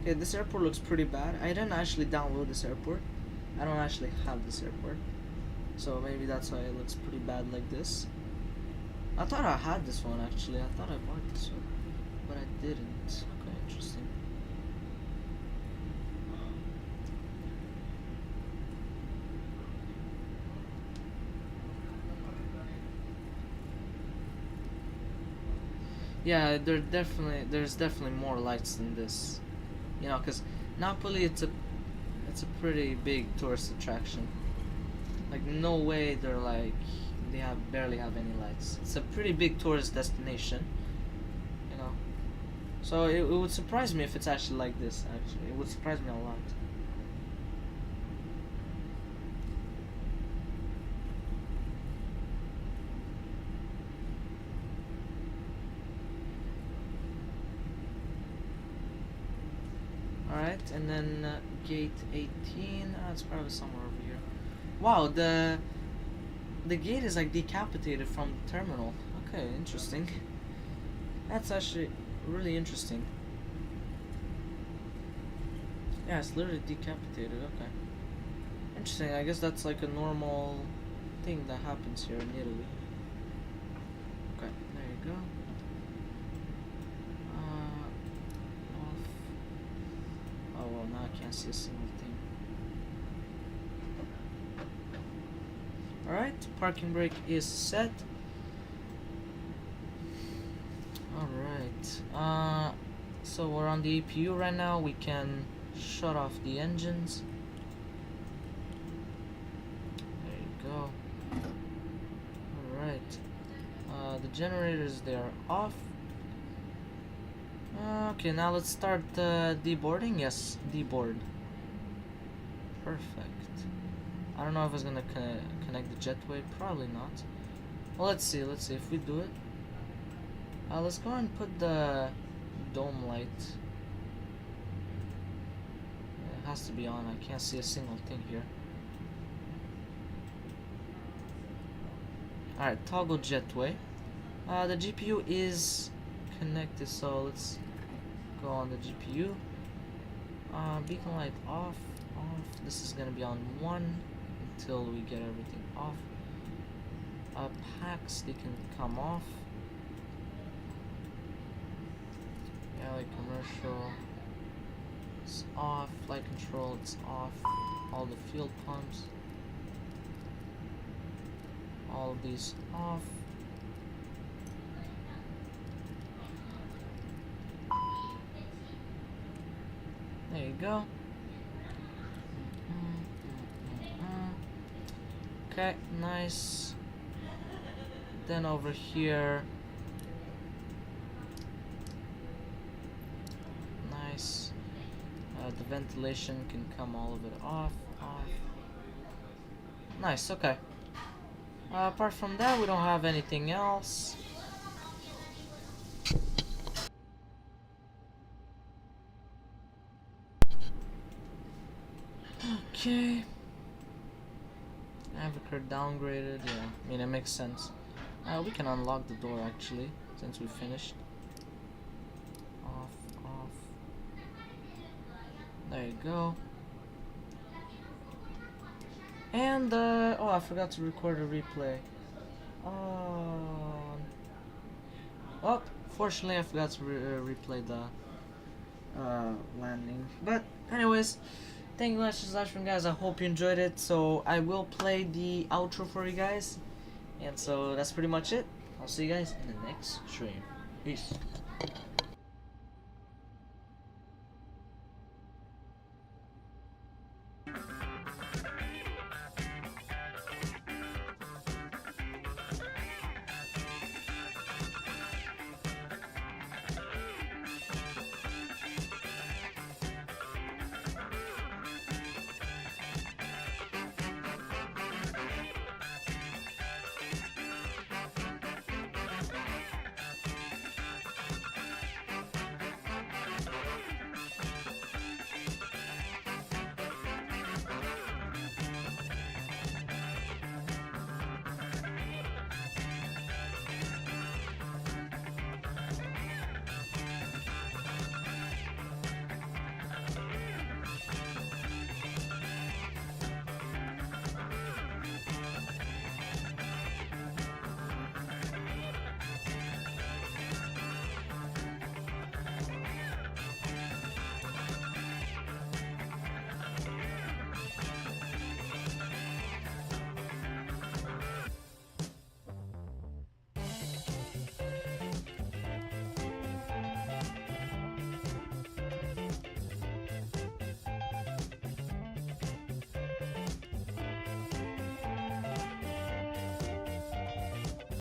Okay, this airport looks pretty bad. I didn't actually download this airport. I don't actually have this airport, so maybe that's why it looks pretty bad like this. I thought I had this one actually. I thought I bought this one, but I didn't. Okay, interesting. Yeah, there's definitely more lights than this, you know, because Napoli it's a pretty big tourist attraction. Like no way they barely have any lights. It's a pretty big tourist destination, you know. So it would surprise me if it's actually like this. Actually, it would surprise me a lot. Alright, and then gate 18. It's probably somewhere over here. Wow, the gate is like decapitated from the terminal. Okay, interesting. That's actually really interesting. Yeah, it's literally decapitated. Okay, interesting. I guess that's like a normal thing that happens here in Italy. Okay, there you go. Oh well, now I can't see a single thing. Alright, parking brake is set. Alright, so we're on the APU right now. We can shut off the engines. There you go. Alright, the generators, they are off. Okay, now let's start deboarding. Yes, deboard. Perfect. I don't know if it's gonna connect the jetway. Probably not. Well, let's see. Let's see if we do it. Let's go and put the dome light. It has to be on. I can't see a single thing here. Alright, toggle jetway. The GPU is connected, so let's go on the GPU. Beacon light off. This is gonna be on 1 until we get everything off. Packs, they can come off. Yeah, like commercial, it's off. Flight control, it's off. All the fuel pumps, all of these off. There you go. Okay, nice. Then over here, nice. The ventilation can come all of it off. Nice, okay. Apart from that, we don't have anything else. Okay. Navigraph downgraded, yeah. I mean, it makes sense. We can unlock the door actually, since we finished. Off. There you go. And, oh, I forgot to record a replay. Well, fortunately I forgot to replay the landing. But, anyways, thank you guys for watching, guys. I hope you enjoyed it. So, I will play the outro for you guys. And so, that's pretty much it. I'll see you guys in the next stream. Peace.